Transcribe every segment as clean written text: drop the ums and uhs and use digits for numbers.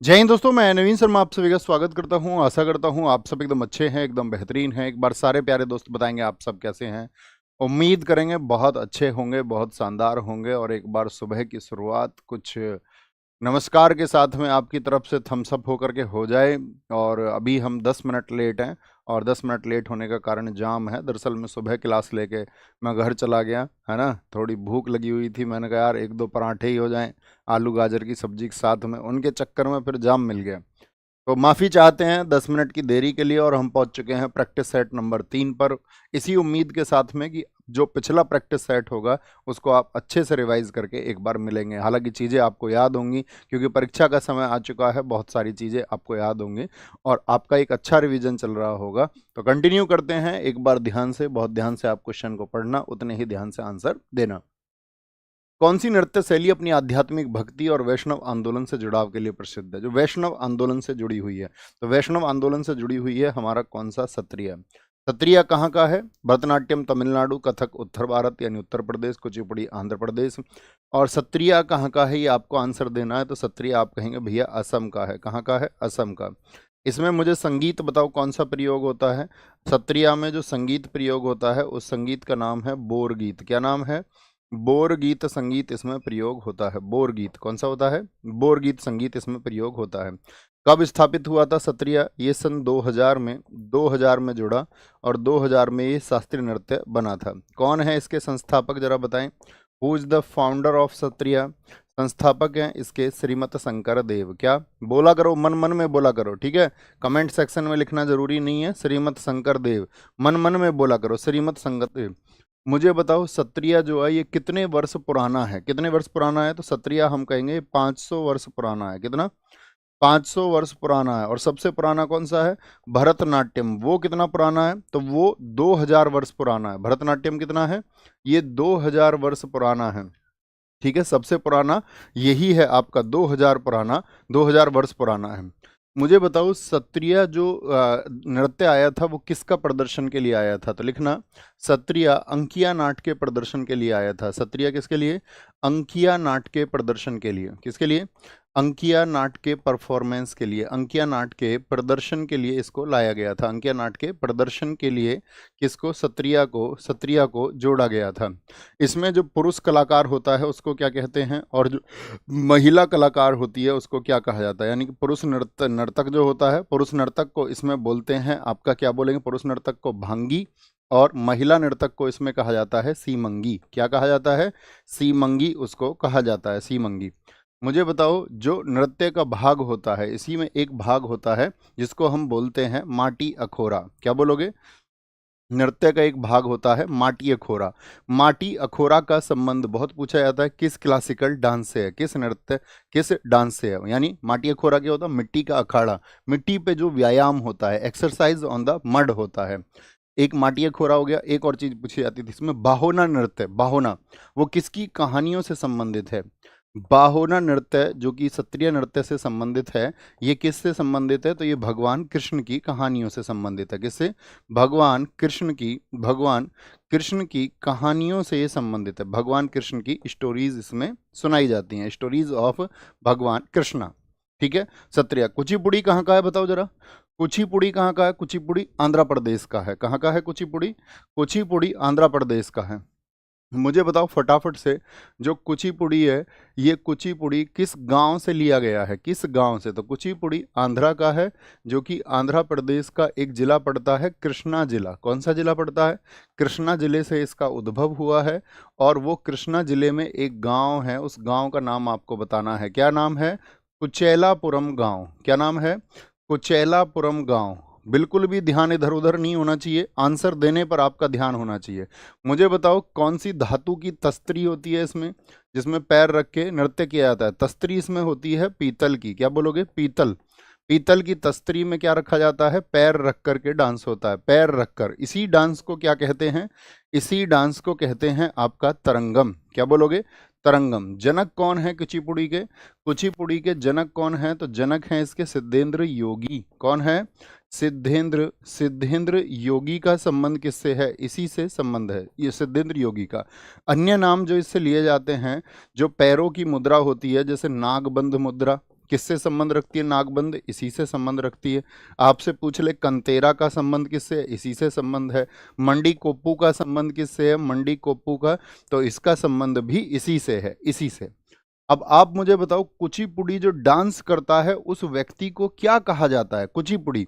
जय हिंद दोस्तों, मैं नवीन शर्मा आप सभी का स्वागत करता हूं। आशा करता हूं आप सब एकदम अच्छे हैं, एकदम बेहतरीन हैं। एक बार सारे प्यारे दोस्त बताएंगे आप सब कैसे हैं। उम्मीद करेंगे बहुत अच्छे होंगे, बहुत शानदार होंगे। और एक बार सुबह की शुरुआत कुछ नमस्कार के साथ में आपकी तरफ से थम्स अप होकर के हो जाए। और अभी हम 10 मिनट लेट हैं, और 10 मिनट लेट होने का कारण जाम है। दरअसल मैं सुबह क्लास लेके मैं घर चला गया, है ना। थोड़ी भूख लगी हुई थी, मैंने कहा यार एक दो पराठे ही हो जाएं आलू गाजर की सब्जी के साथ में। उनके चक्कर में फिर जाम मिल गया। तो माफ़ी चाहते हैं 10 मिनट की देरी के लिए। और हम पहुंच चुके हैं प्रैक्टिस सेट नंबर 3 पर, इसी उम्मीद के साथ में कि जो पिछला प्रैक्टिस सेट होगा उसको आप अच्छे से रिवाइज करके एक बार मिलेंगे। हालांकि चीज़ें आपको याद होंगी, क्योंकि परीक्षा का समय आ चुका है। बहुत सारी चीज़ें आपको याद होंगी और आपका एक अच्छा रिवीजन चल रहा होगा। तो कंटिन्यू करते हैं एक बार ध्यान से, बहुत ध्यान से आप क्वेश्चन को पढ़ना, उतने ही ध्यान से आंसर देना। कौन सी नृत्य शैली अपनी आध्यात्मिक भक्ति और वैष्णव आंदोलन से जुड़ाव के लिए प्रसिद्ध है? जो वैष्णव आंदोलन से जुड़ी हुई है, तो वैष्णव आंदोलन से जुड़ी हुई है हमारा कौन सा? सत्रिया। सत्रिया कहाँ का है? भरतनाट्यम तमिलनाडु, कथक उत्तर भारत यानी उत्तर प्रदेश, कुचिपुड़ी आंध्र प्रदेश। और सत्रिया कहाँ का है ये आपको आंसर देना है। तो सत्रिया आप कहेंगे भैया असम का है। कहाँ का है? असम का। इसमें मुझे संगीत बताओ कौन सा प्रयोग होता है। सत्रिया में जो संगीत प्रयोग होता है उस संगीत का नाम है बोर गीत। क्या नाम है? बोर गीत संगीत इसमें प्रयोग होता है। बोर गीत कौन सा होता है? बोर गीत संगीत इसमें प्रयोग होता है। कब स्थापित हुआ था सत्रिया? ये सन 2000 में जुड़ा, और 2000 में ये शास्त्रीय नृत्य बना था। कौन है इसके संस्थापक, जरा बताएं। Who is the founder of Sattriya? संस्थापक हैं इसके श्रीमत शंकर देव। क्या बोला करो, मन मन में बोला करो, ठीक है। कमेंट सेक्शन में लिखना जरूरी नहीं है। श्रीमत शंकर देव, मन मन में बोला करो, श्रीमत शंकर देव। मुझे बताओ सत्रिया जो है ये कितने वर्ष पुराना है? कितने वर्ष पुराना है? तो सत्रिया हम कहेंगे 500 वर्ष पुराना है। कितना? 500 वर्ष पुराना है। और सबसे पुराना कौन सा है? भरतनाट्यम। वो कितना पुराना है? तो वो 2000 वर्ष पुराना है। भरतनाट्यम कितना है? ये 2000 वर्ष पुराना है। ठीक है, सबसे पुराना यही है आपका 2000 पुराना, 2000 वर्ष पुराना है। मुझे बताओ सत्रिया जो नृत्य आया था वो किसका प्रदर्शन के लिए आया था? तो लिखना सत्रिया अंकिया नाट के प्रदर्शन के लिए आया था। सत्रिया किसके लिए? अंकिया नाट के प्रदर्शन के लिए। किसके लिए? अंकिया नाट के परफॉर्मेंस के लिए, अंकिया नाट के प्रदर्शन के लिए इसको लाया गया था। अंकिया नाट के प्रदर्शन के लिए किसको? सत्रिया को जोड़ा गया था। इसमें जो पुरुष कलाकार होता है उसको क्या कहते हैं, और जो महिला कलाकार होती है उसको क्या कहा जाता है? यानी कि पुरुष नर्तक जो होता है, पुरुष नर्तक को इसमें बोलते हैं आपका, क्या बोलेंगे? पुरुष नर्तक को भांगी। और महिला नर्तक को इसमें कहा जाता है सीमंगी। क्या कहा जाता है? सीमंगी उसको कहा जाता है, सीमंगी। मुझे बताओ जो नृत्य का भाग होता है, इसी में एक भाग होता है जिसको हम बोलते हैं माटी अखोरा। क्या बोलोगे? नृत्य का एक भाग होता है माटी अखोरा। माटी अखोरा का संबंध बहुत पूछा जाता है किस क्लासिकल डांस से है, किस नृत्य, किस डांस से है। यानी माटी अखोरा क्या होता है? मिट्टी का अखाड़ा, मिट्टी पे जो व्यायाम होता है, एक्सरसाइज ऑन द मड होता है। एक माटी अखोरा हो गया। एक और चीज पूछी जाती थी इसमें, बाहोना नृत्य। बाहोना वो किसकी कहानियों से संबंधित है? बाहोना नृत्य जो कि क्षत्रिय नृत्य से संबंधित है, ये किससे संबंधित है? तो ये भगवान कृष्ण की कहानियों से संबंधित है। किससे? भगवान कृष्ण की कहानियों से ये संबंधित है। भगवान कृष्ण की स्टोरीज इसमें सुनाई जाती हैं, स्टोरीज ऑफ भगवान कृष्णा। ठीक है। क्षत्रिय। कुचिपुड़ी कहाँ का है बताओ जरा। कुचिपुड़ी कहाँ का है? कुचिपुड़ी आंध्र प्रदेश का है। कहाँ का है कुचिपुड़ी? कुचिपुड़ी आंध्र प्रदेश का है। मुझे बताओ फटाफट से, जो कुचिपुड़ी है ये कुचिपुड़ी किस गांव से लिया गया है? किस गांव से? तो कुचिपुड़ी आंध्रा का है, जो कि आंध्र प्रदेश का एक जिला पड़ता है, कृष्णा जिला। कौन सा जिला पड़ता है? कृष्णा जिले से इसका उद्भव हुआ है। और वो कृष्णा जिले में एक गांव है, उस गांव का नाम आपको बताना है। क्या नाम है? कुचेलापुरम गांव। क्या नाम है? कुचेलापुरम गांव। बिल्कुल भी ध्यान इधर उधर नहीं होना चाहिए, आंसर देने पर आपका ध्यान होना चाहिए। मुझे बताओ कौन सी धातु की तस्तरी होती है इसमें, जिसमें पैर रख के नृत्य किया जाता है? तस्तरी इसमें होती है पीतल की। क्या बोलोगे? पीतल। पीतल की तस्तरी में क्या रखा जाता है? पैर रख कर के डांस होता है, पैर रखकर। इसी डांस को क्या कहते हैं? इसी डांस को कहते हैं आपका तरंगम। क्या बोलोगे? तरंगम। जनक कौन है कुचिपुड़ी के? कुचिपुड़ी के जनक कौन है? तो जनक हैं इसके सिद्धेंद्र योगी। कौन है? सिद्धेंद्र योगी का संबंध किससे है? इसी से संबंध है ये सिद्धेंद्र योगी का। अन्य नाम जो इससे लिए जाते हैं, जो पैरों की मुद्रा होती है, जैसे नागबंध मुद्रा, किससे संबंध रखती है नागबंद? इसी से संबंध रखती है। आपसे पूछ ले कंतेरा का संबंध किससे है? इसी से संबंध है। मंडी कोप्पू का संबंध किससे है? मंडी कोप्पू का, तो इसका संबंध भी इसी से है, इसी से। अब आप मुझे बताओ, कुचिपुड़ी जो डांस करता है उस व्यक्ति को क्या कहा जाता है? कुचिपुड़ी,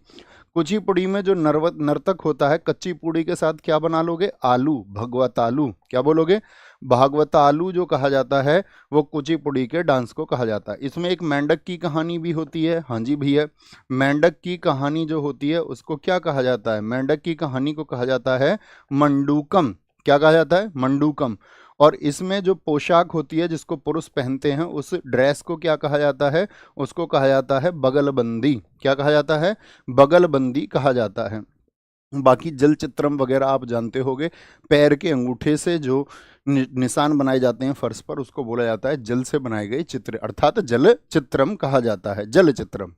कुचिपुड़ी में जो नर्तक होता है, कच्ची पूड़ी के साथ क्या बना लोगे? आलू, भगवतालू। क्या बोलोगे? भागवतालू जो कहा जाता है वो कुचिपुड़ी के डांस को कहा जाता है। इसमें एक मेंढक की कहानी भी होती है। हाँ जी भैया, मेंढक की कहानी जो होती है उसको क्या कहा जाता है? मेंढक की कहानी को कहा जाता है मंडूकम। क्या कहा जाता है? मंडूकम। और इसमें जो पोशाक होती है जिसको पुरुष पहनते हैं उस ड्रेस को क्या कहा जाता है? उसको कहा जाता है बगलबंदी। क्या कहा जाता है? बगलबंदी कहा जाता है। बाकी जल चित्रम वगैरह आप जानते होंगे, पैर के अंगूठे से जो निशान बनाए जाते हैं फर्श पर, उसको बोला जाता है जल से बनाए गए चित्र, अर्थात जल चित्रम कहा जाता है, जल चित्रम।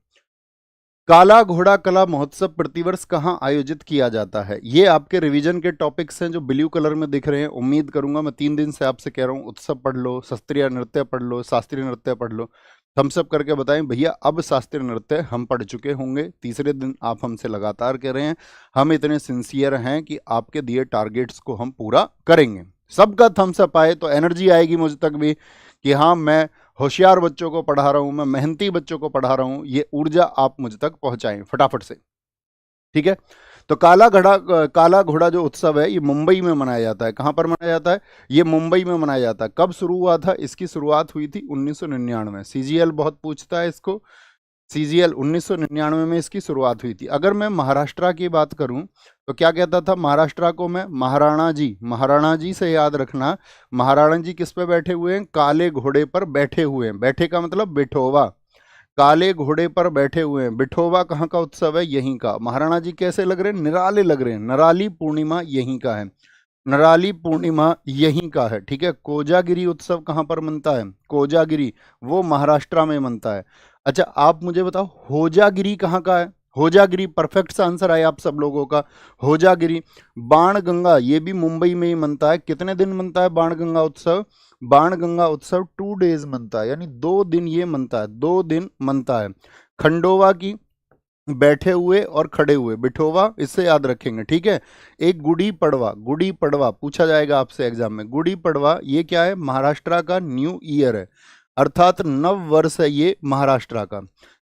काला घोड़ा कला महोत्सव प्रतिवर्ष कहाँ आयोजित किया जाता है? ये आपके रिवीजन के टॉपिक्स हैं जो ब्लू कलर में दिख रहे हैं। उम्मीद करूंगा, मैं 3 दिन से आपसे कह रहा हूँ उत्सव पढ़ लो, शास्त्रीय नृत्य पढ़ लो, शास्त्रीय नृत्य पढ़ लो। हम सब करके बताएं भैया, अब शास्त्रीय नृत्य हम पढ़ चुके होंगे। तीसरे दिन आप हमसे लगातार कह रहे हैं हम इतने सिंसियर हैं कि आपके दिए टारगेट्स को हम पूरा करेंगे। सबका थम्स अप आए तो एनर्जी आएगी मुझ तक भी कि हाँ, मैं होशियार बच्चों को पढ़ा रहा हूं, मैं मेहनती बच्चों को पढ़ा रहा हूं। ये ऊर्जा आप मुझ तक पहुंचाएं फटाफट से, ठीक है? तो काला घोड़ा जो उत्सव है ये मुंबई में मनाया जाता है। कहां पर मनाया जाता है? ये मुंबई में मनाया जाता है। कब शुरू हुआ था? इसकी शुरुआत हुई थी 1999। सीजीएल बहुत पूछता है इसको। सीजीएल 1999 में इसकी शुरुआत हुई थी। अगर मैं महाराष्ट्र की बात करूं तो क्या कहता था महाराष्ट्र को? मैं महाराणा जी, महाराणा जी से याद रखना। महाराणा जी किस पे बैठे हुए हैं? काले घोड़े पर बैठे हुए हैं। बैठे का मतलब बिठोवा, काले घोड़े पर बैठे हुए हैं। बिठोवा कहाँ का उत्सव है? यहीं का। महाराणा जी कैसे लग रहे हैं? निराले लग रहे हैं। नराली पूर्णिमा यहीं का है, नराली पूर्णिमा यहीं का है, ठीक है? कोजागिरी उत्सव कहाँ पर मनता है? कोजागिरी वो महाराष्ट्र में मनता है। अच्छा, आप मुझे बताओ होजागिरी कहाँ का है? होजागिरी, परफेक्ट सा आंसर आया आप सब लोगों का, होजागिरी। बाणगंगा ये भी मुंबई में ही मनता है। कितने दिन मनता है बाणगंगा उत्सव? बाणगंगा उत्सव 2 डेज मनता है, यानी 2 दिन ये मनता है, 2 दिन मनता है। खंडोवा की बैठे हुए और खड़े हुए, बिठोवा, इससे याद रखेंगे, ठीक है? एक गुड़ी पड़वा, गुड़ी पड़वा पूछा जाएगा आपसे एग्जाम में। गुड़ी पड़वा ये क्या है? महाराष्ट्र का न्यू ईयर है, अर्थात नव वर्ष है ये महाराष्ट्र का।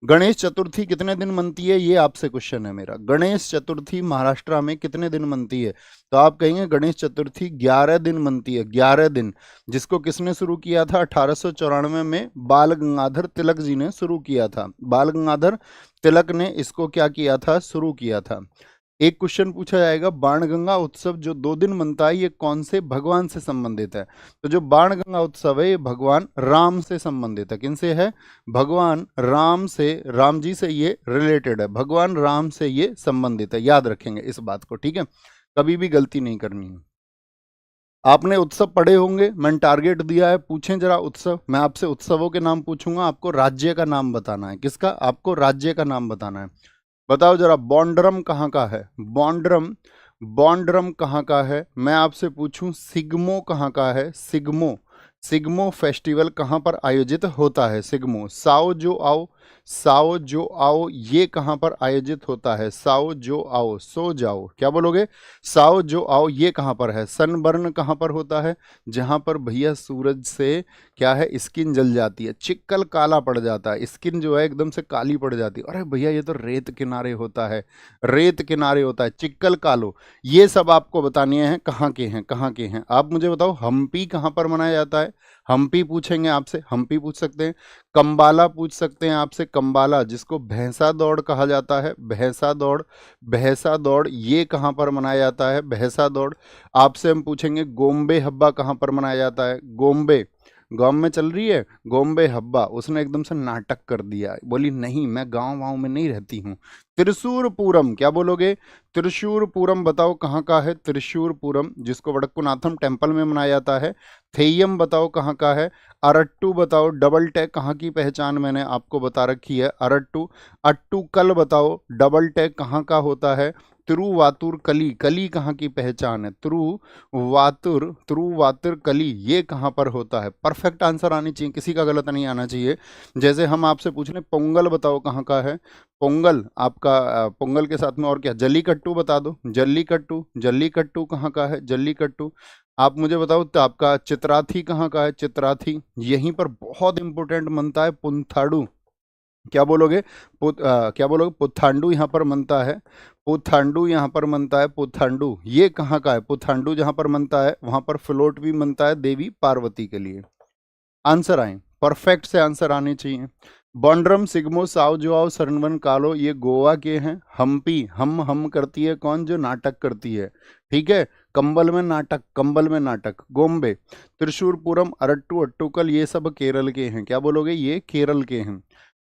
गणेश चतुर्थी कितने दिन मनती है? ये आपसे क्वेश्चन है मेरा। गणेश चतुर्थी महाराष्ट्र में कितने दिन मनती है? तो आप कहेंगे गणेश चतुर्थी 11 दिन मनती है, 11 दिन। जिसको किसने शुरू किया था? 1894 में बाल गंगाधर तिलक जी ने शुरू किया था। बाल गंगाधर तिलक ने इसको क्या किया था? शुरू किया था। एक क्वेश्चन पूछा जाएगा, बाणगंगा उत्सव जो 2 दिन मनता है ये कौन से भगवान से संबंधित है? तो जो बाणगंगा उत्सव है ये भगवान राम से संबंधित है। किनसे है? भगवान राम से, राम जी से ये रिलेटेड है, भगवान राम से ये संबंधित है। याद रखेंगे इस बात को, ठीक है? कभी भी गलती नहीं करनी है। आपने उत्सव पढ़े होंगे, मैंने टारगेट दिया है, पूछें जरा उत्सव। मैं आपसे उत्सवों के नाम पूछूंगा, आपको राज्य का नाम बताना है। किसका? आपको राज्य का नाम बताना है। बताओ जरा, बॉन्ड्रम कहाँ का है? बॉन्ड्रम, बॉन्ड्रम कहाँ का है? मैं आपसे पूछूं सिग्मो कहाँ का है? सिग्मो, सिग्मो फेस्टिवल कहाँ पर आयोजित होता है? सिग्मो। साओ जो आओ, साओ जो आओ ये कहाँ पर आयोजित होता है? साओ जो आओ, सो जाओ, क्या बोलोगे? साओ जो आओ ये कहाँ पर है? सनबर्न कहाँ पर होता है? जहाँ पर भैया सूरज से क्या है, स्किन जल जाती है, चिक्कल काला पड़ जाता है, स्किन जो है एकदम से काली पड़ जाती है। अरे भैया ये तो रेत किनारे होता है, रेत किनारे होता है, चिक्कल कालो। ये सब आपको बताने हैं कहाँ के हैं, कहाँ के हैं। आप मुझे बताओ हम्पी कहाँ पर मनाया जाता है? हम्पी पूछेंगे आपसे, हम्पी पूछ सकते हैं। कंबाला पूछ सकते हैं आपसे, कंबाला जिसको भैंसा दौड़ कहा जाता है, भैंसा दौड़, भैंसा दौड़ ये कहाँ पर मनाया जाता है? भैंसा दौड़। आपसे हम पूछेंगे गोम्बे हब्बा कहाँ पर मनाया जाता है? गोम्बे, गांव में चल रही है गोम्बे हब्बा। उसने एकदम से नाटक कर दिया, बोली नहीं मैं गांव वाँव में नहीं रहती हूँ। त्रिशूरपुरम, क्या बोलोगे? त्रिशूरपुरम बताओ कहाँ का है? त्रिशूरपुरम जिसको वडक्कुनाथम टेम्पल में मनाया जाता है। थेयम बताओ कहाँ का है? अरट्टू बताओ, डबल टैग कहाँ की पहचान मैंने आपको बता रखी है, अरट्टू। अट्टू कल बताओ, डबल टैग कहाँ का होता है? तिरुवातुर कली, कली कहाँ की पहचान है? तिरुवातुर कली, ये कहाँ पर होता है? परफेक्ट आंसर आनी चाहिए, किसी का गलत नहीं आना चाहिए। जैसे हम आपसे पूछ रहे पोंगल बताओ कहाँ का है? पोंगल आपका पोंगल के साथ में और क्या? जल्लीकट्टू बता दो, जल्लीकट्टू, जल्लीकट्टू कहाँ का है? जल्लीकट्टू। आप मुझे बताओ तो आपका चित्राथी कहाँ का है? चित्राथी। यहीं पर बहुत इंपॉर्टेंट बनता है पुंथाडू। क्या बोलोगे? क्या बोलोगे? पुथांडू यहाँ पर बनता है, पुथांडू यहाँ पर बनता है, पुथांडू ये कहाँ का है? पुथांडू जहाँ पर बनता है वहां पर फ्लोट भी बनता है देवी पार्वती के लिए। आंसर आए, परफेक्ट से आंसर आने चाहिए। बॉन्ड्रम सिग्मो साव जुआओ सरनवन कालो, ये गोवा के हैं। हम्पी, हम करती है कौन? जो नाटक करती है, ठीक है। कंबल में नाटक, कंबल में नाटक। गोम्बे, त्रिशूरपुरम, अरट्टू, अट्टुकल, ये सब केरल के हैं। क्या बोलोगे? ये केरल के हैं।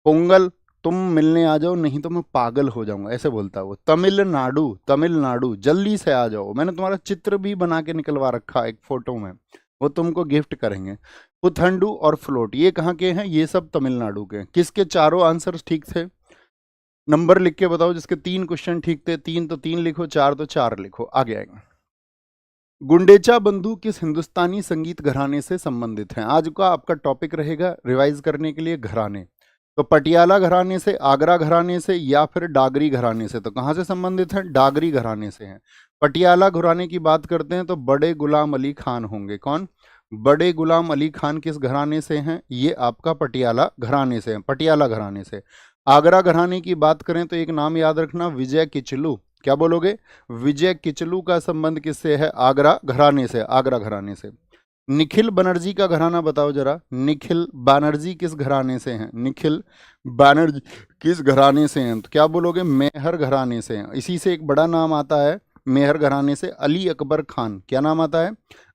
पोंगल, तुम मिलने आ जाओ नहीं तो मैं पागल हो जाऊंगा, ऐसे बोलता है वो। तमिलनाडु, तमिलनाडु, जल्दी से आ जाओ, मैंने तुम्हारा चित्र भी बना के निकलवा रखा एक फोटो में, वो तुमको गिफ्ट करेंगे। पुथंडू और फ्लोट ये कहाँ के हैं? ये सब तमिलनाडु के हैं। किसके चारों आंसर ठीक थे? नंबर लिख के बताओ, जिसके 3 क्वेश्चन ठीक थे। 3 तो 3 लिखो, 4 तो 4 लिखो, आगे आएंगे। गुंडेचा बंधु किस हिंदुस्तानी संगीत घराने से संबंधित हैं? आज का आपका टॉपिक रहेगा रिवाइज करने के लिए घराने। तो पटियाला घराने से, आगरा घराने से, या फिर डागरी घराने से। तो कहाँ से संबंधित है? डागरी घराने से हैं। पटियाला घराने की बात करते हैं तो बड़े गुलाम अली खान होंगे। कौन? बड़े गुलाम अली खान किस घराने से हैं? ये आपका पटियाला घराने से हैं, पटियाला घराने से। आगरा घराने की बात करें तो एक नाम याद रखना, विजय किचलू। क्या बोलोगे? विजय किचलू का संबंध किससे है? आगरा घराने से, आगरा घराने से। निखिल बनर्जी का घराना बताओ जरा। निखिल बनर्जी किस घराने से हैं? निखिल बनर्जी किस घराने से हैं? तो क्या बोलोगे? मेहर घराने से हैं। इसी से एक बड़ा नाम आता है मेहर घराने से, अली अकबर खान। क्या नाम आता है?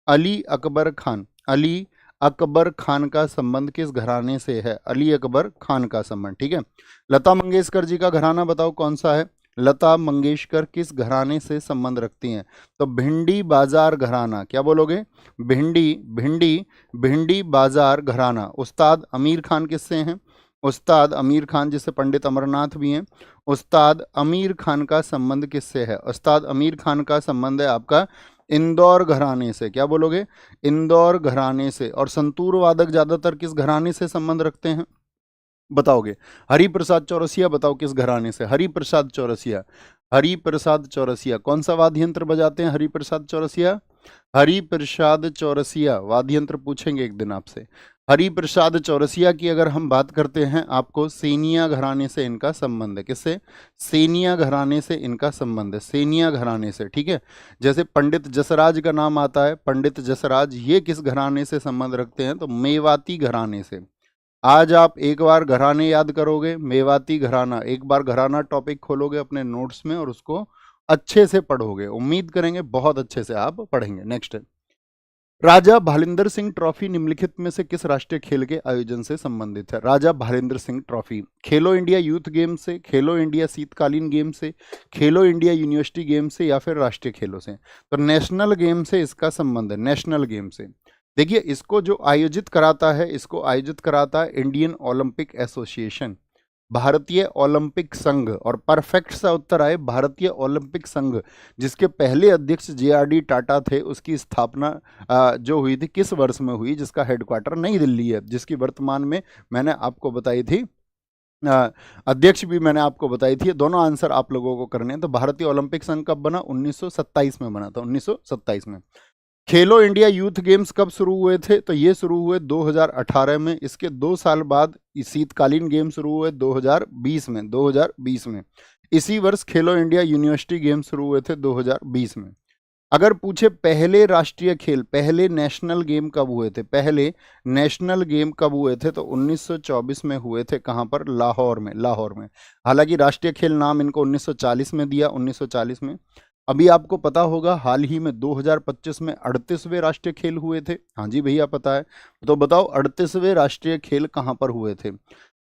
अली अकबर खान। अली अकबर खान का संबंध किस घराने से है? अली अकबर खान का संबंध, ठीक है। लता मंगेशकर जी का घराना बताओ कौन सा है? लता मंगेशकर किस घराने से संबंध रखती हैं? तो भिंडी बाजार घराना। क्या बोलोगे? भिंडी भिंडी भिंडी बाजार घराना। उस्ताद आमिर खान किससे हैं? उस्ताद आमिर खान, जिससे पंडित अमरनाथ भी हैं। उस्ताद आमिर खान का संबंध किससे है? उस्ताद आमिर खान का संबंध है आपका इंदौर घराने से। क्या बोलोगे? इंदौर घराने से। और संतूर वादक ज्यादातर किस घराने से संबंध रखते हैं बताओगे? हरिप्रसाद चौरसिया बताओ किस घराने से? हरिप्रसाद चौरसिया। हरिप्रसाद चौरसिया कौन सा वाद्य यंत्र बजाते हैं? हरिप्रसाद चौरसिया, हरिप्रसाद चौरसिया वाद्य यंत्र पूछेंगे एक दिन आपसे। हरिप्रसाद चौरसिया की अगर हम बात करते हैं, आपको सेनिया घराने से इनका संबंध है। किससे? सेनिया घराने से इनका संबंध है, सेनिया घराने से, ठीक है। जैसे पंडित जसराज का नाम आता है, पंडित जसराज, ये किस घराने से संबंध रखते हैं? तो मेवाती घराने से। आज आप एक बार घराने याद करोगे, मेवाती घराना, एक बार घराना टॉपिक खोलोगे अपने नोट्स में और उसको अच्छे से पढ़ोगे। उम्मीद करेंगे बहुत अच्छे से आप पढ़ेंगे। नेक्स्ट है, राजा भालिंदर सिंह ट्रॉफी निम्नलिखित में से किस राष्ट्रीय खेल के आयोजन से संबंधित है? राजा भालिंदर सिंह ट्रॉफी खेलो इंडिया यूथ गेम से, खेलो इंडिया शीतकालीन गेम से, खेलो इंडिया यूनिवर्सिटी गेम से, या फिर राष्ट्रीय खेलों से? तो नेशनल गेम से इसका संबंध है, नेशनल गेम से। देखिए, इसको जो आयोजित कराता है, इसको आयोजित कराता है इंडियन ओलंपिक एसोसिएशन, भारतीय ओलंपिक संघ। और परफेक्ट सा उत्तर आए, भारतीय ओलंपिक संघ, जिसके पहले अध्यक्ष JRD टाटा थे। उसकी स्थापना जो हुई थी किस वर्ष में हुई? जिसका हेडक्वार्टर नई दिल्ली है, जिसकी वर्तमान में मैंने आपको बताई थी, अध्यक्ष भी मैंने आपको बताई थी। दोनों आंसर आप लोगों को करने हैं। तो भारतीय ओलंपिक संघ कब बना? 1927 में बना था, 1927 में। खेलो इंडिया यूथ गेम्स कब शुरू हुए थे? तो ये शुरू हुए 2018 में। इसके 2 साल बाद शीतकालीन गेम शुरू हुए 2020 में, 2020 में। इसी वर्ष खेलो इंडिया यूनिवर्सिटी गेम शुरू हुए थे 2020 में। अगर पूछे पहले राष्ट्रीय खेल, पहले नेशनल गेम कब हुए थे? पहले नेशनल गेम कब हुए थे? तो 1924 में हुए थे। कहाँ पर? लाहौर में, लाहौर में। हालांकि राष्ट्रीय खेल नाम इनको 1940 में दिया, 1940 में। अभी आपको पता होगा हाल ही में 2025 में 38वें राष्ट्रीय खेल हुए थे। हाँ जी भैया पता है। तो बताओ 38वें राष्ट्रीय खेल कहाँ पर हुए थे?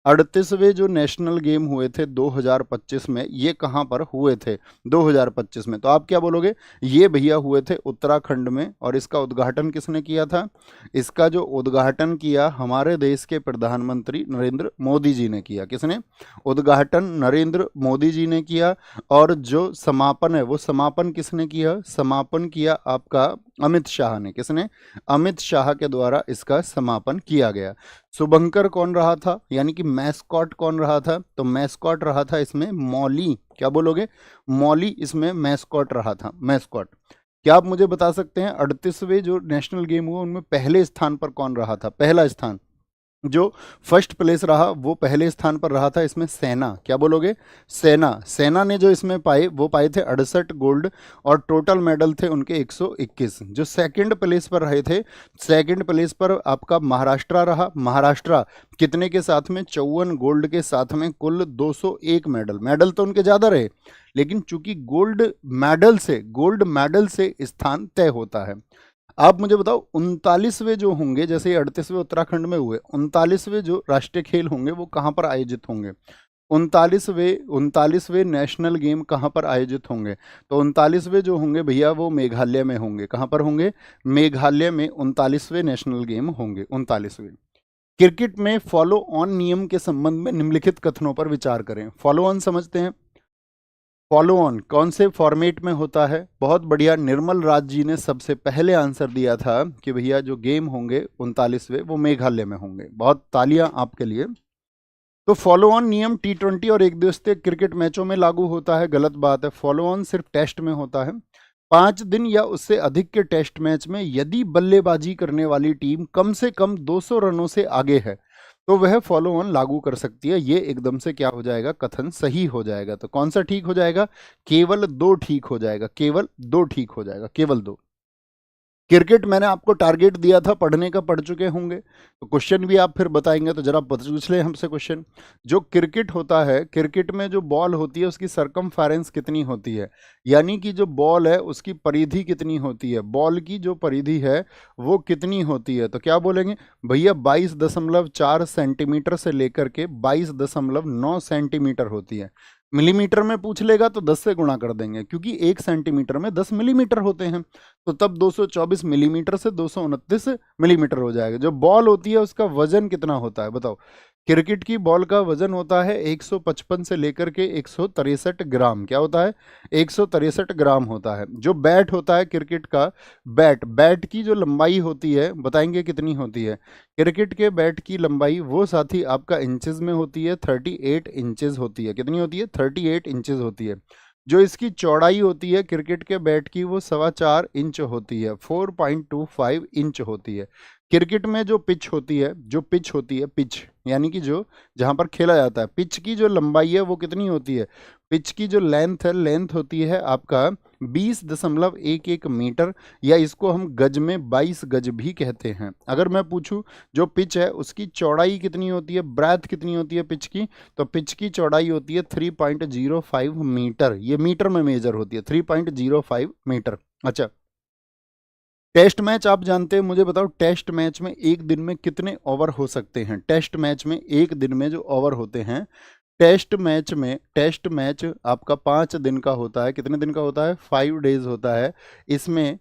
38वें जो नेशनल गेम हुए थे 2025 में, ये कहाँ पर हुए थे 2025 में? तो आप क्या बोलोगे? ये भैया हुए थे उत्तराखंड में। और इसका उद्घाटन किसने किया था? इसका जो उद्घाटन किया हमारे देश के प्रधानमंत्री नरेंद्र मोदी जी ने किया। किसने? उद्घाटन नरेंद्र मोदी जी ने किया। और जो समापन है वो समापन किसने किया? समापन किया आपका अमित शाह ने। किसने? अमित शाह के द्वारा इसका समापन किया गया। शुभंकर कौन रहा था, यानी कि मैस्कॉट कौन रहा था? तो मैस्कॉट रहा था इसमें मौली। क्या बोलोगे? मौली इसमें मैस्कॉट रहा था, मैस्कॉट। क्या आप मुझे बता सकते हैं 38वें जो नेशनल गेम हुआ उनमें पहले स्थान पर कौन रहा था? पहला स्थान जो फर्स्ट प्लेस रहा वो पहले स्थान पर रहा था इसमें सेना। क्या बोलोगे? सेना। सेना ने जो इसमें पाए वो पाए थे 68 गोल्ड और टोटल मेडल थे उनके 121। जो सेकंड प्लेस पर रहे थे, सेकंड प्लेस पर आपका महाराष्ट्र रहा। महाराष्ट्र कितने के साथ में? 54 गोल्ड के साथ में कुल 201 मेडल। मेडल तो उनके ज़्यादा रहे, लेकिन चूंकि गोल्ड मेडल से स्थान तय होता है। आप मुझे बताओ 39वें जो होंगे, जैसे 38वें उत्तराखंड में हुए, 39वें जो राष्ट्रीय खेल होंगे वो कहाँ पर आयोजित होंगे? 39वें नेशनल गेम कहाँ पर आयोजित होंगे? तो 39वें जो होंगे भैया वो मेघालय में होंगे। कहाँ पर होंगे? मेघालय में 39वें नेशनल गेम होंगे। 39वें। क्रिकेट में फॉलो ऑन नियम के संबंध में निम्नलिखित कथनों पर विचार करें। फॉलो ऑन समझते हैं? फॉलो ऑन कौन से फॉर्मेट में होता है? बहुत बढ़िया, निर्मल राज जी ने सबसे पहले आंसर दिया था कि भैया जो गेम होंगे 39वें वो मेघालय में होंगे। बहुत तालियां आपके लिए। तो फॉलो ऑन नियम T20 और एक दिवसीय क्रिकेट मैचों में लागू होता है? गलत बात है। फॉलो ऑन सिर्फ टेस्ट में होता है। 5 दिन या उससे अधिक के टेस्ट मैच में यदि बल्लेबाजी करने वाली टीम कम से कम 200 रनों से आगे है तो वह फॉलो ऑन लागू कर सकती है। ये एकदम से क्या हो जाएगा? कथन सही हो जाएगा। तो कौन सा ठीक हो जाएगा? केवल 2 ठीक हो जाएगा। केवल 2 ठीक हो जाएगा। केवल 2। क्रिकेट मैंने आपको टारगेट दिया था पढ़ने का, पढ़ चुके होंगे, तो क्वेश्चन भी आप फिर बताएंगे तो जरा पूछ लें हमसे क्वेश्चन। जो क्रिकेट होता है, क्रिकेट में जो बॉल होती है उसकी सरकमफेरेंस कितनी होती है? यानी कि जो बॉल है उसकी परिधि कितनी होती है? बॉल की जो परिधि है वो कितनी होती है? तो क्या बोलेंगे भैया? 22.4 सेंटीमीटर से लेकर के 22.9 सेंटीमीटर होती है। मिलीमीटर में पूछ लेगा तो 10 से गुणा कर देंगे, क्योंकि 1 सेंटीमीटर में 10 मिलीमीटर होते हैं। तो तब 224 मिलीमीटर से 229 मिलीमीटर हो जाएगा। जो बॉल होती है उसका वजन कितना होता है बताओ? क्रिकेट की बॉल का वजन होता है 155 से लेकर के 163 ग्राम। क्या होता है? 163 ग्राम होता है। जो बैट होता है क्रिकेट का, बैट की जो लंबाई होती है बताएंगे कितनी होती है? क्रिकेट के बैट की लंबाई वो साथी आपका इंचेस में होती है, 38 इंचेस होती है। कितनी होती है? 38 इंचेस होती है। जो इसकी चौड़ाई होती है क्रिकेट के बैट की वो 4.25 इंच होती है, 4.25 इंच होती है। क्रिकेट में जो पिच होती है, पिच यानी कि जो जहाँ पर खेला जाता है, पिच की जो लंबाई है वो कितनी होती है? पिच की जो लेंथ है, लेंथ होती है आपका 20.11 मीटर, या इसको हम गज में 22 गज भी कहते हैं। अगर मैं पूछूं जो पिच है उसकी चौड़ाई कितनी होती है, ब्रेथ कितनी होती है पिच की, तो पिच की चौड़ाई होती है 3.05 मीटर। ये मीटर में मेजर होती है, 3.05 मीटर। अच्छा, टेस्ट मैच आप जानते हैं, मुझे बताओ टेस्ट मैच में एक दिन में कितने ओवर हो सकते हैं? टेस्ट मैच में एक दिन में जो ओवर होते हैं, टेस्ट मैच आपका 5 दिन का होता है। कितने दिन का होता है? 5 डेज होता है। इसमें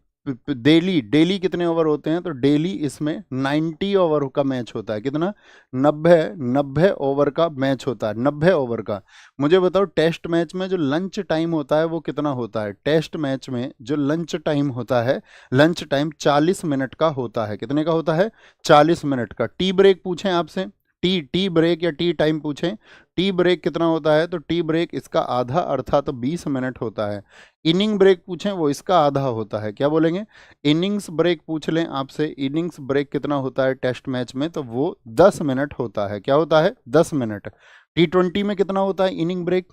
डेली कितने ओवर होते हैं? तो डेली इसमें 90 ओवर का मैच होता है। कितना? 90 ओवर का मैच होता है, 90 ओवर का। मुझे बताओ टेस्ट मैच में जो लंच टाइम होता है वो कितना होता है? टेस्ट मैच में जो लंच टाइम होता है, लंच टाइम 40 मिनट का होता है। कितने का होता है? 40 मिनट का। टी ब्रेक पूछें आपसे, टी ब्रेक या टी टाइम पूछें, टी ब्रेक कितना होता है? तो टी ब्रेक इसका आधा अर्थात 20 मिनट होता है। इनिंग ब्रेक पूछें वो इसका आधा होता है। क्या बोलेंगे? इनिंग्स ब्रेक पूछ लें आपसे, इनिंग्स ब्रेक कितना होता है टेस्ट मैच में? तो वो 10 मिनट होता है। क्या होता है? 10 मिनट। T20 में कितना होता है इनिंग ब्रेक?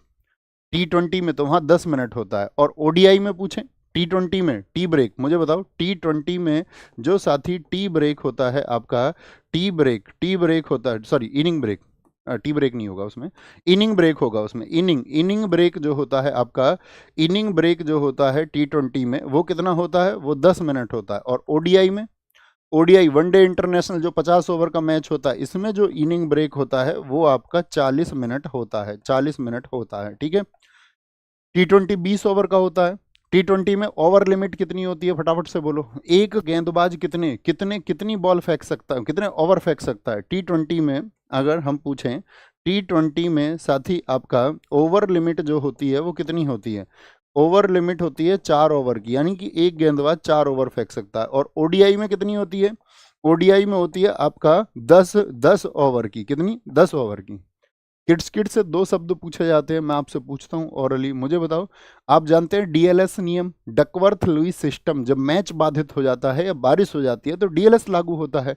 T20 में तो वहाँ 10 मिनट होता है। और ODI में पूछें T20 में टी ब्रेक, मुझे बताओ T20 में जो साथी टी ब्रेक होता है आपका, टी ब्रेक होता है, sorry inning break, tea break नहीं होगा उसमें, इनिंग ब्रेक होगा उसमें। इनिंग ब्रेक जो होता है आपका, इनिंग ब्रेक जो होता है T20 में वो कितना होता है? वो 10 मिनट होता है। और ODI में, ओडीआई वनडे इंटरनेशनल जो 50 ओवर का मैच होता है, इसमें जो इनिंग ब्रेक होता है वो आपका 40 मिनट होता है, 40 मिनट होता है, ठीक है। T20 20 ओवर का होता है। T20 में ओवर लिमिट कितनी होती है, फटाफट से बोलो। एक गेंदबाज कितने कितने कितनी बॉल फेंक सकता है, कितने ओवर फेंक सकता है T20 में? अगर हम पूछें T20 में साथी, आपका ओवर लिमिट जो होती है वो कितनी होती है? ओवर लिमिट होती है 4 ओवर की, यानी कि एक गेंदबाज 4 ओवर फेंक सकता है। और ओडीआई में कितनी होती है? ओडीआई में होती है आपका 10 ओवर की। कितनी? 10 ओवर की। किड्स किड्स से 2 शब्द पूछे जाते हैं, मैं आपसे पूछता हूँ ओरली, मुझे बताओ, आप जानते हैं डीएलएस नियम, डकवर्थ लुईस सिस्टम? जब मैच बाधित हो जाता है या बारिश हो जाती है तो डीएलएस लागू होता है।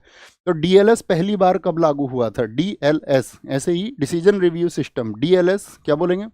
तो डीएलएस पहली बार कब लागू हुआ था? डीएलएस, ऐसे ही डिसीजन रिव्यू सिस्टम, डीएलएस क्या बोलेंगे?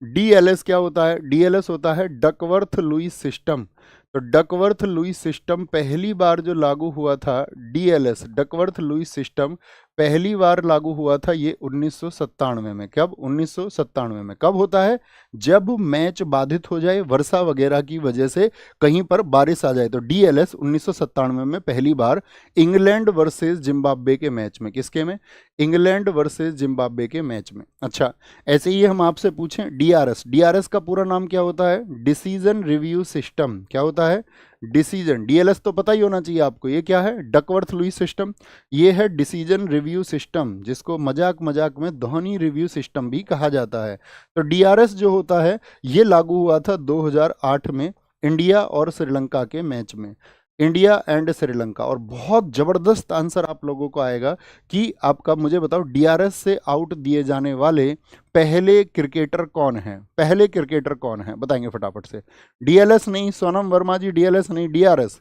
डीएलएस क्या होता है? डीएलएस होता है डकवर्थ लुईस सिस्टम। तो डकवर्थ लुईस सिस्टम पहली बार जो लागू हुआ था, डीएलएस डकवर्थ लुईस सिस्टम पहली बार लागू हुआ था ये 1997 में। कब? 1997 में। कब होता है? जब मैच बाधित हो जाए वर्षा वगैरह की वजह से, कहीं पर बारिश आ जाए। तो डीएलएस 1997 में पहली बार इंग्लैंड वर्सेस जिम्बाब्वे के मैच में। किसके में? इंग्लैंड वर्सेस जिम्बाब्वे के मैच में। अच्छा, ऐसे ही हम आपसे पूछें डीआरएस, डीआरएस का पूरा नाम क्या होता है? Decision review system. क्या होता है? डिसीजन। डीएलएस तो पता ही होना चाहिए आपको, ये क्या है? Duckworth Lewis system. ये है डिसीजन रिव्यू सिस्टम, जिसको मजाक मजाक में धोनी रिव्यू सिस्टम भी कहा जाता है। तो डीआरएस जो होता है ये लागू हुआ था 2008 में इंडिया और श्रीलंका के मैच में, इंडिया एंड श्रीलंका। और बहुत जबरदस्त आंसर आप लोगों को आएगा कि आपका, मुझे बताओ, डीआरएस से आउट दिए जाने वाले पहले क्रिकेटर कौन है? पहले क्रिकेटर कौन है बताएंगे फटाफट से। डीएलएस नहीं सोनम वर्मा जी, डीएलएस नहीं, डीआरएस।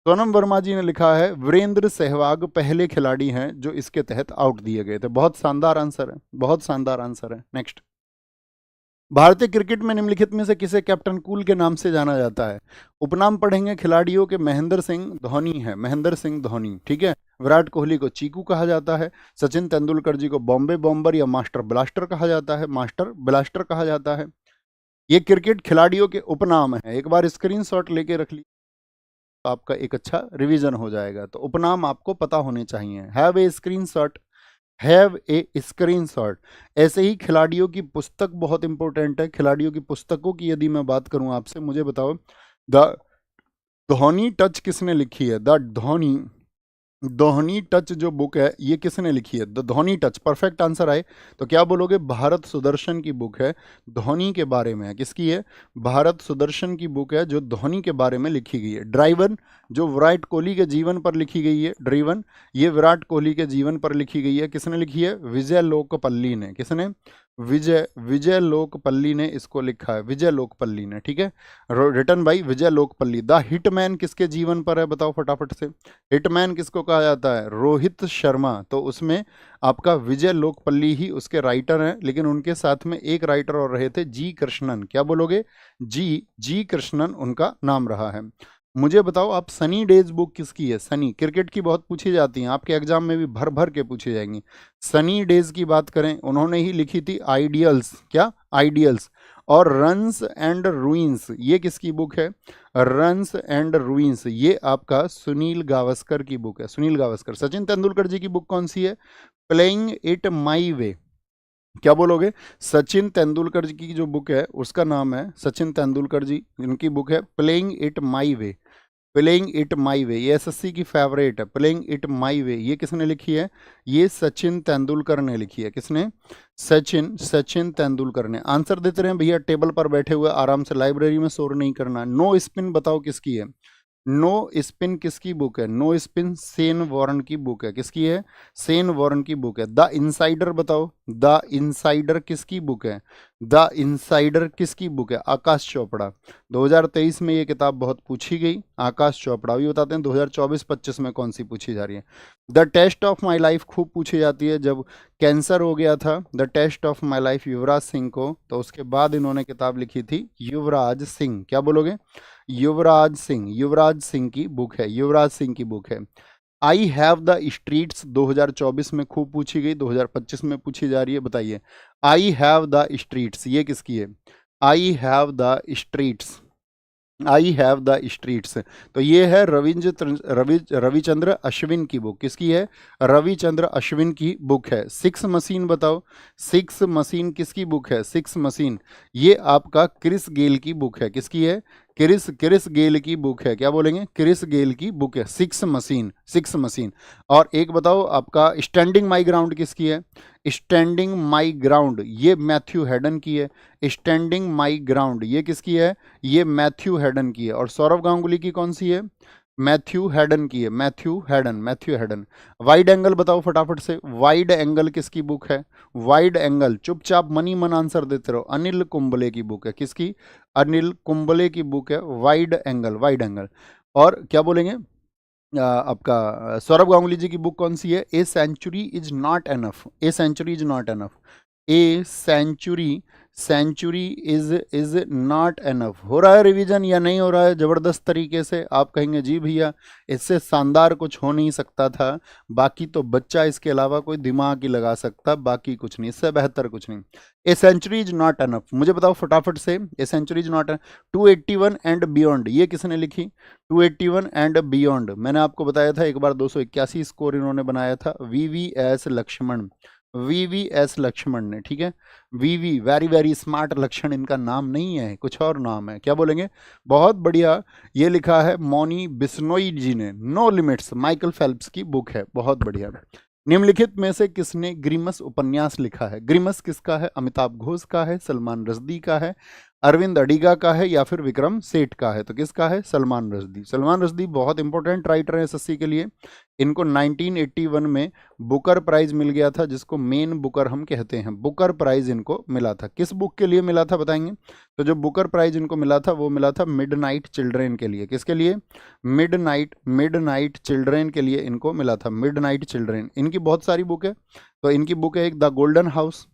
सोनम वर्मा जी ने लिखा है वीरेंद्र सहवाग पहले खिलाड़ी हैं जो इसके तहत आउट दिए गए थे। बहुत शानदार आंसर है, बहुत शानदार आंसर है। नेक्स्ट, भारतीय क्रिकेट में निम्नलिखित में से किसे कैप्टन कूल के नाम से जाना जाता है? उपनाम पढ़ेंगे खिलाड़ियों के। महेंद्र सिंह धोनी है, महेंद्र सिंह धोनी, ठीक है। विराट कोहली को चीकू कहा जाता है। सचिन तेंदुलकर जी को बॉम्बे बॉम्बर या मास्टर ब्लास्टर कहा जाता है, मास्टर ब्लास्टर कहा जाता है। ये क्रिकेट खिलाड़ियों के उपनाम है। एक बार स्क्रीनशॉट लेके रख लीजिए, तो आपका एक अच्छा रिवीजन हो जाएगा। तो उपनाम आपको पता होने चाहिए। Have a screenshot, have a screenshot. ऐसे ही खिलाड़ियों की पुस्तक बहुत इंपॉर्टेंट है। खिलाड़ियों की पुस्तकों की यदि मैं बात करूं आपसे, मुझे बताओ, द धोनी टच किसने लिखी है? द धोनी धोनी टच जो बुक है ये किसने लिखी है? The Dhoni touch. Perfect answer आए तो क्या बोलोगे? भारत सुदर्शन की बुक है, धोनी के बारे में है। किसकी है? भारत सुदर्शन की बुक है जो धोनी के बारे में लिखी गई है। ड्राइवन जो विराट कोहली के जीवन पर लिखी गई है, ड्राइवन ये विराट कोहली के जीवन पर लिखी गई है। किसने लिखी है? विजय लोकपल्ली ने। किसने? विजय विजय लोकपल्ली ने इसको लिखा है, विजय लोकपल्ली ने, ठीक है। Written by Vijay Lokapally. The hitman किसके जीवन पर है बताओ फटाफट से। हिटमैन किसको कहा जाता है? रोहित शर्मा। तो उसमें आपका विजय लोकपल्ली ही उसके राइटर हैं, लेकिन उनके साथ में एक राइटर और रहे थे, जी कृष्णन। क्या बोलोगे? जी कृष्णन उनका नाम रहा है। मुझे बताओ आप, सनी डेज बुक किसकी है? सनी, क्रिकेट की बहुत पूछी जाती हैं, आपके एग्जाम में भी भर भर के पूछी जाएंगी। सनी डेज की बात करें, उन्होंने ही लिखी थी आइडियल्स। क्या? आइडियल्स। और रन्स एंड रूइंस ये किसकी बुक है? रन्स एंड रूइंस ये आपका सुनील गावस्कर की बुक है, सुनील गावस्कर। सचिन तेंदुलकर जी की बुक कौन सी है? प्लेइंग इट माई वे। क्या बोलोगे? सचिन तेंदुलकर जी की जो बुक है उसका नाम है, सचिन तेंदुलकर जी इनकी बुक है playing it my way. Playing it my way ये एसएससी की फेवरेट है। प्लेइंग इट माई वे ये किसने लिखी है? ये सचिन तेंदुलकर ने लिखी है। किसने? सचिन तेंदुलकर ने। आंसर देते रहे भैया, टेबल पर बैठे हुए आराम से, लाइब्रेरी में शोर नहीं करना। नो स्पिन बताओ किसकी है? नो स्पिन किसकी बुक है? नो स्पिन सेन वॉरेन की बुक है। किसकी है? सेन वॉरेन की बुक है। द इनसाइडर बताओ, द इनसाइडर किसकी बुक है? द इनसाइडर किसकी बुक है? आकाश चोपड़ा। 2023 में ये किताब बहुत पूछी गई, आकाश चोपड़ा। अभी बताते हैं 2024-25 में कौन सी पूछी जा रही है। The test of my life खूब पूछी जाती है। जब कैंसर हो गया था the test of my life Yuvraj Singh को, तो उसके बाद इन्होंने किताब लिखी थी युवराज सिंह। क्या बोलोगे? युवराज सिंह, युवराज सिंह की बुक है, युवराज सिंह की बुक है। आई हैव द स्ट्रीट्स 2024 में खूब पूछी गई, 2025 में पूछी जा रही है। बताइए, आई हैव द स्ट्रीट्स ये किसकी है? I have the streets I have the streets. तो ये है रविचंद्र अश्विन की बुक। किसकी है? रविचंद्र अश्विन की बुक है। सिक्स मशीन बताओ, सिक्स मशीन किसकी बुक है? सिक्स मशीन ये आपका क्रिस गेल की बुक है। किसकी है? क्रिस गेल की बुक है। क्या बोलेंगे? क्रिस गेल की बुक है सिक्स मशीन, सिक्स मशीन। और एक बताओ आपका स्टैंडिंग माई ग्राउंड किसकी है? स्टैंडिंग माई ग्राउंड ये मैथ्यू हेडन की है। स्टैंडिंग माई ग्राउंड ये किसकी है? ये मैथ्यू हेडन की है। और सौरव गांगुली की कौन सी है? मैथ्यू हेडन की है। Matthew Hayden, Matthew Hayden. Wide angle बताओ फटाफट से, वाइड एंगल किसकी बुक है? वाइड एंगल, चुपचाप मनी मन आंसर देते रहो। अनिल कुंबले की बुक है। किसकी? अनिल कुंबले की बुक है वाइड एंगल, वाइड एंगल। और क्या बोलेंगे आपका सौरभ गांगुली जी की बुक कौन सी है? A century is not enough. A century is not enough. A century, century is not enough. हो रहा है रिवीजन या नहीं हो रहा है? जबरदस्त तरीके से आप कहेंगे जी भैया इससे शानदार कुछ हो नहीं सकता था, बाकी तो बच्चा इसके अलावा कोई दिमाग ही लगा सकता, बाकी कुछ नहीं, इससे बेहतर कुछ नहीं। A century is not enough, मुझे बताओ फटाफट से। A century is not enough. 281 and beyond ये किसने लिखी? 281 एंड बियॉन्ड मैंने आपको बताया था एक बार 281 स्कोर इन्होंने बनाया था। VVS लक्ष्मण, VVS लक्ष्मण ने, ठीक है। VV वेरी वेरी स्मार्ट लक्षण इनका नाम नहीं है, कुछ और नाम है। क्या बोलेंगे? बहुत बढ़िया। ये लिखा है मौनी बिश्नोई जी ने। नो लिमिट्स माइकल फेल्प्स की बुक है, बहुत बढ़िया। निम्नलिखित में से किसने ग्रीमस उपन्यास लिखा है? ग्रीमस किसका है? अमिताभ घोष का है, सलमान रश्दी का है, अरविंद अडिगा का है, या फिर विक्रम सेठ का है? तो किसका है? सलमान रश्दी। सलमान रश्दी बहुत इंपॉर्टेंट राइटर है एसएससी के लिए। इनको 1981 में बुकर प्राइज मिल गया था, जिसको मेन बुकर हम कहते हैं। बुकर प्राइज इनको मिला था। किस बुक के लिए मिला था बताएंगे? तो जो बुकर प्राइज इनको मिला था वो मिला था मिडनाइट चिल्ड्रेन के लिए। किसके लिए? मिडनाइट चिल्ड्रेन के लिए इनको मिला था। मिडनाइट चिल्ड्रेन इनकी बहुत सारी बुक है। तो इनकी बुक है एक the golden house,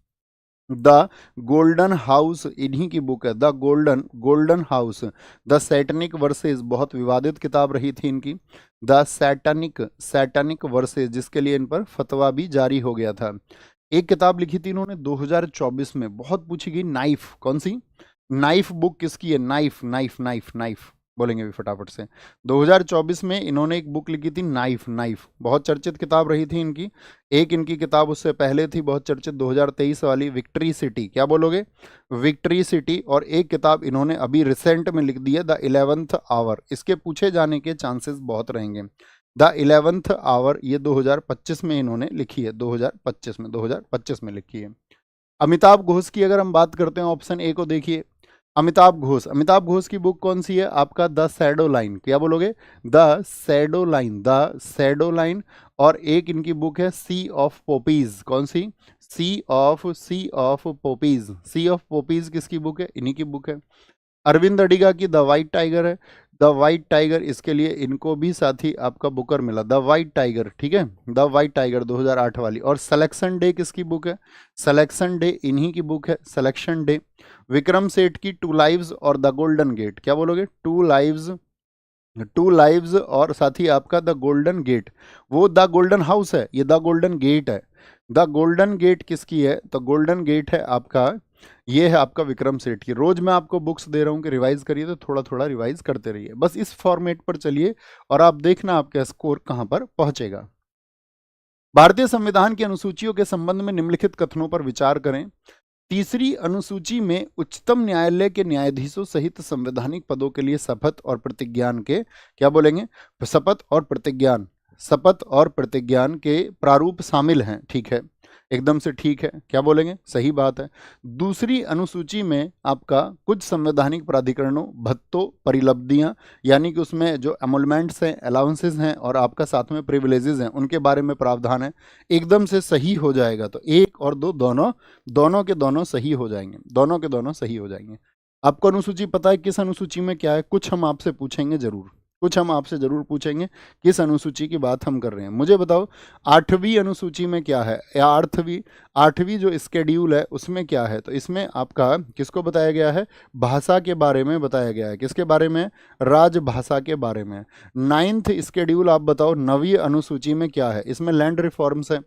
the golden house इन्हीं की बुक है। The golden house. The Satanic versus बहुत विवादित किताब रही थी इनकी। द सैटनिक वर्सेस जिसके लिए इन पर फतवा भी जारी हो गया था। एक किताब लिखी थी इन्होंने 2024 में, बहुत पूछी गई, नाइफ। कौन सी? नाइफ बुक किसकी है? नाइफ, नाइफ, नाइफ, नाइफ बोलेंगे भी फटाफट से। 2024 में इन्होंने एक बुक लिखी थी नाइफ, नाइफ बहुत चर्चित किताब रही थी इनकी। एक इनकी किताब उससे पहले थी बहुत चर्चित 2023 वाली, विक्ट्री सिटी। क्या बोलोगे? Victory city. और एक किताब इन्होंने अभी रिसेंट में लिख दी है द 11th आवर। इसके पूछे जाने के चांसेस बहुत रहेंगे। द 11th आवर ये 2025 में इन्होंने लिखी है। 2025 में लिखी है। अमिताभ घोष की अगर हम बात करते हैं, ऑप्शन ए को देखिए। अमिताभ घोष की बुक कौन सी है? आपका द शैडो लाइन। क्या बोलोगे? The shadow line, the shadow line. और एक इनकी बुक है सी ऑफ पोपीज। कौन सी? सी ऑफ पोपीज। सी ऑफ पोपीज किसकी बुक है? इन्हीं की बुक है। अरविंद अडिगा की द वाइट टाइगर है। द वाइट टाइगर इसके लिए इनको भी साथी आपका बुकर मिला, द वाइट टाइगर, ठीक है। द वाइट टाइगर 2008 वाली। और सिलेक्शन डे किसकी बुक है? सिलेक्शन डे इन्हीं की बुक है, सिलेक्शन डे। विक्रम सेठ की टू लाइव्स और द गोल्डन गेट। क्या बोलोगे? टू लाइव्स और साथ ही आपका द गोल्डन गेट। वो द गोल्डन हाउस है, ये द गोल्डन गेट है। द गोल्डन गेट किसकी है? तो गोल्डन गेट है आपका, ये है आपका विक्रम सेठ की। रोज मैं आपको बुक्स दे रहा हूं कि रिवाइज करिए, तो थोड़ा थोड़ा रिवाइज करते रहिए, बस इस फॉर्मेट पर चलिए और आप देखना आपका स्कोर कहां पर पहुंचेगा। भारतीय संविधान की अनुसूचियों के संबंध में निम्नलिखित कथनों पर विचार करें। तीसरी अनुसूची में उच्चतम न्यायालय के न्यायाधीशों सहित संवैधानिक पदों के लिए शपथ और प्रतिज्ञान के, क्या बोलेंगे? शपथ और प्रतिज्ञान के प्रारूप शामिल हैं। ठीक है, एकदम से ठीक है। क्या बोलेंगे? सही बात है। दूसरी अनुसूची में आपका कुछ संवैधानिक प्राधिकरणों, भत्तों, परिलब्धियां, यानी कि उसमें जो एमोलमेंट्स हैं, अलाउंसेस हैं और आपका साथ में प्रिविलेजेस हैं, उनके बारे में प्रावधान है। एकदम से सही हो जाएगा। तो एक और दो दोनों के दोनों सही हो जाएंगे, दोनों के दोनों सही हो जाएंगे। आपको अनुसूची पता है किस अनुसूची में क्या है? कुछ हम आपसे पूछेंगे जरूर, कुछ हम आपसे जरूर पूछेंगे किस अनुसूची की बात हम कर रहे हैं। मुझे बताओ 8वीं अनुसूची में क्या है, या आठवीं जो स्केड्यूल है उसमें क्या है? तो इसमें आपका किसको बताया गया है? भाषा के बारे में बताया गया है। किसके बारे में? राजभाषा के बारे में। 9th स्केड्यूल आप बताओ 9वीं अनुसूची में क्या है? इसमें लैंड रिफॉर्म्स है।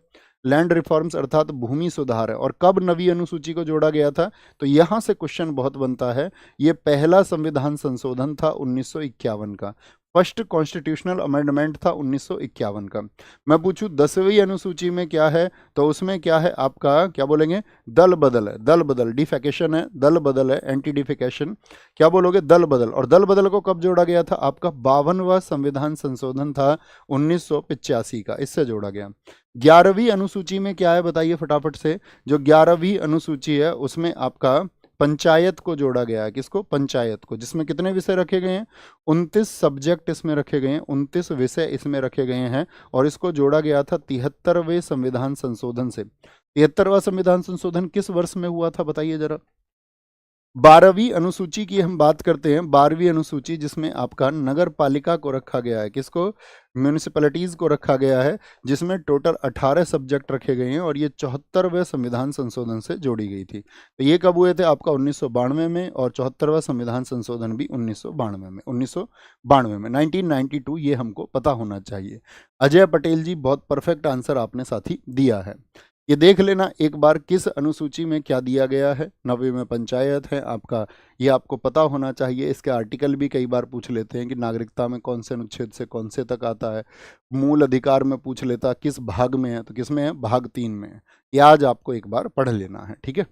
लैंड रिफॉर्म्स अर्थात भूमि सुधार है। और कब नवी अनुसूची को जोड़ा गया था, तो यहां से क्वेश्चन बहुत बनता है। ये पहला संविधान संशोधन था 1951 का, फर्स्ट कॉन्स्टिट्यूशनल अमेंडमेंट था 1951 का। मैं पूछूं 10वीं अनुसूची में क्या है, तो उसमें क्या है आपका, क्या बोलेंगे, दल बदल है। दल बदल डिफेकेशन है, दल बदल है एंटी डिफेकेशन, क्या बोलोगे, दल बदल। और दल बदल को कब जोड़ा गया था, आपका 52वां संविधान संशोधन था 1985 का, इससे जोड़ा गया। 11वीं अनुसूची में क्या है बताइए फटाफट से। जो 11वीं अनुसूची है उसमें आपका पंचायत को जोड़ा गया है। किसको, पंचायत को, जिसमें कितने विषय रखे गए हैं, 29 सब्जेक्ट इसमें रखे गए हैं, 29 विषय इसमें रखे गए हैं। और इसको जोड़ा गया था 73वें संविधान संशोधन से। 73वां संविधान संशोधन किस वर्ष में हुआ था बताइए जरा। 12वीं अनुसूची की हम बात करते हैं। 12वीं अनुसूची जिसमें आपका नगर पालिका को रखा गया है, किसको, म्यूनिसिपैलिटीज को रखा गया है, जिसमें टोटल 18 सब्जेक्ट रखे गए हैं। और ये 74वें संविधान संशोधन से जोड़ी गई थी। तो ये कब हुए थे आपका 1992 में, और 74वां संविधान संशोधन भी 1992 में, 1992 में, 1992, ये हमको पता होना चाहिए। अजय पटेल जी, बहुत परफेक्ट आंसर आपने साथी दिया है। ये देख लेना एक बार किस अनुसूची में क्या दिया गया है। 9वीं में पंचायत है आपका, ये आपको पता होना चाहिए। इसके आर्टिकल भी कई बार पूछ लेते हैं कि नागरिकता में कौन से अनुच्छेद से कौन से तक आता है। मूल अधिकार में पूछ लेता किस भाग में है, तो किस में है, भाग 3 में है। ये आज आपको एक बार पढ़ लेना है, ठीक है।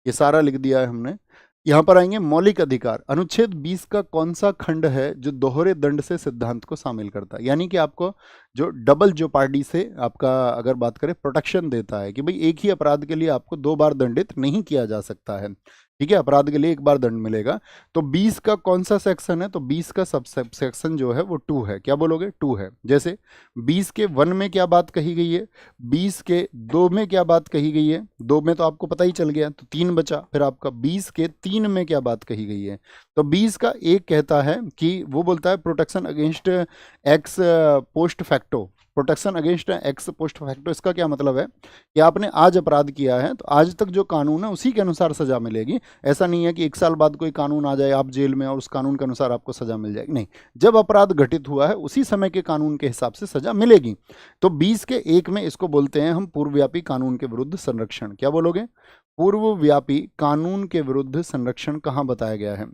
ये सारा लिख दिया है हमने। यहाँ पर आएंगे मौलिक अधिकार। अनुच्छेद 20 का कौन सा खंड है जो दोहरे दंड से सिद्धांत को शामिल करता है, यानी कि आपको जो डबल जोपार्डी से आपका अगर बात करें प्रोटेक्शन देता है कि भाई एक ही अपराध के लिए आपको 2 बार दंडित नहीं किया जा सकता है, ठीक है, अपराध के लिए 1 बार दंड मिलेगा। तो 20 का कौन सा सेक्शन है, तो 20 का सब सेक्शन जो है वो 2 है। क्या बोलोगे, 2 है। जैसे 20 के 1 में क्या बात कही गई है, 20 के 2 में क्या बात कही गई है, 2 में तो आपको पता ही चल गया, तो 3 बचा। फिर आपका 20 के 3 में क्या बात कही गई है, तो 20 का 1 कहता है कि वो बोलता है protection against x post facto. Protection against x post facto, इसका क्या मतलब है कि आपने आज अपराध किया है तो आज तक जो कानून है उसी के अनुसार सजा मिलेगी। ऐसा नहीं है कि 1 साल बाद कोई कानून आ जाए आप जेल में और उस कानून के अनुसार आपको सजा मिल जाएगी, नहीं। जब अपराध घटित हुआ है उसी समय के कानून के हिसाब से सजा मिलेगी। तो 20 के 1 में इसको बोलते हैं हम पूर्वव्यापी कानून के विरुद्ध संरक्षण। क्या बोलोगे, पूर्वव्यापी कानून के विरुद्ध संरक्षण कहाँ बताया गया है,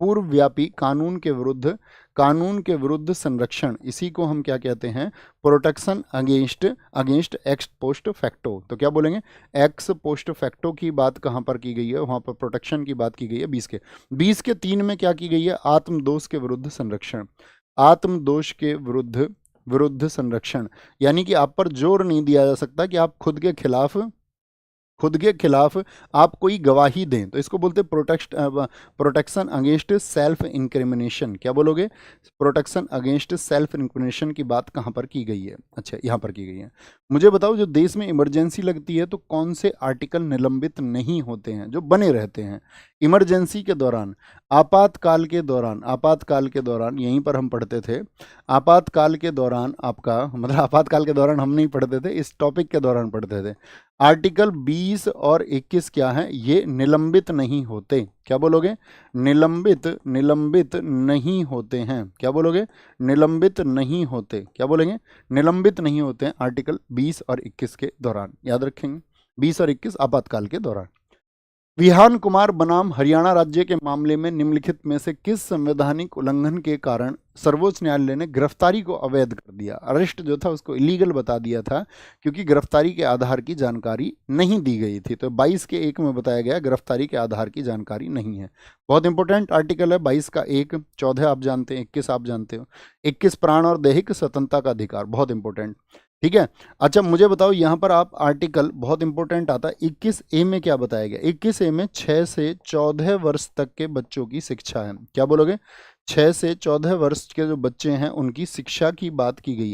पूर्वव्यापी कानून के विरुद्ध संरक्षण, इसी को हम क्या कहते हैं, protection against x post facto. तो क्या बोलेंगे, एक्स पोस्ट फैक्टो की बात कहाँ पर की गई है, वहां पर प्रोटेक्शन की बात की गई है 20 के 3 में क्या की गई है, आत्मदोष के विरुद्ध संरक्षण। आत्मदोष के विरुद्ध संरक्षण, यानी कि आप पर जोर नहीं दिया जा सकता कि आप खुद के खिलाफ आप कोई गवाही दें, तो इसको बोलते हैं प्रोटेक्शन अगेंस्ट सेल्फ इंक्रिमिनेशन। क्या बोलोगे, प्रोटेक्शन अगेंस्ट सेल्फ इंक्रिमिनेशन की बात कहाँ पर की गई है, अच्छा यहाँ पर की गई है। मुझे बताओ जो देश में इमरजेंसी लगती है तो कौन से आर्टिकल निलंबित नहीं होते हैं, जो बने रहते हैं इमरजेंसी के दौरान, आपातकाल के दौरान, यहीं पर हम पढ़ते थे। आपातकाल के दौरान आपका मतलब आपातकाल के दौरान हम नहीं पढ़ते थे, इस टॉपिक के दौरान पढ़ते थे। आर्टिकल 20 और 21 क्या है, ये निलंबित नहीं होते। क्या बोलोगे, निलंबित नहीं होते हैं। क्या बोलोगे, निलंबित नहीं होते। क्या बोलेंगे, निलंबित नहीं होते हैं आर्टिकल 20 और 21 के दौरान, याद रखेंगे 20 और 21 आपातकाल के दौरान। विहान कुमार बनाम हरियाणा राज्य के मामले में निम्नलिखित में से किस संवैधानिक उल्लंघन के कारण सर्वोच्च न्यायालय ने गिरफ्तारी को अवैध कर दिया, अरेस्ट जो था उसको इलीगल बता दिया था, क्योंकि गिरफ्तारी के आधार की जानकारी नहीं दी गई थी। तो 22 के 1 में बताया गया गिरफ्तारी के आधार की जानकारी नहीं है। बहुत इंपॉर्टेंट आर्टिकल है 22 का 1, 14 आप जानते हैं, 21 आप जानते हो। 21 प्राण और दैहिक स्वतंत्रता का अधिकार, बहुत इंपॉर्टेंट, ठीक है। अच्छा मुझे बताओ यहाँ पर आप आर्टिकल बहुत इंपॉर्टेंट आता है 21A में क्या बताया गया, 21A में 6 से 14 वर्ष तक के बच्चों की शिक्षा है। क्या बोलोगे, 6 से 14 वर्ष के जो बच्चे हैं उनकी शिक्षा की बात की गई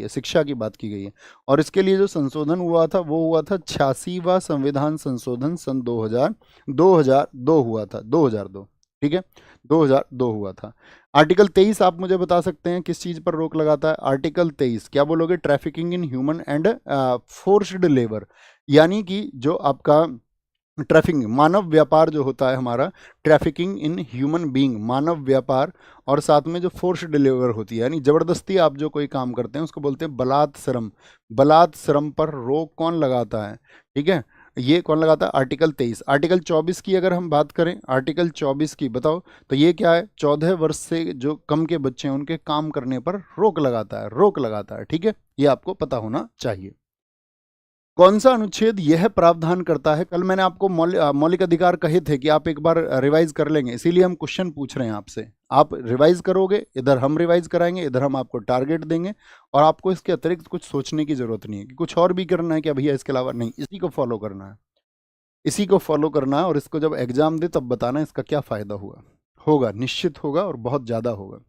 है, और इसके लिए जो संशोधन हुआ था वो हुआ था 86वां संविधान संशोधन सन 2002 हुआ था, 2002, ठीक है, 2002 हुआ था। आर्टिकल 23 आप मुझे बता सकते हैं किस चीज पर रोक लगाता है, आर्टिकल 23 क्या बोलोगे, trafficking in human and forced labour, यानी कि जो आपका ट्रैफिकिंग, मानव व्यापार जो होता है हमारा, ट्रैफिकिंग इन ह्यूमन बीइंग, मानव व्यापार, और साथ में जो फोर्स डिलीवर होती है यानी जबरदस्ती आप जो कोई काम करते हैं उसको बोलते हैं बलात् श्रम। बलात् श्रम पर रोक कौन लगाता है? ठीक है, ये कौन लगाता है? आर्टिकल 23। आर्टिकल 24 की अगर हम बात करें, आर्टिकल 24 की बताओ, तो ये क्या है? 14 वर्ष से जो कम के बच्चे हैं उनके काम करने पर रोक लगाता है, रोक लगाता है। ठीक है, ये आपको पता होना चाहिए। कौन सा अनुच्छेद यह प्रावधान करता है? कल मैंने आपको मौलिक अधिकार कहे थे कि आप एक बार रिवाइज कर लेंगे, इसीलिए हम क्वेश्चन पूछ रहे हैं आपसे। आप रिवाइज करोगे, इधर हम रिवाइज कराएंगे, इधर हम आपको टारगेट देंगे, और आपको इसके अतिरिक्त कुछ सोचने की जरूरत नहीं है कि कुछ और भी करना है क्या भैया इसके अलावा, नहीं, इसी को फॉलो करना है, इसी को फॉलो करना है। और इसको जब एग्जाम दे तब बताना इसका क्या फायदा हुआ, होगा, निश्चित होगा और बहुत ज्यादा होगा।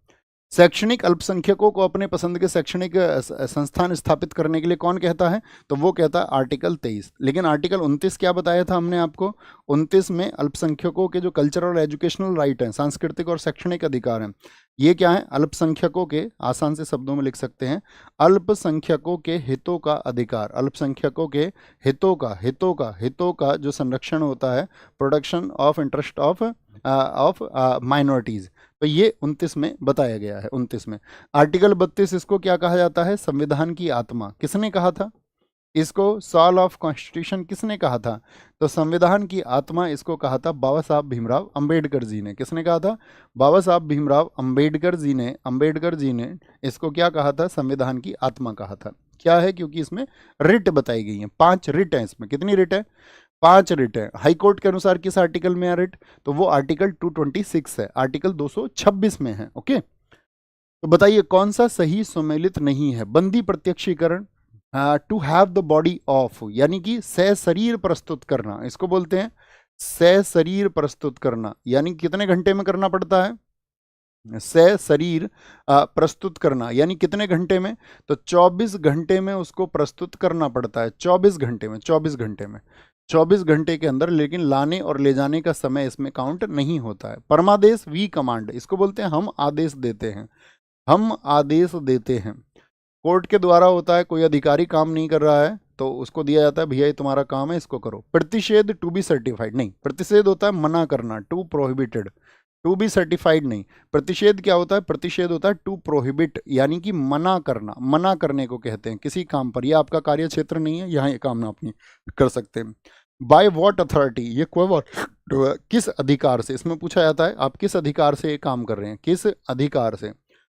शैक्षणिक अल्पसंख्यकों को अपने पसंद के शैक्षणिक संस्थान स्थापित करने के लिए कौन कहता है? तो वो कहता है आर्टिकल 23। लेकिन आर्टिकल 29 क्या बताया था हमने आपको? 29 में अल्पसंख्यकों के जो कल्चरल और एजुकेशनल राइट हैं, सांस्कृतिक और शैक्षणिक अधिकार हैं, ये क्या है? अल्पसंख्यकों के, आसान से शब्दों में लिख सकते हैं, अल्पसंख्यकों के हितों का अधिकार, अल्पसंख्यकों के हितों का जो संरक्षण होता है, protection of interest of minorities, तो ये 29 में बताया गया है। 29 में आर्टिकल 32, इसको क्या कहा जाता है? संविधान की आत्मा। किसने कहा था इसको? सॉल ऑफ कॉन्स्टिट्यूशन किसने कहा था? तो संविधान की आत्मा इसको कहा था बाबा साहब भीमराव अंबेडकर जी ने। किसने कहा था? बाबा साहब भीमराव अंबेडकर जी ने इसको क्या कहा था? संविधान की आत्मा कहा था। क्या है? क्योंकि इसमें रिट बताई गई है, 5 रिट है इसमें। कितनी रिट है? 5 रिट है। हाई कोर्ट के अनुसार किस आर्टिकल में है रिट? तो वो आर्टिकल 226 है, आर्टिकल 226 में है। ओके, तो बताइए कौन सा सही सुमेलित नहीं है? बंदी प्रत्यक्षीकरण, to have the body of, यानी कि सशरीर प्रस्तुत करना, इसको बोलते हैं सशरीर प्रस्तुत करना। यानी कितने घंटे में करना पड़ता है? सशरीर प्रस्तुत करना, यानी कितने घंटे में? तो 24 घंटे में उसको प्रस्तुत करना पड़ता है, 24 घंटे में, 24 घंटे में, 24 घंटे के अंदर। लेकिन लाने और ले जाने का समय इसमें काउंट नहीं होता है। परमादेश, वी कमांड, इसको बोलते हैं हम आदेश देते हैं, हम आदेश देते हैं। कोर्ट के द्वारा होता है, कोई अधिकारी काम नहीं कर रहा है तो उसको दिया जाता है, भैया ये तुम्हारा काम है, इसको करो। प्रतिषेध, टू बी सर्टिफाइड, नहीं, प्रतिषेध होता है मना करना, to prohibited, to be certified नहीं। प्रतिषेध क्या होता है? प्रतिषेध होता है टू प्रोहिबिट, यानी कि मना करना, मना करने को कहते हैं किसी काम पर। यह आपका कार्य क्षेत्र नहीं है, यहाँ ये काम ना अपनी कर सकते हैं। बाय वॉट अथॉरिटी, ये किस अधिकार से, इसमें पूछा जाता है आप किस अधिकार से ये काम कर रहे हैं, किस अधिकार से।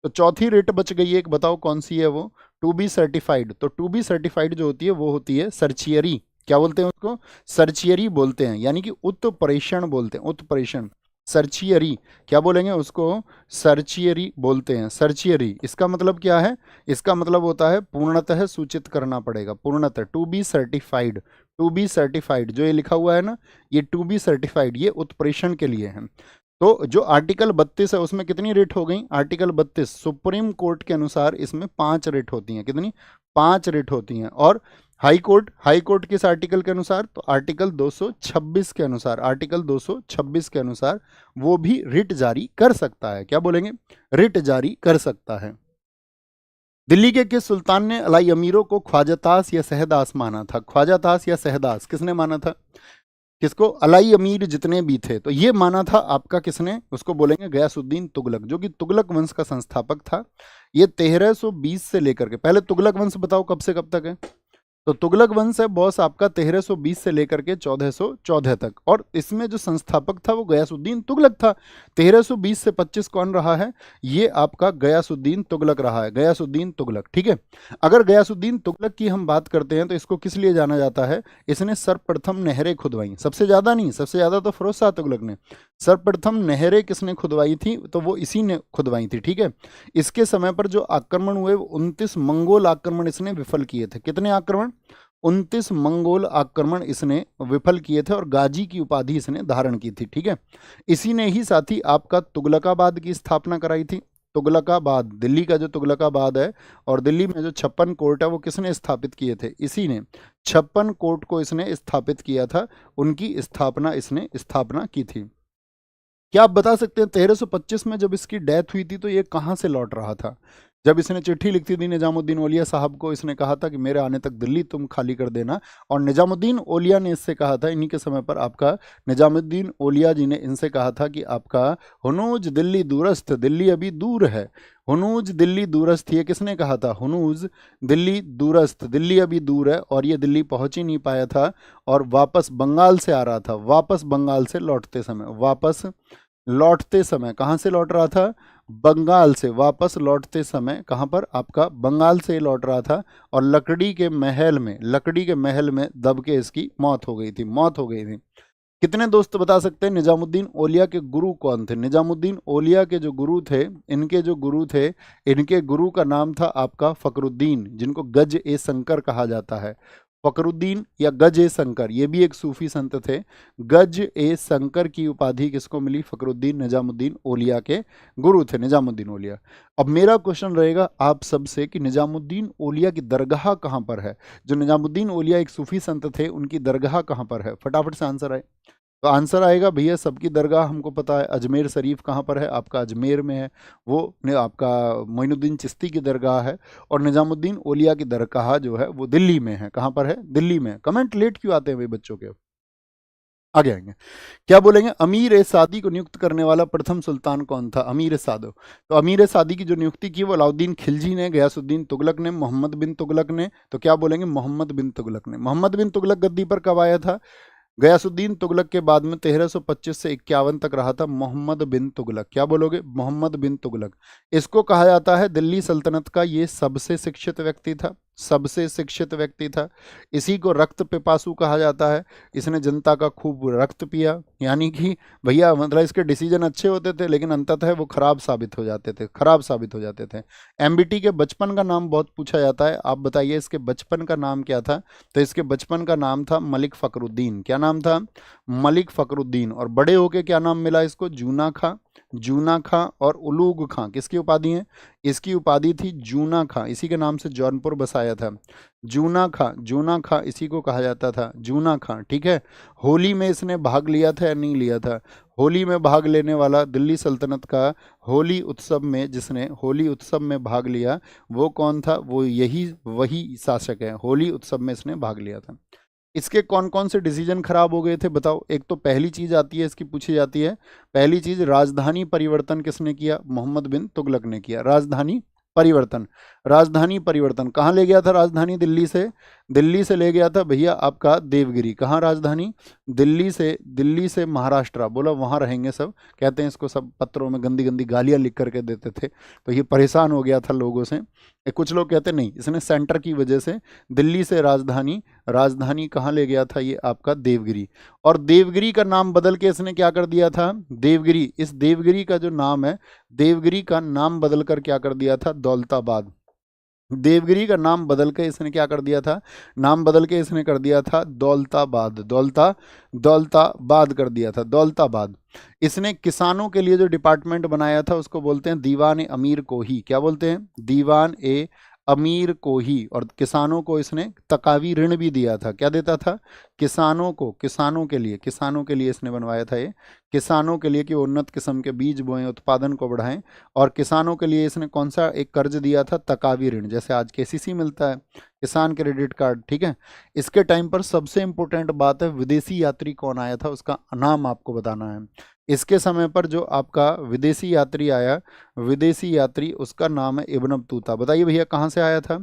तो चौथी रेट बच गई है, एक बताओ कौन सी है वो? To be certified. तो टू बी सर्टिफाइड जो होती है वो होती है सर्चियरी। क्या बोलते हैं उसको? सर्चियरी बोलते हैं, यानी कि उत्प्रेषण बोलते हैं, उत्प्रेषण, सर्चियरी। क्या बोलेंगे उसको? सर्चियरी बोलते हैं, सर्चियरी। इसका मतलब क्या है? इसका मतलब होता है पूर्णतः सूचित करना पड़ेगा, पूर्णतः, to be certified, to be certified जो ये लिखा हुआ है ना, ये टू बी सर्टिफाइड, ये उत्प्रेषण के लिए है। तो जो आर्टिकल 32 है उसमें कितनी रेट हो गई? आर्टिकल 32 सुप्रीम कोर्ट के अनुसार इसमें 5 रेट होती हैं। कितनी? 5 रेट होती हैं। और हाई कोर्ट किस आर्टिकल के अनुसार? तो आर्टिकल 226 के अनुसार, आर्टिकल 226 के अनुसार वो भी रिट जारी कर सकता है। क्या बोलेंगे? रिट जारी कर सकता है। दिल्ली के किस सुल्तान ने अलाई अमीरों को ख्वाजातास या सहदास माना था? ख्वाजातास या सहदास किसने माना था? किसको? अलाई अमीर जितने भी थे तो ये माना था आपका किसने? उसको बोलेंगे गयासुद्दीन तुगलक, जो कि तुगलक वंश का संस्थापक था। ये 1320 से लेकर के, पहले तुगलक वंश बताओ कब से कब तक है? तो तुगलक वंश है बॉस आपका 1320 से लेकर के 1414 तक, और इसमें जो संस्थापक था वो गयासुद्दीन तुगलक था। 1320 से 25 कौन रहा है? ये आपका गयासुद्दीन तुगलक रहा है, गयासुद्दीन तुगलक। ठीक है, अगर गयासुद्दीन तुगलक की हम बात करते हैं तो इसको किस लिए जाना जाता है? इसने सर्वप्रथम नहरें खुदवाई, सबसे ज्यादा नहीं, सबसे ज्यादा तो फिरोज शाह तुगलक ने। सर्वप्रथम नहरें किसने खुदवाई थी? तो वो इसी ने खुदवाई थी। ठीक है, इसके समय पर जो आक्रमण हुए 29 मंगोल आक्रमण इसने विफल किए थे। कितने आक्रमण? 29 मंगोल आक्रमण इसने विफल किए थे, और गाजी की उपाधि इसने धारण की थी। ठीक है, इसी ने ही साथी आपका तुगलकाबाद की स्थापना कराई थी। तुगलकाबाद, दिल्ली का जो तुगलकाबाद है, और दिल्ली में जो 56 कोर्ट है वो किसने स्थापित किए थे? इसी ने 56 कोर्ट को इसने स्थापित किया था, उनकी स्थापना इसने स्थापना की थी। क्या आप बता सकते हैं 1325 में जब इसकी डेथ हुई थी तो ये कहाँ से लौट रहा था? जब इसने चिट्ठी लिखती थी निजामुद्दीन औलिया साहब को, इसने कहा था कि मेरे आने तक दिल्ली तुम खाली कर देना, और निजामुद्दीन औलिया ने इससे कहा था, इन्हीं के समय पर आपका निजामुद्दीन औलिया जी ने इनसे कहा था कि आपका हुनूज दिल्ली दूरस्थ, दिल्ली अभी दूर है, हुनूज दिल्ली दूरस्थ, ये किसने कहा था, हुनूज दिल्ली दूरस्थ, दिल्ली अभी दूर है, और ये दिल्ली पहुंच ही नहीं पाया था, और वापस बंगाल से आ रहा था, वापस बंगाल से लौटते समय, वापस लौटते समय कहाँ से लौट रहा था, बंगाल से, वापस लौटते समय कहाँ पर, आपका बंगाल से लौट रहा था, और लकड़ी के महल में, लकड़ी के महल में दब के इसकी मौत हो गई थी, मौत हो गई थी। कितने दोस्त बता सकते हैं निजामुद्दीन औलिया के गुरु कौन थे? निजामुद्दीन औलिया के जो गुरु थे, इनके जो गुरु थे, इनके गुरु का नाम था आपका फकरुद्दीन, जिनको गज ए शंकर कहा जाता है। फकरुद्दीन या गज ए शंकर, ये भी एक सूफी संत थे। गज ए शंकर की उपाधि किसको मिली? फकरुद्दीन निजामुद्दीन औलिया के गुरु थे निजामुद्दीन औलिया। अब मेरा क्वेश्चन रहेगा आप सबसे कि निजामुद्दीन औलिया की दरगाह कहाँ पर है? जो निजामुद्दीन औलिया एक सूफी संत थे, उनकी दरगाह कहाँ पर है? फटाफट से आंसर आए। तो आंसर आएगा भैया, सबकी दरगाह हमको पता है, अजमेर शरीफ कहाँ पर है? आपका अजमेर में है, वो आपका मोइनुद्दीन चिश्ती की दरगाह है, और निजामुद्दीन औलिया की दरगाह जो है वो दिल्ली में है। कहाँ पर है? दिल्ली में। कमेंट लेट क्यों आते हैं भाई बच्चों के? आगे आएंगे। क्या बोलेंगे? अमीर ए सादी को नियुक्त करने वाला प्रथम सुल्तान कौन था? अमीर ए सादो। तो अमीर ए सादी की जो नियुक्ति की वो अलाउद्दीन खिलजी ने, गयासुद्दीन तुगलक ने, मोहम्मद बिन तुगलक ने। तो क्या बोलेंगे? मोहम्मद बिन तुगलक ने। मोहम्मद बिन तुगलक गद्दी पर कब आया था? गयासुद्दीन तुगलक के बाद में 1325 से 51 तक रहा था मोहम्मद बिन तुगलक। क्या बोलोगे? मोहम्मद बिन तुगलक। इसको कहा जाता है दिल्ली सल्तनत का ये सबसे शिक्षित व्यक्ति था, सबसे शिक्षित व्यक्ति था। इसी को रक्त पिपासु कहा जाता है। इसने जनता का खूब रक्त पिया, यानी कि भैया मतलब इसके डिसीजन अच्छे होते थे, लेकिन अंततः वो खराब साबित हो जाते थे, खराब साबित हो जाते थे। एमबीटी के बचपन का नाम बहुत पूछा जाता है, आप बताइए इसके बचपन का नाम क्या था? तो इसके बचपन का नाम था मलिक फखरुद्दीन। क्या नाम था? मलिक फखरुद्दीन। और बड़े होके क्या नाम मिला इसको? जूना खां। जूना खां और उलूग खां किसकी उपाधि है? इसकी उपाधि थी जूना खां, इसी के नाम से जौनपुर बसाया था। जूना खां, जूना खां इसी को कहा जाता था, जूना खां। ठीक है। होली में इसने भाग लिया था या नहीं लिया था? होली में भाग लेने वाला दिल्ली सल्तनत का होली उत्सव में, जिसने होली उत्सव में भाग लिया वो कौन था? वो यही वही शासक है, होली उत्सव में इसने भाग लिया था। इसके कौन कौन से डिसीजन खराब हो गए थे बताओ? एक तो पहली चीज आती है इसकी, पूछी जाती है पहली चीज, राजधानी परिवर्तन किसने किया? मोहम्मद बिन तुगलक ने किया। राजधानी परिवर्तन, राजधानी परिवर्तन कहाँ ले गया था? राजधानी दिल्ली से ले गया था भैया आपका देवगिरी। कहाँ राजधानी? दिल्ली से महाराष्ट्र। बोला वहाँ रहेंगे सब, कहते हैं इसको सब पत्रों में गंदी गंदी गालियाँ लिख करके देते थे, तो ये परेशान हो गया था लोगों से। कुछ लोग कहते नहीं, इसने सेंटर की वजह से दिल्ली से राजधानी कहाँ ले गया था? ये आपका देवगिरी। और देवगिरी का नाम बदल के इसने क्या कर दिया था? देवगिरी, इस देवगिरी का जो नाम है, देवगिरी का नाम बदल कर क्या कर दिया था? दौलताबाद। देवगिरी का नाम बदल के इसने क्या कर दिया था? नाम बदल के इसने कर दिया था दौलताबाद। दौलताबाद कर दिया था, दौलताबाद। इसने किसानों के लिए जो डिपार्टमेंट बनाया था उसको बोलते हैं दीवान ए अमीर को ही। क्या बोलते हैं? दीवान ए अमीर को ही। और किसानों को इसने तकावी ऋण भी दिया था। क्या देता था? किसानों को, किसानों के लिए इसने बनवाया था ये, किसानों के लिए कि उन्नत किस्म के बीज बोएं, उत्पादन को बढ़ाएं। और किसानों के लिए इसने कौन सा एक कर्ज दिया था? तकावी ऋण, जैसे आज केसीसी मिलता है, किसान क्रेडिट कार्ड। ठीक है। इसके टाइम पर सबसे इंपॉर्टेंट बात है, विदेशी यात्री कौन आया था उसका नाम आपको बताना है। इसके समय पर जो आपका विदेशी यात्री आया, विदेशी यात्री उसका नाम है इब्न बतूता। बताइए भैया कहाँ से आया था?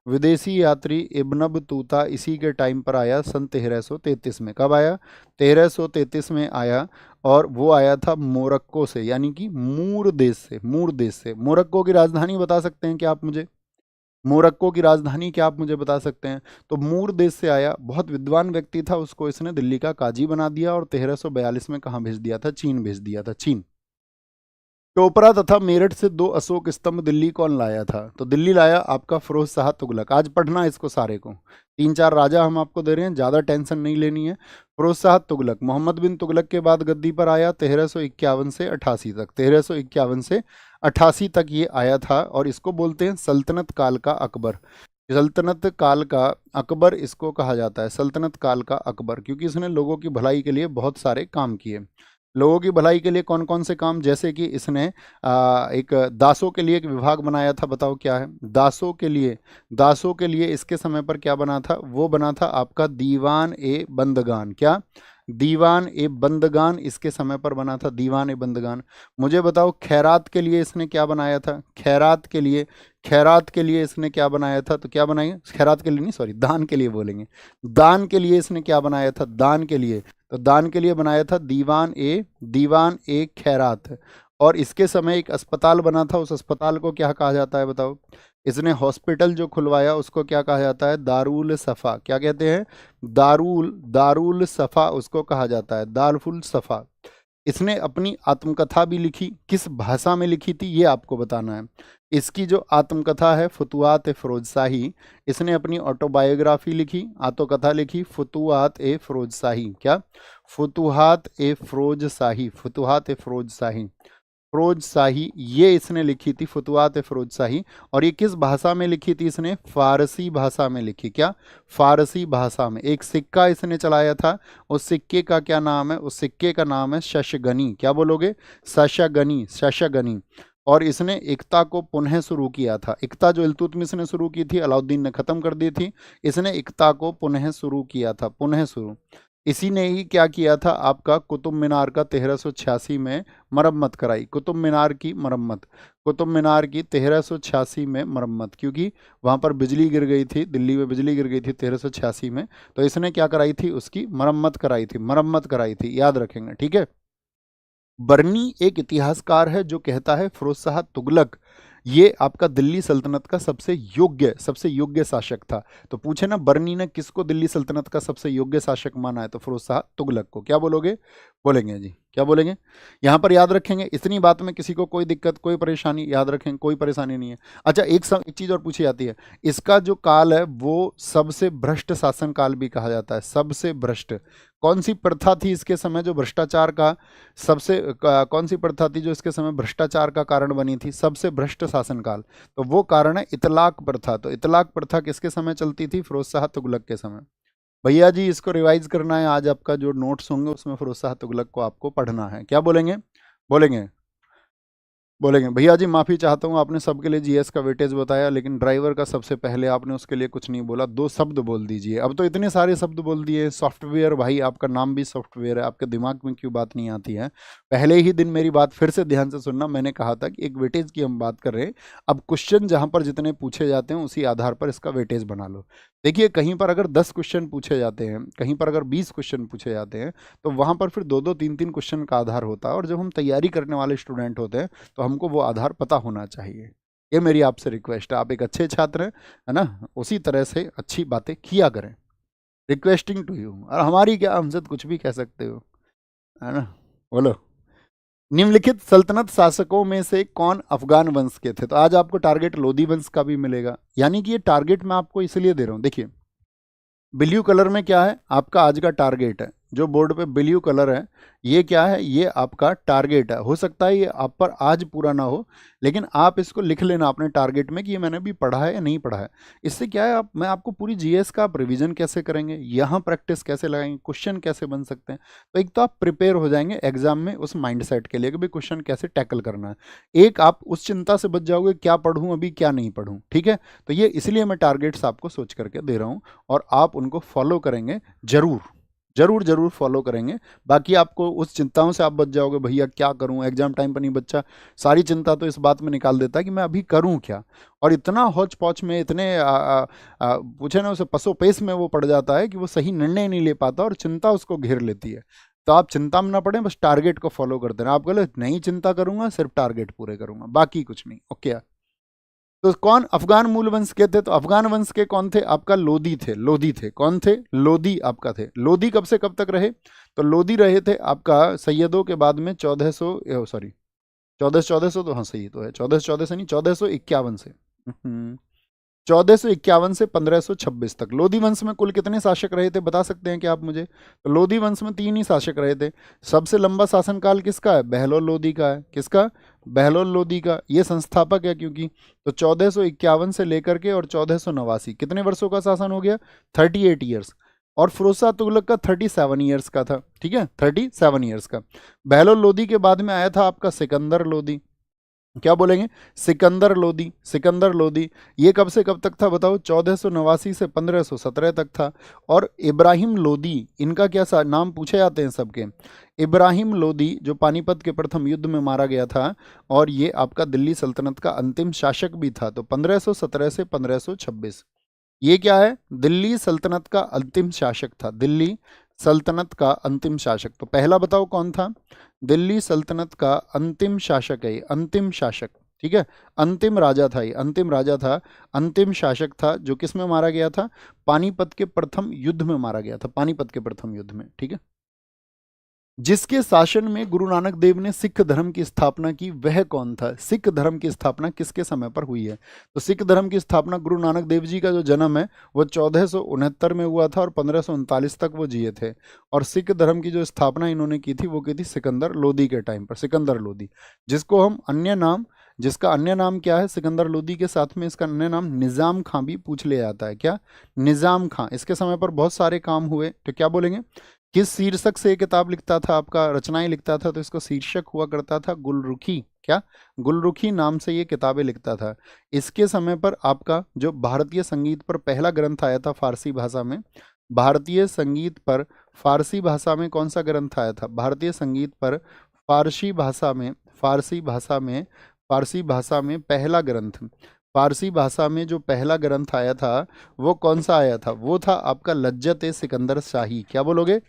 विदेशी यात्री इब्न बतूता इसी के टाइम पर आया, सन 1333 में। कब आया? 1333 में आया, और वो आया था मोरक्को से, यानी कि मूर देश से, मूर देश से। मोरक्को की राजधानी बता सकते हैं क्या आप मुझे? मोरक्को की राजधानी क्या आप मुझे बता सकते हैं? तो मूर देश से आया, बहुत विद्वान व्यक्ति था, उसको इसने दिल्ली का काजी बना दिया, और 1342 में कहाँ भेज दिया था? चीन भेज दिया था, चीन। टोपरा तथा मेरठ से 2 अशोक स्तंभ दिल्ली कौन लाया था? तो दिल्ली लाया आपका फिरोज शाह तुगलक। आज पढ़ना इसको सारे को, 3-4 राजा हम आपको दे रहे हैं, ज़्यादा टेंशन नहीं लेनी है। फिरोज शाह तुगलक, मोहम्मद बिन तुगलक के बाद गद्दी पर आया 1351 से 88 तक, 1351 से 88 तक ये आया था। और इसको बोलते हैं सल्तनत काल का अकबर। सल्तनत काल का अकबर इसको कहा जाता है, सल्तनत काल का अकबर, क्योंकि इसने लोगों की भलाई के लिए बहुत सारे काम किए। लोगों की भलाई के लिए कौन कौन से काम, जैसे कि इसने एक दासों के लिए एक विभाग बनाया था, बताओ क्या है? दासों के लिए, दासों के लिए इसके समय पर क्या बना था? वो बना था आपका दीवान ए बंदगान। क्या? दीवान ए बंदगान इसके समय पर बना था, दीवान ए बंदगान। मुझे बताओ खैरात के लिए इसने क्या बनाया था? खैरात के लिए, खैरात के लिए इसने क्या बनाया था? तो क्या बनाएंगे? खैरात के लिए नहीं, सॉरी, दान के लिए बोलेंगे। दान के लिए इसने क्या बनाया था? दान के लिए, तो दान के लिए बनाया था दीवान ए खैरात। और इसके समय एक अस्पताल बना था, उस अस्पताल को क्या कहा जाता है बताओ? इसने हॉस्पिटल जो खुलवाया उसको क्या कहा जाता है? दारुल सफ़ा। क्या कहते हैं? दारुल सफ़ा उसको कहा जाता है, दारुल सफ़ा। इसने अपनी आत्मकथा भी लिखी, किस भाषा में लिखी थी ये आपको बताना है। इसकी जो आत्मकथा है फुतुहात ए फिरोज शाही, इसने अपनी ऑटोबायोग्राफी लिखी, आत्मकथा लिखी, फुतुहात ए फिरोज शाही। क्या? फुतुहात ए फिरोज शाही, फुतुहात ए फिरोज शाही, फिरोज शाही ये इसने लिखी थी, फुतुहात ए फिरोज शाही। और ये किस भाषा में लिखी थी? इसने फारसी भाषा में लिखी। क्या? फारसी भाषा में। एक सिक्का इसने चलाया था, उस सिक्के का क्या नाम है? उस सिक्के का नाम है शशगनी। क्या बोलोगे? शशगनी, शशगनी। और इसने एकता को पुनः शुरू किया था। एकता जो इल्तुतमिश ने शुरू की थी, अलाउद्दीन ने खत्म कर दी थी, इसने एकता को पुनः शुरू किया था, पुनः शुरू। इसी ने ही क्या किया था? आपका कुतुब मीनार का 1386 में मरम्मत कराई, कुतुब मीनार की मरम्मत, कुतुब मीनार की 1386 में मरम्मत, क्योंकि वहाँ पर बिजली गिर गई थी, दिल्ली में बिजली गिर गई थी 1386 में, तो इसने क्या कराई थी? उसकी मरम्मत कराई थी, मरम्मत कराई थी, याद रखेंगे, ठीक है। बर्नी एक इतिहासकार है जो कहता है फिरोज शाह तुगलक ये आपका दिल्ली सल्तनत का सबसे योग्य शासक था। तो पूछे ना, बर्नी ने किसको दिल्ली सल्तनत का सबसे योग्य शासक माना है? तो फिरोज शाह तुगलक को। क्या बोलोगे? बोलेंगे जी, क्या बोलेंगे? यहाँ पर याद रखेंगे, इतनी बात में किसी को कोई दिक्कत, कोई परेशानी? याद रखेंगे, कोई परेशानी नहीं है। अच्छा, एक चीज और पूछी जाती है, इसका जो काल है वो सबसे भ्रष्ट शासन काल भी कहा जाता है, सबसे भ्रष्ट। कौन सी प्रथा थी इसके समय जो भ्रष्टाचार का कौन सी प्रथा थी जो इसके समय भ्रष्टाचार का कारण बनी थी? सबसे भ्रष्ट शासनकाल, तो वो कारण है इतलाक प्रथा। तो इतलाक प्रथा किसके समय चलती थी? फिरोज शाह तुगलक के समय। भैया जी इसको रिवाइज करना है, आज आपका जो नोट्स होंगे उसमें फिरोज शाह तुगलक को आपको पढ़ना है। क्या बोलेंगे? बोलेंगे? बोलेंगे? भैया जी माफ़ी चाहता हूँ, आपने सबके लिए जीएस का वेटेज बताया, लेकिन ड्राइवर का सबसे पहले आपने उसके लिए कुछ नहीं बोला, 2 शब्द बोल दीजिए। अब तो इतने सारे शब्द बोल दिए, सॉफ्टवेयर, भाई आपका नाम भी सॉफ्टवेयर है, आपके दिमाग में क्यों बात नहीं आती है? पहले ही दिन मेरी बात फिर से ध्यान से सुनना, मैंने कहा था कि एक वेटेज की हम बात कर रहे हैं। अब क्वेश्चन जहाँ पर जितने पूछे जाते हैं उसी आधार पर इसका वेटेज बना लो। देखिए, कहीं पर अगर 10 क्वेश्चन पूछे जाते हैं, कहीं पर अगर 20 क्वेश्चन पूछे जाते हैं, तो वहाँ पर फिर 2-2 3-3 क्वेश्चन का आधार होता है। और जब हम तैयारी करने वाले स्टूडेंट होते हैं तो हमको वो आधार पता होना चाहिए। ये मेरी आपसे रिक्वेस्ट है, आप एक अच्छे छात्र हैं, है ना, उसी तरह से अच्छी बातें किया करें। Requesting to you. और हमारी क्या, हमसे तो कुछ भी कह सकते हो, है ना। बोलो, निम्नलिखित सल्तनत शासकों में से कौन अफगान वंश के थे? तो आज आपको टारगेट लोधी वंश का भी मिलेगा, यानी कि ये टारगेट मैं आपको इसलिए दे रहा हूँ। देखिए, ब्लू कलर में क्या है? आपका आज का टारगेट है, जो बोर्ड पे ब्लू कलर है ये क्या है? ये आपका टारगेट है। हो सकता है ये आप पर आज पूरा ना हो, लेकिन आप इसको लिख लेना अपने टारगेट में कि ये मैंने भी पढ़ा है या नहीं पढ़ा है। इससे क्या है, मैं आपको पूरी जीएस का आप रिवीजन कैसे करेंगे, यहाँ प्रैक्टिस कैसे लगाएंगे, क्वेश्चन कैसे बन सकते हैं, तो एक तो आप प्रिपेयर हो जाएंगे एग्जाम में उस माइंडसेट के लिए कि भाई क्वेश्चन कैसे टैकल करना है। एक आप उस चिंता से बच जाओगे क्या पढ़ूँ अभी क्या नहीं पढ़ूँ, ठीक है। तो ये इसलिए मैं टारगेट्स आपको सोच करके दे रहा हूँ, और आप उनको फॉलो करेंगे जरूर, जरूर जरूर फॉलो करेंगे। बाकी आपको उस चिंताओं से आप बच जाओगे, भैया क्या करूं, एग्जाम टाइम पर नहीं। बच्चा सारी चिंता तो इस बात में निकाल देता है कि मैं अभी करूं क्या, और इतना हौच पौच में, इतने पूछे ना उसे पसो पेश में वो पड़ जाता है कि वो सही निर्णय नहीं ले पाता और चिंता उसको घेर लेती है। तो आप चिंता में ना पड़े, बस टारगेट को फॉलो करते रहें। आप बोले नहीं चिंता करूंगा, सिर्फ टारगेट पूरे करूंगा, बाकी कुछ नहीं। ओके। तो कौन अफगान मूल वंश के थे? तो अफगान वंश के कौन थे? आपका लोधी थे, लोधी थे। कौन थे? लोधी आपका थे। लोधी कब से कब तक रहे? तो लोधी रहे थे आपका सैयदों के बाद में 1400, सॉरी 1400 तो हाँ सही तो है, 1400 से नहीं, 1451 से, 1451 से 1526 तक। लोधी वंश में कुल कितने शासक रहे थे, बता सकते हैं क्या आप मुझे? तो लोधी वंश में 3 ही शासक रहे थे। सबसे लंबा शासनकाल किसका है? बहलोल लोधी का है। किसका? बहलोल लोधी का। ये संस्थापक है क्योंकि। तो 1451 से लेकर के और 1489, कितने वर्षों का शासन हो गया? 38 ईयर्स। और फिरोज शाह तुगलक का 37 ईयर्स का था, ठीक है, 37 ईयर्स का। बहलोल लोदी के बाद में आया था आपका सिकंदर लोदी। क्या बोलेंगे? सिकंदर लोदी, सिकंदर लोदी। ये कब से कब तक था बताओ? 1489 से 1517 तक था। और इब्राहिम लोदी, इनका क्या नाम पूछे जाते हैं सबके। इब्राहिम लोदी जो पानीपत के प्रथम युद्ध में मारा गया था, और ये आपका दिल्ली सल्तनत का अंतिम शासक भी था। तो 1517 से 1526, ये क्या है? दिल्ली सल्तनत का अंतिम शासक था, दिल्ली सल्तनत का अंतिम शासक। तो पहला बताओ कौन था? दिल्ली सल्तनत का अंतिम शासक है, अंतिम शासक, ठीक है, अंतिम राजा था ये, अंतिम राजा था, अंतिम शासक था, जो किस में मारा गया था? पानीपत के प्रथम युद्ध में मारा गया था, पानीपत के प्रथम युद्ध में, ठीक है। जिसके शासन में गुरु नानक देव ने सिख धर्म की स्थापना की, वह कौन था? सिख धर्म की स्थापना किसके समय पर हुई है? तो सिख धर्म की स्थापना गुरु नानक देव जी का जो जन्म है वो 1469 में हुआ था, और 1539 तक वो जिए थे। और सिख धर्म की जो स्थापना इन्होंने की थी वो की थी सिकंदर लोदी के टाइम पर, सिकंदर लोदी, जिसको हम अन्य नाम, जिसका अन्य नाम क्या है? सिकंदर लोदी के साथ में इसका अन्य नाम निज़ाम खां भी पूछ लिया जाता है। क्या? निज़ाम खां। इसके समय पर बहुत सारे काम हुए, तो क्या बोलेंगे? किस शीर्षक से ये किताब लिखता था? आपका रचनाएं लिखता था, तो इसका शीर्षक हुआ करता था गुलरुखी। क्या? गुलरुखी नाम से ये किताबें लिखता था। इसके समय पर आपका जो भारतीय संगीत पर पहला ग्रंथ आया था फारसी भाषा में, भारतीय संगीत पर फारसी भाषा में कौन सा ग्रंथ आया था? भारतीय संगीत पर फारसी भाषा में, फारसी भाषा में, फारसी भाषा में पहला ग्रंथ, फारसी भाषा में जो पहला ग्रंथ आया था वो कौन सा आया था? वो था आपका लज्जत ए सिकंदर शाही। क्या बोलोगे?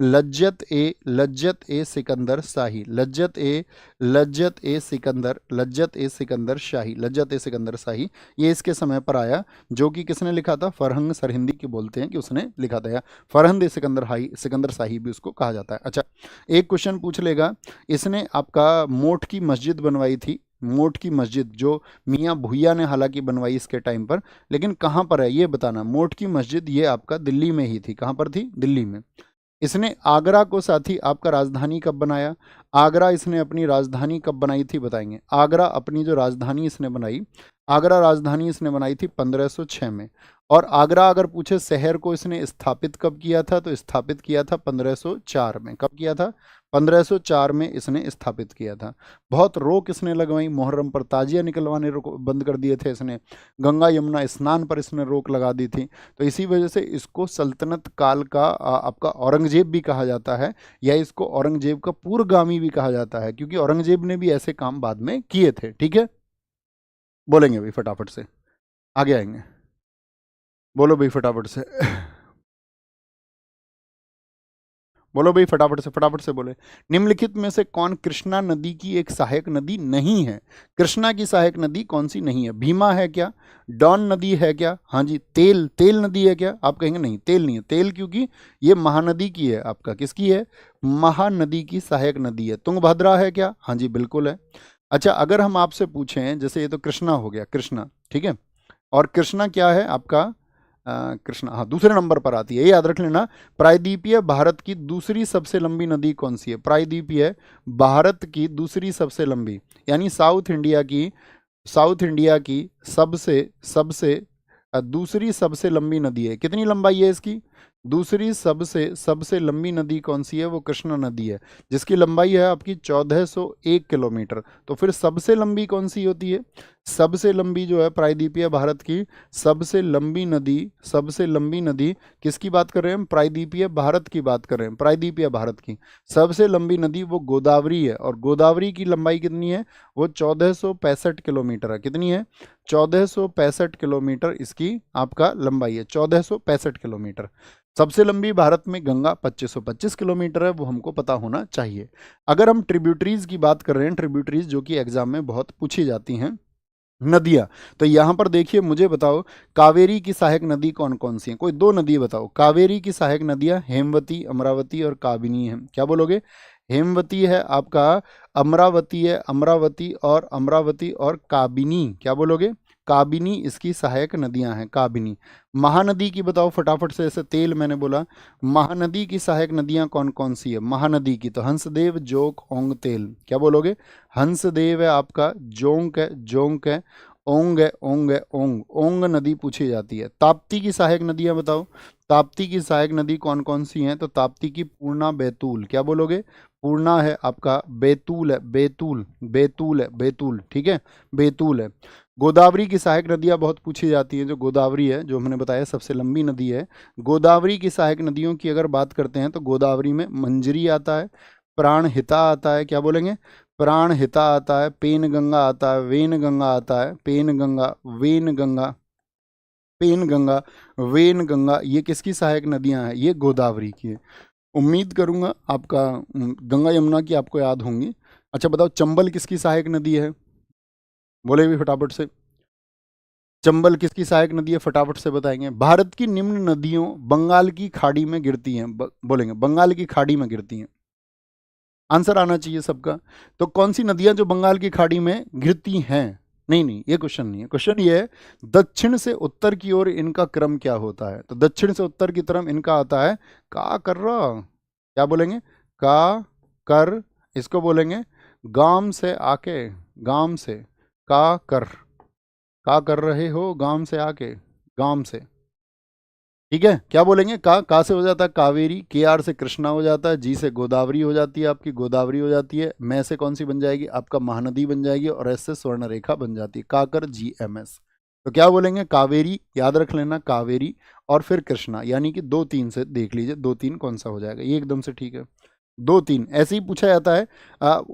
लज्जत ए, लज्जत ए सिकंदर शाही, लज्जत ए, लज्जत ए सिकंदर, लज्जत ए सिकंदर शाही, लज्जत ए सिकंदर शाही। ये इसके समय पर आया, जो कि किसने लिखा था? फरहंग सरहिंदी की बोलते हैं कि उसने लिखा था, या फरहंद ए सिकंदर हाई, सिकंदर शाही भी उसको कहा जाता है। अच्छा, एक क्वेश्चन पूछ लेगा, इसने आपका मोठ की मस्जिद बनवाई थी, मोठ की मस्जिद जो मियाँ भुइया ने हालांकि बनवाई इसके टाइम पर, लेकिन कहाँ पर है ये बताना। मोठ की मस्जिद ये आपका दिल्ली में ही थी। कहाँ पर थी? दिल्ली में। इसने आगरा को साथी आपका राजधानी कब बनाया? आगरा इसने अपनी राजधानी कब बनाई थी बताएंगे। आगरा अपनी जो राजधानी इसने बनाई, आगरा राजधानी इसने बनाई थी 1506 में। और आगरा अगर पूछे शहर को इसने स्थापित कब किया था, तो स्थापित किया था 1504 में। कब किया था? 1504 में इसने स्थापित किया था। बहुत रोक इसने लगवाई, मुहर्रम पर ताजिया निकलवाने बंद कर दिए थे इसने, गंगा यमुना स्नान पर इसने रोक लगा दी थी। तो इसी वजह से इसको सल्तनत काल का आपका औरंगजेब भी कहा जाता है, या इसको औरंगजेब का पूर्वगामी भी कहा जाता है, क्योंकि औरंगजेब ने भी ऐसे काम बाद में किए थे। ठीक है, बोलेंगे भाई फटाफट से, आगे आएंगे, बोलो भाई फटाफट से बोलो भाई फटाफट से बोले। निम्नलिखित में से कौन कृष्णा नदी की एक सहायक नदी नहीं है? कृष्णा की सहायक नदी कौन सी नहीं है? भीमा है क्या? डॉन नदी है क्या? हाँ जी। तेल, तेल नदी है क्या? आप कहेंगे नहीं, तेल नहीं है। तेल क्योंकि ये महानदी की है, आपका किसकी है? महानदी की सहायक नदी है। तुंगभद्रा है क्या? हाँ जी बिल्कुल है। अच्छा, अगर हम आपसे पूछें, जैसे ये तो कृष्णा हो गया, कृष्णा, ठीक है, और कृष्णा क्या है आपका? कृष्णा, हाँ, दूसरे नंबर पर आती है, ये याद रख लेना। प्रायद्वीपीय भारत की दूसरी सबसे लंबी नदी कौन सी है? प्रायद्वीपीय भारत की दूसरी सबसे लंबी, यानी साउथ इंडिया की, साउथ इंडिया की सबसे सबसे दूसरी सबसे लंबी नदी है। कितनी लंबाई है इसकी? दूसरी सबसे सबसे लंबी नदी कौन सी है? वो कृष्णा नदी है, जिसकी लंबाई है आपकी 1401 किलोमीटर। तो फिर सबसे लंबी कौन सी होती है? सबसे लंबी जो है प्रायद्वीपीय भारत की सबसे लंबी नदी, सबसे लंबी नदी किसकी बात कर रहे हैं हम? प्रायद्वीपीय भारत की बात कर रहे हैं, प्रायद्वीपीय भारत की सबसे लंबी नदी वो गोदावरी है। और गोदावरी की लंबाई कितनी है? वो 1465 किलोमीटर है। कितनी है? 1465 किलोमीटर इसकी आपका लंबाई है, 1465 किलोमीटर। सबसे लंबी भारत में गंगा 2525 किलोमीटर है, वो हमको पता होना चाहिए। अगर हम ट्रिब्यूटरीज की बात कर रहे हैं, ट्रिब्यूटरीज जो कि एग्जाम में बहुत पूछी जाती हैं, नदियाँ, तो यहाँ पर देखिए, मुझे बताओ कावेरी की सहायक नदी कौन कौन सी हैं? कोई दो नदी बताओ। कावेरी की सहायक नदियाँ हेमवती, अमरावती और काबिनी हैं। क्या बोलोगे? हेमवती है आपका, अमरावती है, अमरावती और अमरावती और काबिनी। क्या बोलोगे? काबिनी इसकी सहायक नदियां हैं, काबिनी। महानदी की बताओ फटाफट से, जैसे तेल मैंने बोला, महानदी की सहायक नदियां कौन कौन सी है? महानदी की तो हंसदेव, जोंक, ओंग, तेल। क्या बोलोगे? हंसदेव है आपका, जोंक है, जोंक है, ओंग है, ओंग है, ओंग, ओंग नदी पूछी जाती है। ताप्ती की सहायक नदियां बताओ, ताप्ती की सहायक नदी कौन कौन सी हैं? तो ताप्ती की पूर्णा, बैतूल, क्या बोलोगे? पूर्णा है आपका, बैतूल है, बैतूल, बैतूल है, बैतूल, ठीक है, बैतूल है। गोदावरी की सहायक नदियां बहुत पूछी जाती हैं। जो गोदावरी है, जो हमने बताया सबसे लंबी नदी है, गोदावरी की सहायक नदियों की अगर बात करते हैं तो गोदावरी में मंजरी आता है, प्राणहिता आता है, क्या बोलेंगे? प्राणहिता आता है, पेन गंगा आता है, वेन गंगा आता है, Penganga, Wainganga, Penganga, Wainganga, ये किसकी सहायक नदियां हैं? ये गोदावरी की है। उम्मीद करूंगा आपका गंगा यमुना की आपको याद होंगी। अच्छा बताओ, चंबल किसकी सहायक नदी है? बोले भी फटाफट से, चंबल किसकी सहायक नदी है? फटाफट से बताएंगे। भारत की निम्न नदियों बंगाल की खाड़ी में गिरती हैं, बोलेंगे बंगाल की खाड़ी में गिरती हैं। आंसर आना चाहिए सबका। तो कौन सी नदियां जो बंगाल की खाड़ी में गिरती हैं? नहीं नहीं, ये क्वेश्चन नहीं है। क्वेश्चन ये है, दक्षिण से उत्तर की ओर इनका क्रम क्या होता है? तो दक्षिण से उत्तर की तरफ इनका आता है का कर रहा, क्या बोलेंगे? का कर, इसको बोलेंगे गाम से आके, गाम से, का कर रहे हो गाम से आके, गाम से, ठीक है। क्या बोलेंगे? का से हो जाता है कावेरी, के आर से कृष्णा हो जाता है, जी से गोदावरी हो जाती है, आपकी गोदावरी हो जाती है, मैं से कौन सी बन जाएगी? आपका महानदी बन जाएगी, और एस से स्वर्ण रेखा बन जाती है, काकर जी एम एस। तो क्या बोलेंगे? कावेरी, याद रख लेना, कावेरी, और फिर कृष्णा, यानी कि 2-3 से देख लीजिए, 2-3 कौन सा हो जाएगा, ये एकदम से ठीक है। 2-3 ऐसे ही पूछा जाता है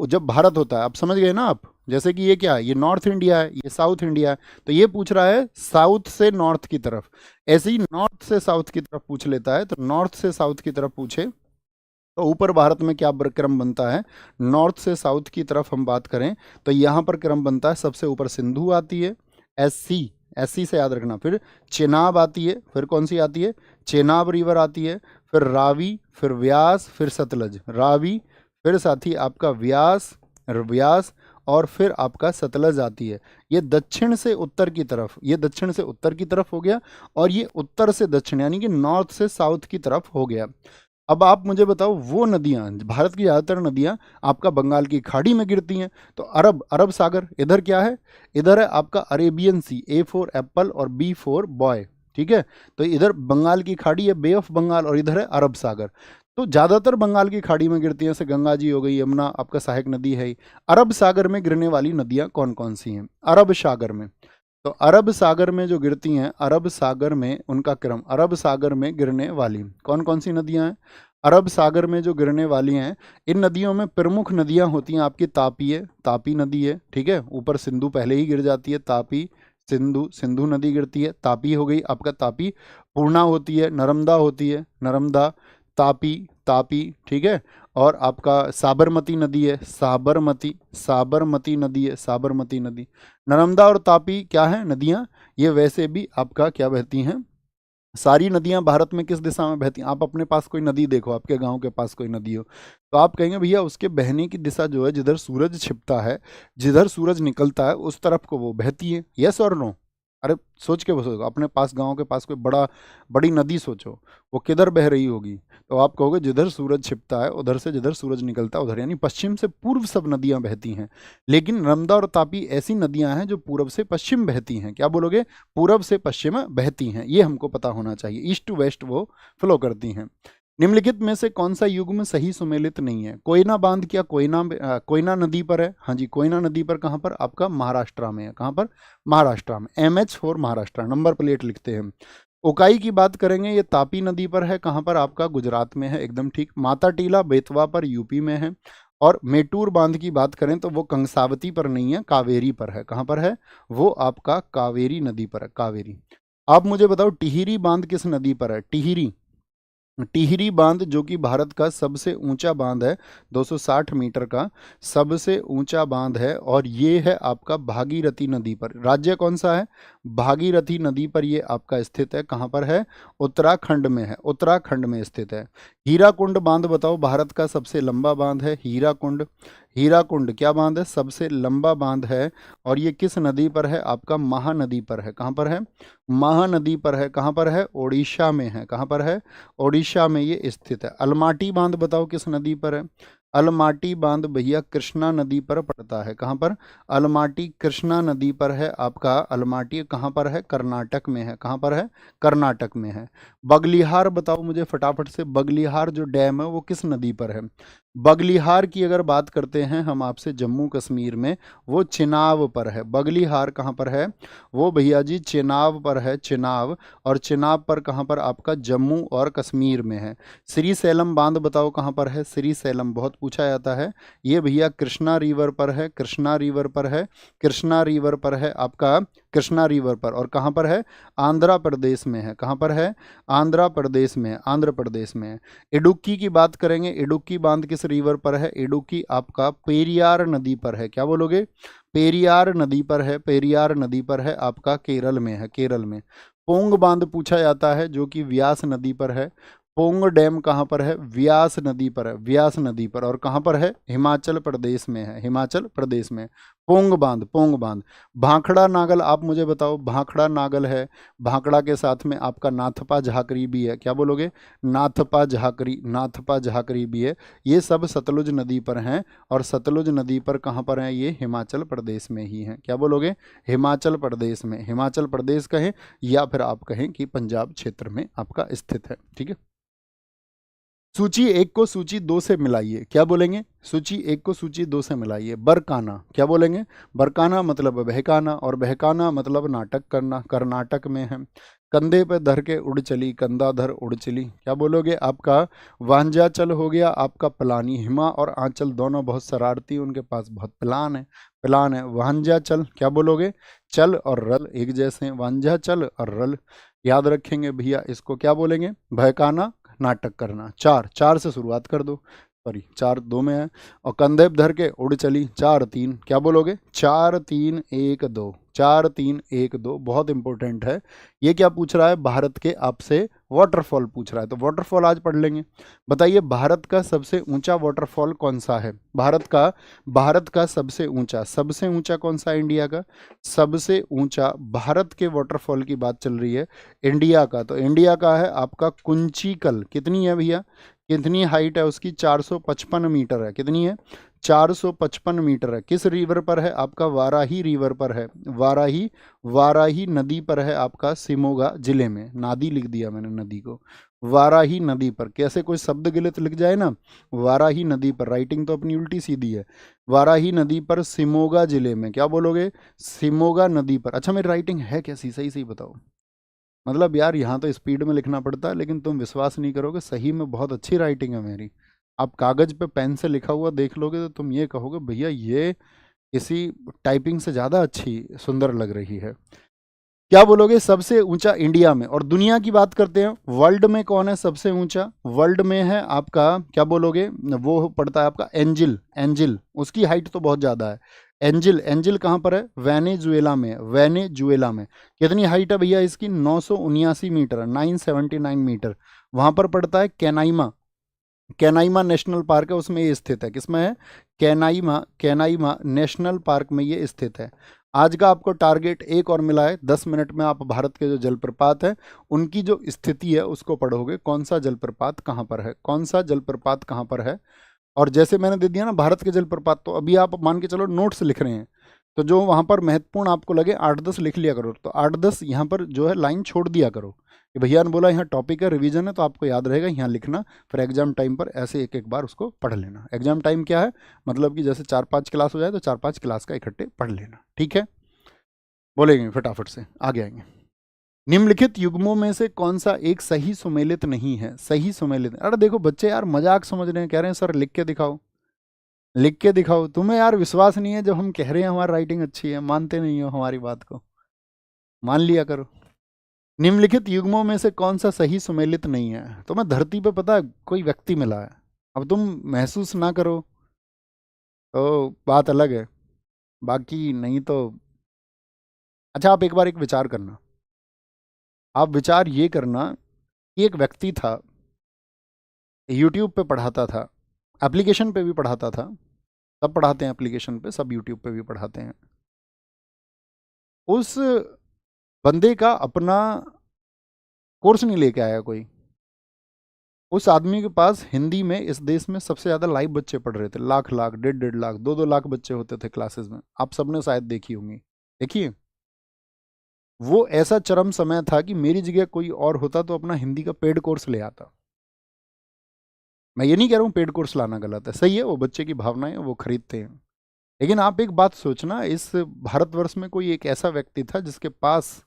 जब भारत होता है। आप समझ गए ना आप? जैसे कि ये क्या है, ये नॉर्थ इंडिया है, ये साउथ इंडिया है, तो ये पूछ रहा है साउथ से नॉर्थ की तरफ। ऐसे ही नॉर्थ से साउथ की तरफ पूछ लेता है, तो नॉर्थ से साउथ की तरफ पूछे तो ऊपर भारत में क्या क्रम बनता है? नॉर्थ से साउथ की तरफ हम बात करें तो यहाँ पर क्रम बनता है, सबसे ऊपर सिंधु आती है, एस सी, एस सी से याद रखना, फिर चेनाब आती है, फिर कौन सी आती है? चेनाब रिवर आती है, फिर रावी, फिर व्यास, फिर सतलज, रावी, फिर साथी आपका व्यास, व्यास, और फिर आपका सतलज आती है। ये दक्षिण से उत्तर की तरफ, ये दक्षिण से उत्तर की तरफ हो गया, और ये उत्तर से दक्षिण यानी कि नॉर्थ से साउथ की तरफ हो गया। अब आप मुझे बताओ, वो नदियां, भारत की ज़्यादातर नदियां आपका बंगाल की खाड़ी में गिरती हैं, तो अरब, अरब सागर इधर क्या है? इधर है आपका Arabian Sea, A for apple और बी फॉर बॉय, ठीक है। तो इधर बंगाल की खाड़ी है, बे ऑफ बंगाल, और इधर है अरब सागर। तो ज़्यादातर बंगाल की खाड़ी में गिरती हैं, जैसे गंगा जी हो गई, यमुना आपका सहायक नदी है ही। अरब सागर में गिरने वाली नदियां कौन कौन सी हैं? अरब सागर में, तो अरब सागर में जो गिरती हैं, अरब सागर में उनका क्रम, अरब सागर में गिरने वाली कौन कौन सी नदियां हैं? अरब सागर में जो गिरने वाली हैं, इन नदियों में प्रमुख नदियां होती हैं आपकी, तापी है, तापी नदी है, ठीक है, ऊपर सिंधु पहले ही गिर जाती है, तापी, सिंधु, सिंधु नदी गिरती है, तापी हो गई आपका, तापी, पूर्णा होती है, नर्मदा होती है, नर्मदा, तापी, तापी, ठीक है, और आपका साबरमती नदी है, साबरमती, साबरमती नदी है, साबरमती नदी। नर्मदा और तापी क्या है नदियां? ये वैसे भी आपका क्या बहती हैं? सारी नदियां भारत में किस दिशा में बहती हैं? आप अपने पास कोई नदी देखो, आपके गांव के पास कोई नदी हो, तो आप कहेंगे भैया उसके बहने की दिशा जो है, जिधर सूरज छिपता है, जिधर सूरज निकलता है उस तरफ को वो बहती है, यस और नो? अरे सोच के सोचो, अपने पास गांव के पास कोई बड़ी नदी सोचो, वो किधर बह रही होगी? तो आप कहोगे जिधर सूरज छिपता है उधर से, जिधर सूरज निकलता है उधर, यानी पश्चिम से पूर्व सब नदियां बहती हैं। लेकिन नर्मदा और तापी ऐसी नदियां हैं जो पूरब से पश्चिम बहती हैं, क्या बोलोगे? पूरब से पश्चिम बहती हैं, ये हमको पता होना चाहिए, ईस्ट टू वेस्ट वो फ्लो करती हैं। निम्नलिखित में से कौन सा युग्म सही सुमेलित नहीं है? कोयना बांध क्या कोयना नदी पर है? हाँ जी, कोयना नदी पर, कहाँ पर? आपका महाराष्ट्र में है, कहाँ पर? महाराष्ट्र में, MH for Maharashtra, number plate लिखते हैं। उकाई की बात करेंगे, ये तापी नदी पर है, कहाँ पर? आपका गुजरात में है, एकदम ठीक। माता टीला बेतवा पर, यूपी में है। और मेटूर बांध की बात करें तो वो कंसावती पर नहीं है, कावेरी पर है, कहाँ पर है? वो आपका कावेरी नदी पर है, कावेरी। आप मुझे बताओ, टिहरी बांध किस नदी पर है? टिहरी, टिहरी बांध जो कि भारत का सबसे ऊंचा बांध है, 260 मीटर का सबसे ऊंचा बांध है, और ये है आपका भागीरथी नदी पर। राज्य कौन सा है? भागीरथी नदी पर ये आपका स्थित है, कहाँ पर है? उत्तराखंड में है, उत्तराखंड में स्थित है। हीराकुंड बांध बताओ, भारत का सबसे लंबा बांध है हीराकुंड। हीराकुंड क्या बांध है? सबसे लंबा बांध है, और ये किस नदी पर है? आपका महानदी पर है, कहाँ पर है? महानदी पर है, कहाँ पर है? ओडिशा में है, कहाँ पर है? ओडिशा में ये स्थित है। अलमाटी बांध बताओ किस नदी पर है? अलमाटी बांध भैया कृष्णा नदी पर पड़ता है। कहाँ पर? अलमाटी कृष्णा नदी पर है आपका। अलमाटी कहाँ पर है? कर्नाटक में है। कहाँ पर है? कर्नाटक में है। बगलिहार बताओ मुझे फटाफट से, बगलिहार जो डैम है वो किस नदी पर है? बगलिहार की अगर बात करते हैं हम आपसे जम्मू कश्मीर में, वो चिनाब पर है। बगलिहार कहाँ पर है? वो भैया जी चिनाब पर है, चिनाब। और चिनाब पर कहाँ पर? आपका जम्मू और कश्मीर में है। श्री सैलम बांध बताओ कहाँ पर है? श्री सैलम बहुत पूछा जाता है। ये भैया कृष्णा रिवर पर है, कृष्णा रिवर पर है। कृष्णा रिवर पर है आपका, कृष्णा रिवर पर। और कहाँ पर है? आंध्र प्रदेश में है। कहाँ पर है? आंध्र प्रदेश में है, आंध्र प्रदेश में है। इडुक्की की बात करेंगे, इडुक्की बांध किस रिवर पर है? इडुक्की आपका पेरियार नदी पर है। क्या बोलोगे? पेरियार नदी पर है, पेरियार नदी पर है आपका, केरल में है, केरल में। पोंग बांध पूछा जाता है जो कि व्यास नदी पर है। पोंग डैम कहाँ पर है? व्यास नदी पर है, व्यास नदी पर। और कहाँ पर है? हिमाचल प्रदेश में है, हिमाचल प्रदेश में। पोंग बांध, पोंग बांध। भाखड़ा नागल आप मुझे बताओ, भाखड़ा नागल है। भाखड़ा के साथ में आपका नाथपा झाकरी भी है। क्या बोलोगे? नाथपा झाकरी, नाथपा झाकरी भी है। ये सब सतलुज नदी पर हैं। और सतलुज नदी पर कहाँ पर हैं? ये हिमाचल प्रदेश में ही हैं। क्या बोलोगे? हिमाचल प्रदेश में। हिमाचल प्रदेश कहें या फिर आप कहें कि पंजाब क्षेत्र में आपका स्थित है। ठीक है। सूची एक को सूची दो से मिलाइए। क्या बोलेंगे? सूची एक को सूची दो से मिलाइए। बरकाना, क्या बोलेंगे? बरकाना मतलब बहकाना, और बहकाना मतलब नाटक करना, कर्नाटक में है। कंधे पे धर के उड़ चली, कंधा धर उड़ चली। क्या बोलोगे? आपका वांझाचल हो गया आपका पलानी। हिमा और आंचल दोनों बहुत शरारती, उनके पास बहुत प्लान है, प्लान है। वांझाचल क्या बोलोगे? चल और रल एक जैसे हैं, वांझाचल और रल। याद रखेंगे भैया इसको। क्या बोलेंगे? बहकाना, नाटक करना। चार, चार से शुरुआत कर दो, सॉरी चार दो में है। और कंधे पे धर के उड़ चली, चार तीन। क्या बोलोगे? चार तीन एक दो, चार तीन एक दो। बहुत इंपॉर्टेंट है। ये क्या पूछ रहा है? भारत के आपसे वाटरफॉल पूछ रहा है, तो वाटरफॉल आज पढ़ लेंगे। बताइए भारत का सबसे ऊंचा वाटरफॉल कौन सा है? भारत का सबसे ऊंचा, सबसे ऊंचा कौन सा है इंडिया का? सबसे ऊंचा भारत के वाटरफॉल की बात चल रही है इंडिया का, तो इंडिया का है आपका कुंचिकल। कितनी है भैया? कितनी हाइट है उसकी? 455 मीटर है। कितनी है? 455 मीटर है। किस रिवर पर है? आपका वाराही रिवर पर है। वाराही, वाराही नदी पर है आपका, शिमोगा जिले में। नादी लिख दिया मैंने, नदी को। वाराही नदी पर। कैसे कोई शब्द गलत लिख जाए ना, वाराही नदी पर, राइटिंग तो अपनी उल्टी सीधी है। वाराही नदी पर, शिमोगा जिले में। क्या बोलोगे? शिमोगा नदी पर। अच्छा मेरी राइटिंग है कैसी? सही सही बताओ। मतलब यार यहाँ तो स्पीड में लिखना पड़ता है, लेकिन तुम विश्वास नहीं करोगे, सही में बहुत अच्छी राइटिंग है मेरी। आप कागज पे पेन से लिखा हुआ देख लोगे तो तुम ये कहोगे भैया ये किसी टाइपिंग से ज़्यादा अच्छी, सुंदर लग रही है। क्या बोलोगे? सबसे ऊंचा इंडिया में। और दुनिया की बात करते हैं, वर्ल्ड में कौन है सबसे ऊंचा? वर्ल्ड में है आपका, क्या बोलोगे? वो पड़ता है आपका एंजिल, एंजिल। उसकी हाइट तो बहुत ज़्यादा है। एंजिल, एंजिल कहाँ पर है? वेनेजुएला में, वेनेजुएला में। कितनी हाइट है भैया इसकी? 979 मीटर, 979 मीटर। वहाँ पर पड़ता है कैनाइमा, कैनाइमा नेशनल पार्क है, उसमें ये स्थित है। किसमें है? कैनाइमा, कैनाइमा नेशनल पार्क में ये स्थित है। आज का आपको टारगेट एक और मिला है, 10 मिनट में आप भारत के जो जलप्रपात है उनकी जो स्थिति है उसको पढ़ोगे। कौन सा जलप्रपात कहाँ पर है, कौन सा जलप्रपात कहाँ पर है। और जैसे मैंने दे दिया ना भारत के जलप्रपात, तो अभी आप मान के चलो नोट्स लिख रहे हैं, तो जो वहाँ पर महत्वपूर्ण आपको लगे 8-10 लिख लिया करो। तो 8-10 यहाँ पर जो है लाइन छोड़ दिया करो कि भैया ने बोला यहाँ टॉपिक है, रिवीजन है, तो आपको याद रहेगा यहाँ लिखना। फिर एग्जाम टाइम पर ऐसे एक एक बार उसको पढ़ लेना। एग्जाम टाइम क्या है? मतलब कि जैसे 4-5 क्लास हो जाए तो 4-5 क्लास का इकट्ठे पढ़ लेना। ठीक है, बोलेंगे फटाफट से आगे आएंगे। निम्नलिखित युग्मों में से कौन सा एक सही सुमेलित नहीं है? सही सुमेलित, अरे देखो बच्चे यार मजाक समझ रहे हैं, कह रहे हैं सर लिख के दिखाओ, लिख के दिखाओ। तुम्हें यार विश्वास नहीं है जब हम कह रहे हैं हमारी राइटिंग अच्छी है, मानते नहीं हो हमारी बात को, मान लिया करो। निम्नलिखित युग्मों में से कौन सा सही सुमेलित नहीं है? तो मैं धरती पे पता है कोई व्यक्ति मिला है, अब तुम महसूस ना करो तो बात अलग है, बाकी नहीं तो। अच्छा आप एक बार एक विचार करना, आप विचार ये करना कि एक व्यक्ति था, यूट्यूब पे पढ़ाता था, एप्लीकेशन पे भी पढ़ाता था, सब पढ़ाते हैं एप्लीकेशन पे, सब यूट्यूब पे भी पढ़ाते हैं। उस बंदे का अपना कोर्स नहीं लेके आया कोई, उस आदमी के पास हिंदी में इस देश में सबसे ज़्यादा लाइव बच्चे पढ़ रहे थे, लाख लाख, डेढ़ डेढ़ लाख, दो दो लाख बच्चे होते थे क्लासेस में। आप सबने शायद देखी होंगी। देखिए, वो ऐसा चरम समय था कि मेरी जगह कोई और होता तो अपना हिंदी का पेड कोर्स ले आता। मैं ये नहीं कह रहा हूँ पेड कोर्स लाना गलत है, सही है, वो बच्चे की भावनाएं वो खरीदते हैं। लेकिन आप एक बात सोचना, इस भारतवर्ष में कोई एक ऐसा व्यक्ति था जिसके पास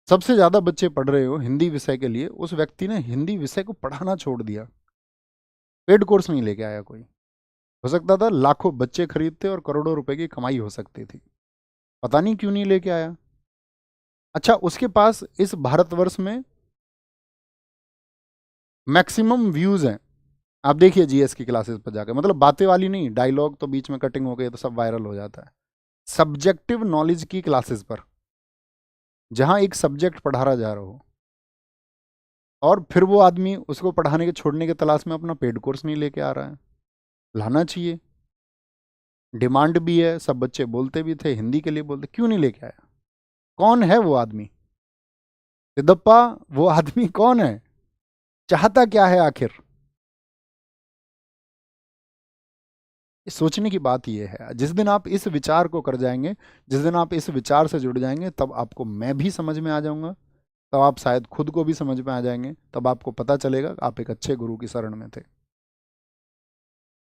सबसे ज्यादा बच्चे पढ़ रहे हो हिंदी विषय के लिए, उस व्यक्ति ने हिंदी विषय को पढ़ाना छोड़ दिया, पेड कोर्स नहीं लेके आया कोई। हो सकता था लाखों बच्चे खरीदते और करोड़ों रुपए की कमाई हो सकती थी, पता नहीं क्यों नहीं लेके आया। अच्छा, उसके पास इस भारतवर्ष में मैक्सिमम व्यूज हैं। आप देखिए जीएस की क्लासेस पर जाकर, मतलब बातें वाली नहीं, डायलॉग तो बीच में कटिंग हो गई तो सब वायरल हो जाता है। सब्जेक्टिव नॉलेज की क्लासेस पर जहां एक सब्जेक्ट पढ़ा रहा जा रहा हो, और फिर वो आदमी उसको पढ़ाने के छोड़ने के तलाश में अपना पेड कोर्स नहीं लेके आ रहा है। लाना चाहिए, डिमांड भी है, सब बच्चे बोलते भी थे, हिंदी के लिए बोलते, क्यों नहीं लेके आया? कौन है वो आदमी? सिद्धप्पा, वो आदमी कौन है? चाहता क्या है आखिर? इस सोचने की बात यह है, जिस दिन आप इस विचार को कर जाएंगे, जिस दिन आप इस विचार से जुड़ जाएंगे, तब आपको मैं भी समझ में आ जाऊंगा, तब आप शायद खुद को भी समझ में आ जाएंगे, तब आपको पता चलेगा आप एक अच्छे गुरु की शरण में थे। है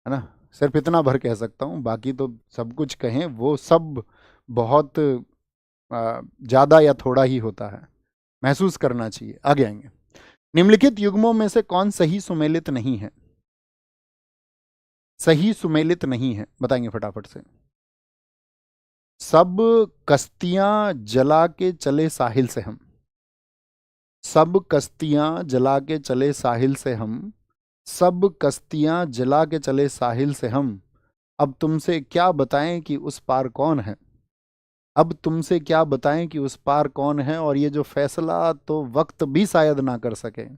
ना? सिर्फ इतना भर कह सकता हूँ, बाकी तो सब कुछ कहें वो सब बहुत ज़्यादा या थोड़ा ही होता है, महसूस करना चाहिए। आगे आएंगे। निम्नलिखित युग्मों में से कौन सही सुमेलित नहीं है? सही सुमेलित नहीं है, बताएंगे फटाफट से। सब कश्तियां जला के चले साहिल से हम, सब कश्तियां जला के चले साहिल से हम, सब कश्तियां जला के चले साहिल से हम, अब तुमसे क्या बताएं कि उस पार कौन है? अब तुमसे क्या बताएं कि उस पार कौन है, और ये जो फैसला तो वक्त भी शायद ना कर सके,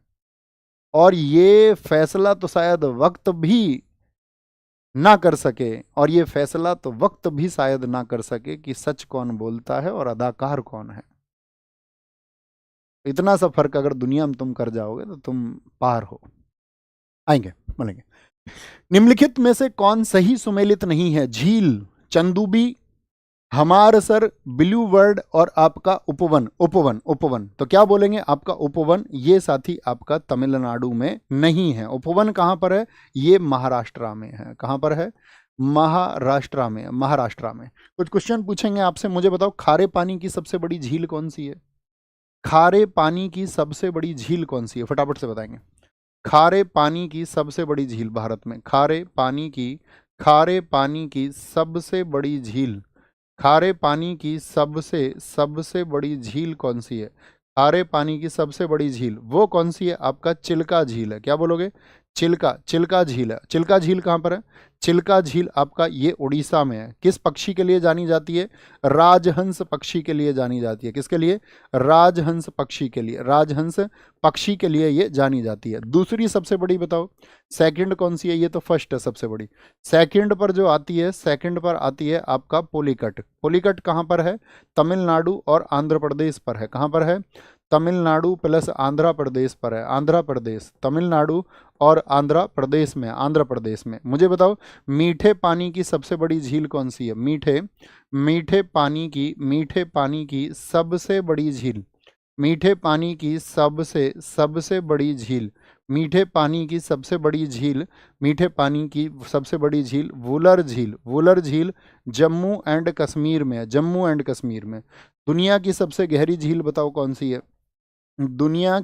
और ये फैसला तो शायद वक्त भी ना कर सके, और ये फैसला तो वक्त भी शायद ना कर सके कि सच कौन बोलता है और अदाकार कौन है। इतना सा फर्क अगर दुनिया में तुम कर जाओगे तो तुम पार हो। आएंगे, बोलेंगे। निम्नलिखित में से कौन सही सुमेलित नहीं है? झील, चंदूबी, हमार सर, ब्लू वर्ड और आपका उपवन। उपवन, उपवन तो क्या बोलेंगे? आपका उपवन, ये साथी आपका तमिलनाडु में नहीं है। उपवन कहां पर है? ये महाराष्ट्र में है। कहां पर है? महाराष्ट्र में। महाराष्ट्र में कुछ क्वेश्चन पूछेंगे आपसे, मुझे बताओ खारे पानी की सबसे बड़ी झील कौन सी है? खारे पानी की सबसे बड़ी झील कौन सी है? फटाफट से बताएंगे। खारे पानी की सबसे बड़ी झील भारत में, खारे पानी की, खारे पानी की सबसे बड़ी झील, खारे पानी की सबसे सबसे बड़ी झील कौन सी है? खारे पानी की सबसे बड़ी झील वो कौन सी है? आपका चिल्का झील है। क्या बोलोगे? चिल्का, चिल्का झील है। चिल्का झील कहाँ पर है? चिल्का झील आपका ये उड़ीसा में है। किस पक्षी के लिए जानी जाती है? राजहंस पक्षी के लिए जानी जाती है। किसके लिए? राजहंस पक्षी के लिए। राजहंस पक्षी के लिए ये जानी जाती है। दूसरी सबसे बड़ी बताओ, सेकंड कौन सी है? ये तो फर्स्ट है सबसे बड़ी। सेकंड पर जो आती है, सेकंड पर आती है आपका पोलिकट। पोलिकट कहाँ पर है? तमिलनाडु और आंध्र प्रदेश पर है। कहाँ पर है? तमिलनाडु प्लस आंध्र प्रदेश पर है। आंध्र प्रदेश, तमिलनाडु और आंध्र प्रदेश में, आंध्र प्रदेश में। मुझे बताओ मीठे पानी की सबसे बड़ी झील कौन सी है? मीठे, मीठे पानी की, मीठे पानी की सबसे बड़ी झील, मीठे पानी की सबसे सबसे बड़ी झील, मीठे पानी की सबसे बड़ी झील, मीठे पानी की सबसे बड़ी झील वुलर झील। वुलर झील जम्मू एंड कश्मीर में है। जम्मू एंड कश्मीर में। दुनिया की सबसे गहरी झील बताओ कौन सी है? दुनिया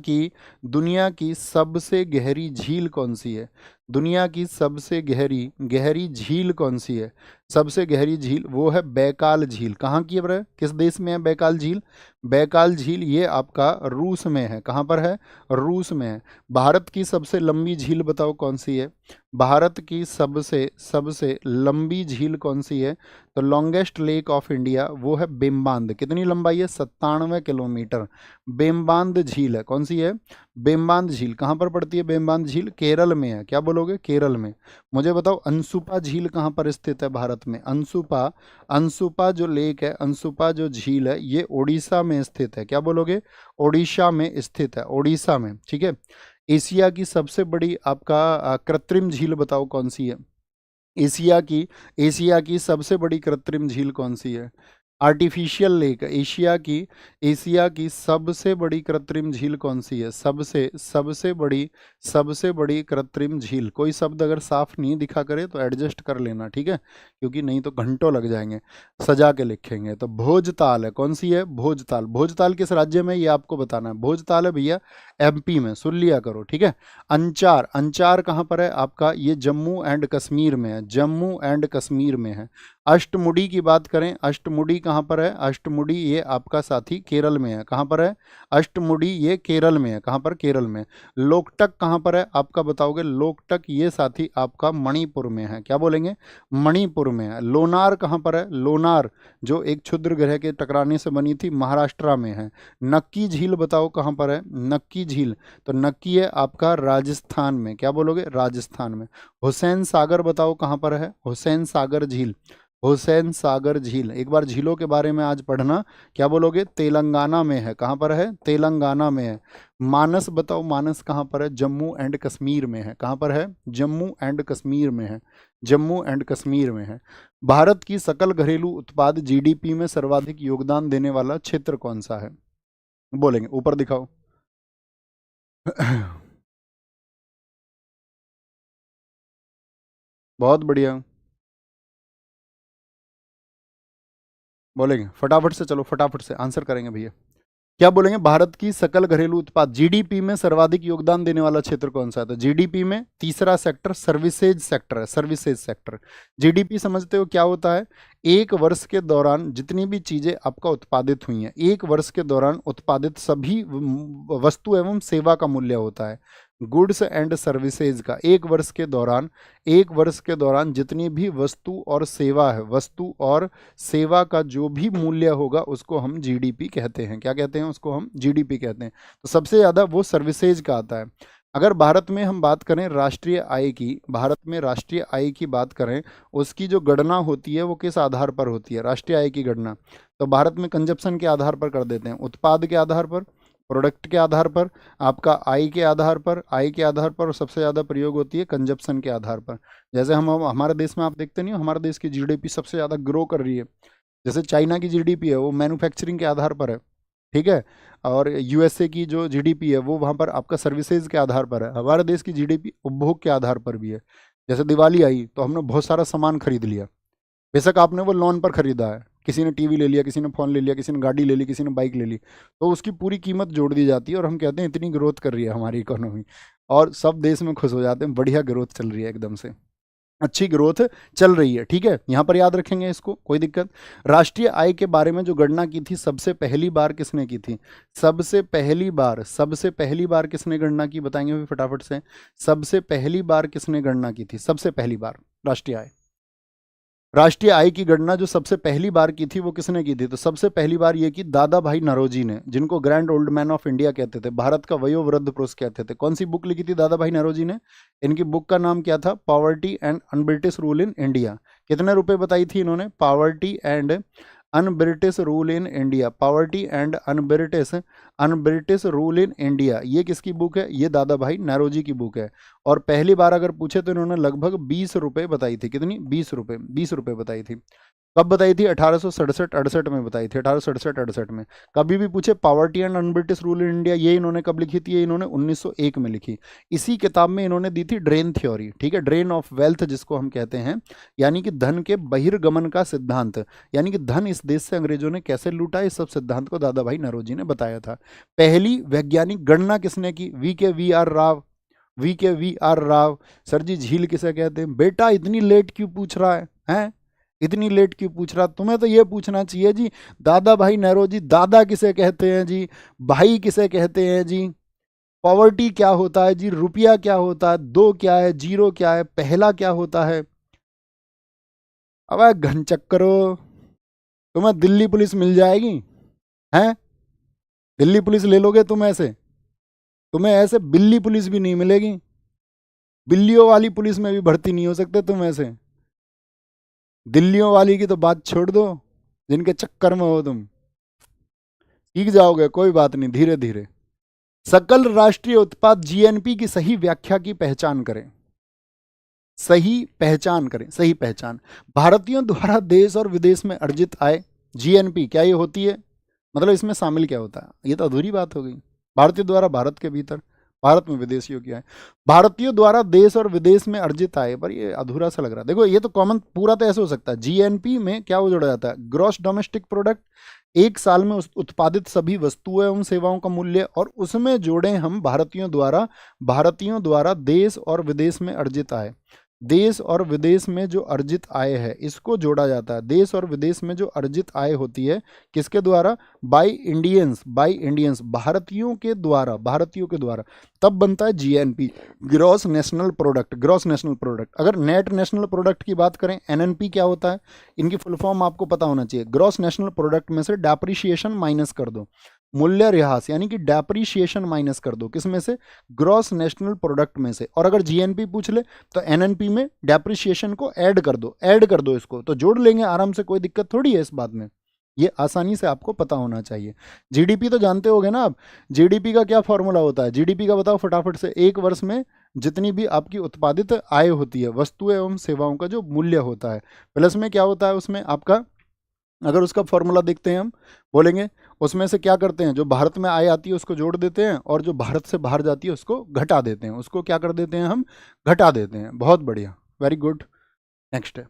की सबसे गहरी झील कौन सी है? दुनिया की सबसे गहरी गहरी झील कौन सी है? सबसे गहरी झील वो है बैकाल झील। कहाँ की है? किस देश में है बैकाल झील? बैकाल झील ये आपका रूस में है। कहाँ पर है? रूस में है। भारत की सबसे लंबी झील बताओ कौन सी है? भारत की सबसे सबसे लंबी झील कौन सी है? तो लॉन्गेस्ट लेक ऑफ इंडिया वो है बेम्बांद। कितनी लंबाई है? 97 किलोमीटर। बेम्बांद झील है। कौन सी है? बेम्बांद झील। कहाँ पर पड़ती है बेम्बांद झील? केरल में है। क्या बोलो? बोलोगे? केरल में। मुझे बताओ अंशुपा झील कहाँ पर स्थित है भारत में? अंशुपा, अंशुपा जो लेक है, अंशुपा जो झील है, ये ओडिशा में स्थित है। क्या बोलोगे? ओडिशा में स्थित है, ओडिशा में, ठीक है। एशिया की सबसे बड़ी आपका कृत्रिम झील बताओ कौन सी है? एशिया की सबसे बड़ी कृत्रिम झील कौन सी है? आर्टिफिशियल लेक, एशिया की सबसे बड़ी कृत्रिम झील कौन सी है? सबसे बड़ी कृत्रिम झील। कोई शब्द अगर साफ नहीं दिखा करे तो एडजस्ट कर लेना, ठीक है, क्योंकि नहीं तो घंटों लग जाएंगे। सजा के लिखेंगे। तो भोजताल है, कौन सी है? भोजताल। भोजताल किस राज्य में, ये आपको बताना है। भोजताल है भैया एमपी में, सुन लिया करो, ठीक है। अंचार, अंचार कहाँ पर है आपका? ये जम्मू एंड कश्मीर में है, जम्मू एंड कश्मीर में है। अष्टमुडी की बात करें, अष्टमुडी कहाँ पर है? अष्टमुडी ये आपका साथी केरल में है। कहाँ पर है? अष्टमुडी ये केरल में है। कहाँ पर? केरल में। लोकटक कहाँ पर है आपका, बताओगे? लोकटक ये साथी आपका मणिपुर में है। क्या बोलेंगे? मणिपुर में है। लोनार कहाँ पर है? लोनार जो एक क्षुद्र ग्रह के टकराने से बनी थी, महाराष्ट्र में है। नक्की झील बताओ कहाँ पर है? नक्की झील, तो नक्की है आपका राजस्थान में। क्या बोलोगे? राजस्थान में। हुसैन सागर बताओ कहाँ पर है? हुसैन सागर झील, हुसैन सागर झील। एक बार झीलों के बारे में आज पढ़ना। क्या बोलोगे? तेलंगाना में है। कहाँ पर है? तेलंगाना में है। मानस बताओ, मानस कहाँ पर है? जम्मू एंड कश्मीर में है। कहाँ पर है? जम्मू एंड कश्मीर में है, जम्मू एंड कश्मीर में है। भारत की सकल घरेलू उत्पाद जीडीपी में सर्वाधिक योगदान देने वाला क्षेत्र कौन सा है? बोलेंगे, ऊपर दिखाओ। बहुत बढ़िया, बोलेंगे फटाफट से, चलो फटाफट से आंसर करेंगे भैया। क्या बोलेंगे? भारत की सकल घरेलू उत्पाद जीडीपी में सर्वाधिक योगदान देने वाला क्षेत्र कौन सा है? तो जीडीपी में तीसरा सेक्टर सर्विसेज सेक्टर है, सर्विसेज सेक्टर। जीडीपी समझते हो क्या होता है? एक वर्ष के दौरान जितनी भी चीजें आपका उत्पादित हुई हैं, एक वर्ष के दौरान उत्पादित सभी वस्तु एवं सेवा का मूल्य होता है। गुड्स एंड सर्विसेज का एक वर्ष के दौरान, एक वर्ष के दौरान जितनी भी वस्तु और सेवा है, वस्तु और सेवा का जो भी मूल्य होगा उसको हम जीडीपी कहते हैं। क्या कहते हैं? उसको हम जीडीपी कहते हैं। तो सबसे ज़्यादा वो सर्विसेज का आता है। अगर भारत में हम बात करें राष्ट्रीय आय की, भारत में राष्ट्रीय आय की बात करें, उसकी जो गणना होती है वो किस आधार पर होती है? राष्ट्रीय आय की गणना तो भारत में कंजप्शन के आधार पर कर देते हैं, उत्पाद के आधार पर, प्रोडक्ट के आधार पर, आपका आय के आधार पर, आय के आधार पर, और सबसे ज़्यादा प्रयोग होती है कंजप्शन के आधार पर। जैसे हम हमारे देश में आप देखते नहीं हो, हमारे देश की जीडीपी सबसे ज़्यादा ग्रो कर रही है। जैसे चाइना की जीडीपी है वो मैन्युफैक्चरिंग के आधार पर है, ठीक है। और यूएसए की जो जीडीपी है वो वहाँ पर आपका सर्विसेज के आधार पर है। हमारे देश की जीडीपी उपभोग के आधार पर भी है। जैसे दिवाली आई तो हमने बहुत सारा सामान खरीद लिया, बेशक आपने वो लोन पर खरीदा है, किसी ने टीवी ले लिया, किसी ने फ़ोन ले लिया, किसी ने गाड़ी ले ली, किसी ने बाइक ले ली, तो उसकी पूरी कीमत जोड़ दी जाती है और हम कहते हैं इतनी ग्रोथ कर रही है हमारी इकोनॉमी, और सब देश में खुश हो जाते हैं, बढ़िया ग्रोथ चल रही है, एकदम से अच्छी ग्रोथ चल रही है, ठीक है। यहाँ पर याद रखेंगे इसको, कोई दिक्कत। राष्ट्रीय आय के बारे में जो गणना की थी सबसे पहली बार किसने की थी? सबसे पहली बार किसने गणना की, बताएंगे भी फटाफट से। सबसे पहली बार किसने गणना की थी? सबसे पहली बार राष्ट्रीय आय, राष्ट्रीय आय की गणना जो सबसे पहली बार की थी वो किसने की थी? तो सबसे पहली बार ये की दादा भाई नौरोजी ने, जिनको grand old man of India कहते थे, भारत का वयोवृद्ध पुरुष कहते थे। कौन सी बुक लिखी थी दादा भाई नौरोजी ने? इनकी बुक का नाम क्या था? Poverty and un-British rule in India. कितने रुपए बताई थी इन्होंने? Poverty and un-British rule in India, poverty and un-British rule in India, ये किसकी बुक है? ये दादा भाई नौरोजी की बुक है। और पहली बार अगर पूछे तो इन्होंने लगभग 20 रुपए बताई थी। कितनी? 20 रुपए, 20 रुपए बताई थी। कब बताई थी? 1867-68 में बताई थी, 1867-68 में। कभी भी पूछे poverty and un-British rule in India, ये इन्होंने कब लिखी थी? ये इन्होंने 1901 में लिखी। इसी किताब में इन्होंने दी थी ड्रेन थ्योरी, ठीक है, ड्रेन ऑफ वेल्थ जिसको हम कहते हैं, यानी कि धन के बहिर्गमन का सिद्धांत, यानी कि धन इस देश से अंग्रेजों ने कैसे लूटा, इस सब सिद्धांत को दादा भाई नौरोजी ने बताया था। पहली वैज्ञानिक गणना किसने की? वी के वी आर राव। सर जी झील किसे कहते हैं? बेटा इतनी लेट क्यों पूछ रहा है, हैं? इतनी लेट क्यों पूछ रहा? तुम्हें तो ये पूछना चाहिए जी, दादा भाई नौरोजी, दादा किसे कहते हैं जी, भाई किसे कहते हैं जी, पॉवर्टी क्या होता है जी, रुपया क्या होता है, दो क्या है, जीरो क्या है, पहला क्या होता है। अब घन चक्करो, तुम्हें दिल्ली पुलिस मिल जाएगी, हैं? दिल्ली पुलिस ले लोगे तुम ऐसे? तुम्हें ऐसे बिल्ली पुलिस भी नहीं मिलेगी। बिल्लियों वाली पुलिस में भी भर्ती नहीं हो सकते तुम ऐसे। दिल्लियों वाली की तो बात छोड़ दो, जिनके चक्कर में हो तुम। सीख जाओगे, कोई बात नहीं, धीरे धीरे। सकल राष्ट्रीय उत्पाद जीएनपी की सही व्याख्या की पहचान करें। सही पहचान करें, सही पहचान। भारतीयों द्वारा देश और विदेश में अर्जित आय, जीएनपी क्या ये होती है? मतलब इसमें शामिल क्या होता है? ये तो अधूरी बात हो गई। भारतीय द्वारा भारत के भीतर, भारत में विदेशियों की आय। भारतीयों द्वारा देश और विदेश में अर्जित आय, पर ये अधूरा सा लग रहा है। देखो ये तो कॉमन, पूरा तो ऐसे हो सकता है। जीएनपी में क्या वो जोड़ा जाता है? ग्रॉस डोमेस्टिक प्रोडक्ट, एक साल में उत्पादित सभी वस्तुएं एवं सेवाओं का मूल्य, और उसमें जोड़े हम भारतीयों द्वारा देश और विदेश में अर्जित आय। देश और विदेश में जो अर्जित आय है इसको जोड़ा जाता है। देश और विदेश में जो अर्जित आय होती है किसके द्वारा? बाय इंडियंस, भारतीयों के द्वारा, तब बनता है GNP, gross national product. Gross national product. अगर नेट नेशनल प्रोडक्ट की बात करें, एनएनपी क्या होता है? इनकी फुल फॉर्म आपको पता होना चाहिए। ग्रॉस नेशनल प्रोडक्ट में से डेप्रिसिएशन माइनस कर दो, मूल्य ह्रास, यानी कि डेप्रिसिएशन माइनस कर दो, किस में से? ग्रॉस नेशनल प्रोडक्ट में से। और अगर जीएनपी पूछ ले तो एनएनपी में डेप्रिसिएशन को ऐड कर दो, इसको तो जोड़ लेंगे आराम से, कोई दिक्कत थोड़ी है इस बात में। ये आसानी से आपको पता होना चाहिए। जीडीपी तो जानते होगे ना आप। जीडीपी का क्या फॉर्मूला होता है? जीडीपी का बताओ फटाफट से। एक वर्ष में जितनी भी आपकी उत्पादित आय होती है, वस्तुएं एवं सेवाओं का जो मूल्य होता है, प्लस में क्या होता है उसमें आपका, अगर उसका फॉर्मूला देखते हैं हम, बोलेंगे उसमें से क्या करते हैं, जो भारत में आय आती है उसको जोड़ देते हैं, और जो भारत से बाहर जाती है उसको घटा देते हैं। उसको क्या कर देते हैं हम? घटा देते हैं। बहुत बढ़िया, वेरी गुड। नेक्स्ट है,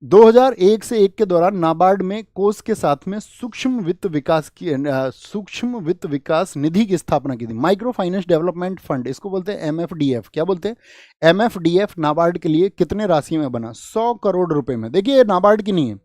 2001 से 1 के दौरान नाबार्ड में कोष के साथ में सूक्ष्म वित्त विकास निधि की स्थापना की थी। माइक्रो फाइनेंस डेवलपमेंट फंड, इसको बोलते हैं एमएफडीएफ। क्या बोलते हैं? एमएफडीएफ नाबार्ड के लिए कितने राशि में बना? 100 करोड़ रुपए में। देखिए ये नाबार्ड की नहीं है।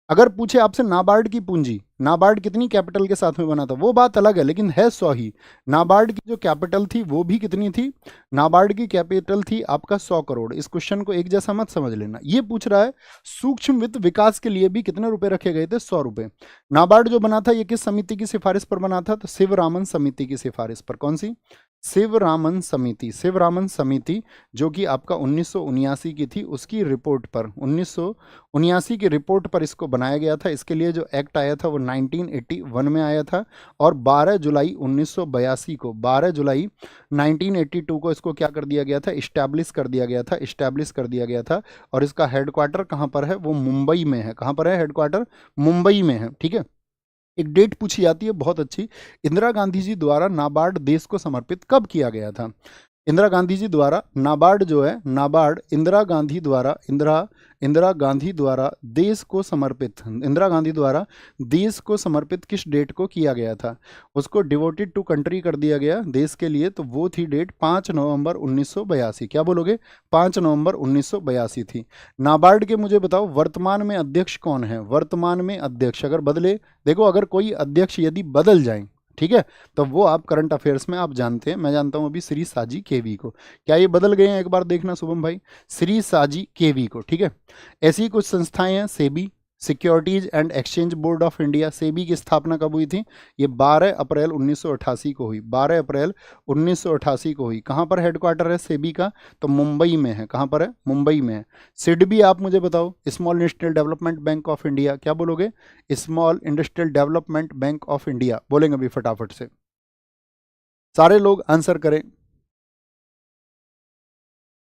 अगर पूछे आपसे नाबार्ड की पूंजी, नाबार्ड कितनी कैपिटल के साथ में बना था, वो बात अलग है, लेकिन है 100 ही। नाबार्ड की जो कैपिटल थी वो भी कितनी थी? नाबार्ड की कैपिटल थी आपका 100 करोड़। इस क्वेश्चन को एक जैसा मत समझ लेना। ये पूछ रहा है सूक्ष्म वित्त विकास के लिए भी कितने रुपए रखे गए थे? 100 रुपए। नाबार्ड जो बना था ये किस समिति की सिफारिश पर बना था? तो शिवरामन समिति की सिफारिश पर। कौन सी? शिवरामन समिति। शिवरामन समिति जो कि आपका 1979 की थी, उसकी रिपोर्ट पर, 1979 की रिपोर्ट पर इसको बनाया गया था। इसके लिए जो एक्ट आया था वो 1981 में आया था, और 12 जुलाई 1982 को, 12 जुलाई 1982 को इसको क्या कर दिया गया था? इस्टेब्लिश कर दिया गया था। और इसका हेडक्वार्टर कहाँ पर है? वो मुंबई में है। कहाँ पर है हेडक्वार्टर? मुंबई में है। ठीक है। एक डेट पूछी जाती है बहुत अच्छी, इंदिरा गांधी जी द्वारा नाबार्ड देश को समर्पित कब किया गया था? इंदिरा गांधी जी द्वारा नाबार्ड जो है, नाबार्ड इंदिरा गांधी द्वारा देश को समर्पित, इंदिरा गांधी द्वारा देश को समर्पित किस डेट को किया गया था? उसको डिवोटेड टू कंट्री कर दिया गया देश के लिए, तो वो थी डेट 5 नवंबर 1982। क्या बोलोगे? 5 नवंबर 1982 थी। नाबार्ड के मुझे बताओ वर्तमान में अध्यक्ष कौन है? वर्तमान में अध्यक्ष अगर बदले, देखो अगर कोई अध्यक्ष यदि बदल जाए, ठीक है, तो वो आप करंट अफेयर्स में आप जानते हैं, मैं जानता हूं अभी श्री साजी केवी को। क्या ये बदल गए हैं? एक बार देखना शुभम भाई, श्री साजी केवी को। ठीक है। ऐसी कुछ संस्थाएं हैं, SEBI, securities and exchange board of India. SEBI की स्थापना कब हुई थी? ये 12 अप्रैल 1988 को हुई। 12 अप्रैल 1988 को हुई। कहाँ पर हेडक्वार्टर है सेबी का? तो मुंबई में है। कहाँ पर है? मुंबई में है। सिडबी आप मुझे बताओ, small industrial development bank of India. क्या बोलोगे? Small industrial development bank of India बोलेंगे अभी फटाफट से, सारे लोग आंसर करें,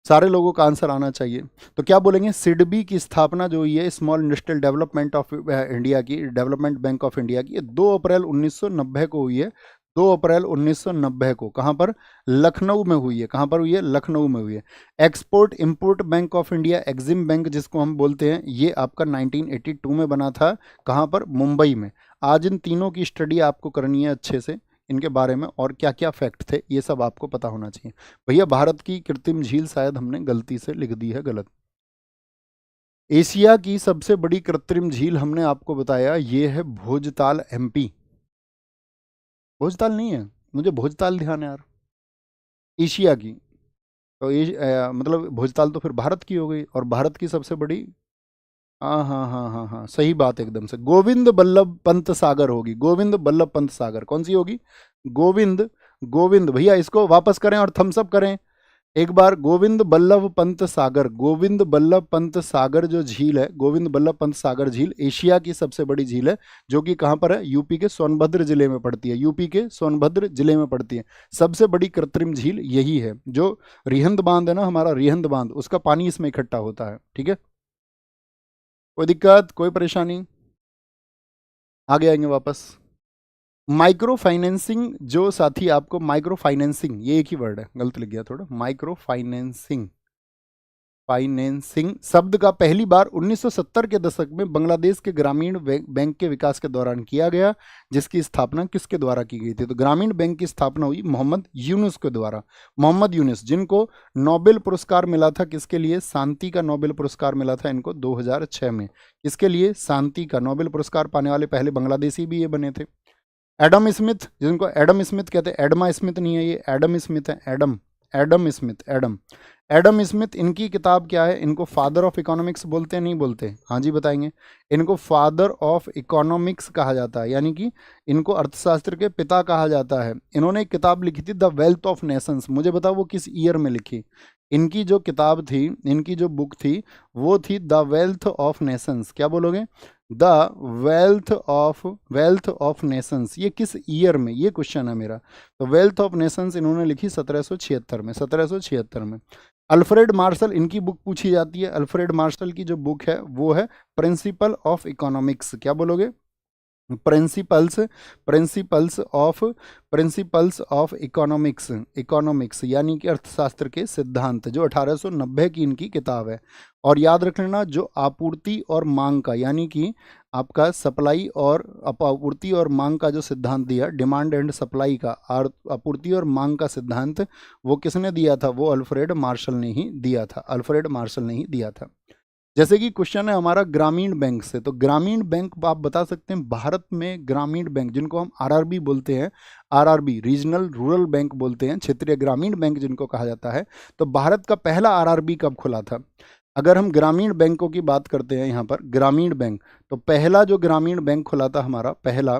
सारे लोगों का आंसर आना चाहिए। तो क्या बोलेंगे? सिडबी की स्थापना जो हुई है small industrial development of India की, डेवलपमेंट बैंक ऑफ इंडिया की, 2 अप्रैल 1990 को हुई है। 2 अप्रैल 1990 को। कहाँ पर? लखनऊ में हुई है। कहाँ पर हुई है? लखनऊ में हुई है। Export import bank of India, EXIM bank जिसको हम बोलते हैं, ये आपका 1982 में बना था। कहाँ पर? मुंबई में। आज इन तीनों की स्टडी आपको करनी है अच्छे से, इनके बारे में और क्या क्या फैक्ट थे ये सब आपको पता होना चाहिए। भैया भारत की कृत्रिम झील शायद हमने गलती से लिख दी है, गलत। एशिया की सबसे बड़ी कृत्रिम झील हमने आपको बताया ये है भोजताल, एमपी। भोजताल नहीं है, मुझे भोजताल ध्यान है यार, एशिया की। तो मतलब भोजताल तो फिर भारत की हो गई, और भारत की सबसे बड़ी, हाँ हाँ हाँ हाँ हाँ सही बात एकदम से, गोविंद बल्लभ पंत सागर होगी। गोविंद बल्लभ पंत सागर कौन सी होगी? गोविंद, गोविंद भैया इसको वापस करें और थम्स अप करें। एक बार गोविंद बल्लभ पंत सागर, गोविंद बल्लभ पंत सागर जो झील है, गोविंद बल्लभ पंत सागर झील एशिया की सबसे बड़ी झील है, जो कि कहाँ पर है, यूपी के सोनभद्र जिले में पड़ती है, यूपी के सोनभद्र जिले में पड़ती है। सबसे बड़ी कृत्रिम झील यही है। जो रिहंद बांध है ना हमारा, रिहंद बांध, उसका पानी इसमें इकट्ठा होता है। ठीक है, कोई दिक्कत, कोई परेशानी? आगे आएंगे वापस। माइक्रो फाइनेंसिंग जो साथी आपको, माइक्रो फाइनेंसिंग ये एक ही वर्ड है, गलत लिख गया थोड़ा, माइक्रो फाइनेंसिंग, फाइनेंसिंग शब्द का पहली बार 1970 के दशक में बांग्लादेश के ग्रामीण बैंक के विकास के दौरान किया गया, जिसकी स्थापना किसके द्वारा की गई थी? तो ग्रामीण बैंक की स्थापना हुई मोहम्मद यूनुस के द्वारा। मोहम्मद यूनुस, जिनको नोबेल पुरस्कार मिला था, किसके लिए? शांति का नोबेल पुरस्कार मिला था इनको 2006 में। किसके लिए? शांति का नोबेल पुरस्कार पाने वाले पहले बांग्लादेशी भी ये बने थे। एडम स्मिथ, जिनको एडम स्मिथ कहते हैं, एडमा स्मिथ नहीं है ये, एडम स्मिथ है, Adam, Adam Smith, Adam, Adam Smith, इनकी किताब क्या है? इनको फादर ऑफ इकोनॉमिक्स बोलते हैं, नहीं बोलते? हाँ जी बताएंगे। इनको फादर ऑफ इकोनॉमिक्स कहा जाता है, यानी कि इनको अर्थशास्त्र के पिता कहा जाता है। इन्होंने एक किताब लिखी थी द वेल्थ ऑफ नेशंस। मुझे बताओ वो किस ईयर में लिखी? इनकी जो किताब थी, इनकी जो बुक थी, वो थी द वेल्थ ऑफ नेशंस। क्या बोलोगे? The wealth of Nations. ये किस ईयर में, ये क्वेश्चन है मेरा। तो वेल्थ ऑफ नेशंस इन्होंने लिखी 1776 में, 1776 में। अल्फ्रेड मार्शल, इनकी बुक पूछी जाती है। अल्फ्रेड मार्शल की जो बुक है वो है प्रिंसिपल ऑफ इकोनॉमिक्स। क्या बोलोगे? Principles, principles of economics, economics यानी कि अर्थशास्त्र के सिद्धांत, जो 1890 की इनकी किताब है। और याद रख लेना, जो आपूर्ति और मांग का, यानी कि आपका सप्लाई और आपूर्ति और मांग का जो सिद्धांत दिया, डिमांड एंड सप्लाई का, आपूर्ति और मांग का सिद्धांत, वो किसने दिया था? वो अल्फ्रेड मार्शल ने ही दिया था, अल्फ्रेड मार्शल ने ही दिया था। जैसे कि क्वेश्चन है हमारा ग्रामीण बैंक से, तो ग्रामीण बैंक आप बता सकते हैं भारत में ग्रामीण बैंक, जिनको हम आरआरबी बोलते हैं, आरआरबी रीजनल रूरल बैंक बोलते हैं, क्षेत्रीय ग्रामीण बैंक जिनको कहा जाता है। तो भारत का पहला आरआरबी कब खुला था? अगर हम ग्रामीण बैंकों की बात करते हैं यहाँ पर, ग्रामीण बैंक, तो पहला जो ग्रामीण बैंक खुला था हमारा, पहला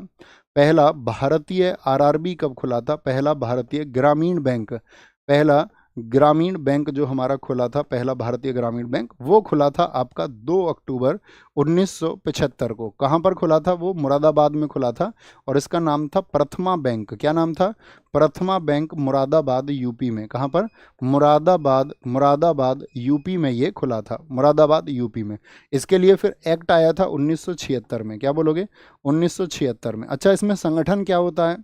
पहला भारतीय आरआरबी कब खुला था? पहला भारतीय ग्रामीण बैंक, पहला ग्रामीण बैंक जो हमारा खुला था, पहला भारतीय ग्रामीण बैंक, वो खुला था आपका 2 अक्टूबर 1975 को। कहाँ पर खुला था? वो मुरादाबाद में खुला था, और इसका नाम था प्रथमा बैंक। क्या नाम था? प्रथमा बैंक, मुरादाबाद यूपी में। कहाँ पर? मुरादाबाद, मुरादाबाद यूपी में ये खुला था, मुरादाबाद यूपी में। इसके लिए फिर एक्ट आया था 1976 में। क्या बोलोगे? 1976 में। अच्छा, इसमें संगठन क्या होता है?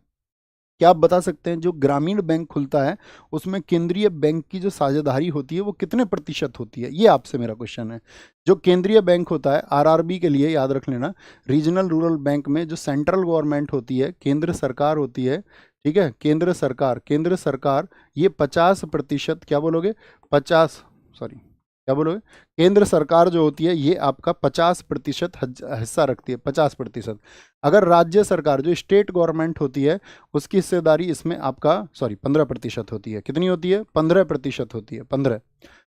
क्या आप बता सकते हैं जो ग्रामीण बैंक खुलता है उसमें केंद्रीय बैंक की जो साझेदारी होती है वो कितने प्रतिशत होती है? ये आपसे मेरा क्वेश्चन है। जो केंद्रीय बैंक होता है आरआरबी के लिए, याद रख लेना, रीजनल रूरल बैंक में जो सेंट्रल गवर्नमेंट होती है, केंद्र सरकार होती है, ठीक है, केंद्र सरकार, केंद्र सरकार, ये 50%, क्या बोलोगे? 50, सॉरी क्या बोलोगे? केंद्र सरकार जो होती है ये आपका 50% हिस्सा रखती है, 50%। अगर राज्य सरकार, जो स्टेट गवर्नमेंट होती है, उसकी हिस्सेदारी इसमें आपका, सॉरी, 15% होती है। कितनी होती है? 15% होती है,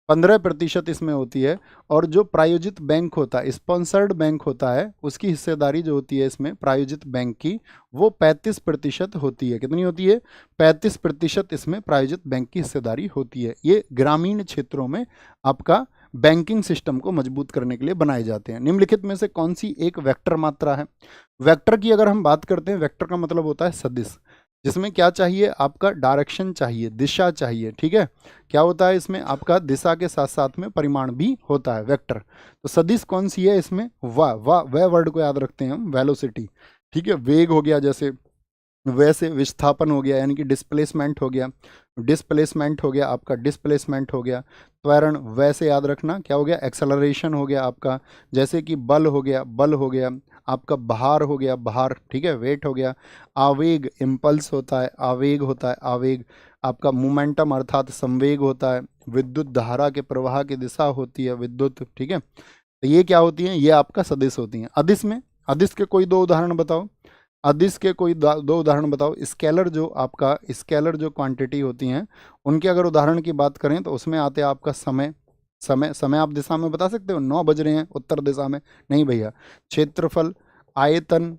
15% इसमें होती है। और जो प्रायोजित बैंक होता है, स्पॉन्सर्ड बैंक होता है, उसकी हिस्सेदारी जो होती है इसमें प्रायोजित बैंक की, वो 35% होती है। कितनी होती है? 35% इसमें प्रायोजित बैंक की हिस्सेदारी होती है। ये ग्रामीण क्षेत्रों में आपका बैंकिंग सिस्टम को मजबूत करने के लिए बनाए जाते हैं। निम्नलिखित में से कौन सी एक वेक्टर मात्रा है? वेक्टर की अगर हम बात करते हैं, वेक्टर का मतलब होता है सदिश, जिसमें क्या चाहिए? आपका डायरेक्शन चाहिए, दिशा चाहिए, ठीक है। क्या होता है इसमें? आपका दिशा के साथ साथ में परिमाण भी होता है, वेक्टर। तो सदिश कौन सी है इसमें? वह वर्ड को याद रखते हैं हम, वेलोसिटी, ठीक है। वेग हो गया, जैसे वैसे विस्थापन हो गया, यानी कि डिस्प्लेसमेंट हो गया, डिस्प्लेसमेंट हो गया आपका, डिस्प्लेसमेंट हो गया। त्वरण, वैसे याद रखना, क्या हो गया? एक्सेलरेशन हो गया आपका। जैसे कि बल हो गया, बल हो गया आपका, भार हो गया, भार, ठीक है, वेट हो गया। आवेग, इम्पल्स होता है, आवेग होता है, आवेग आपका। मोमेंटम अर्थात संवेग होता है। विद्युत धारा के प्रवाह की दिशा होती है विद्युत, ठीक है। तो ये क्या होती हैं? ये आपका सदिश होती हैं। अदिश में, अदिश के कोई दो उदाहरण बताओ, अदिश के कोई दो उदाहरण बताओ। स्केलर, जो आपका स्केलर जो क्वांटिटी होती हैं, उनके अगर उदाहरण की बात करें तो उसमें आते हैं आपका समय, समय आप दिशा में बता सकते हो, 9 बज रहे हैं उत्तर दिशा में, नहीं भैया। क्षेत्रफल, आयतन,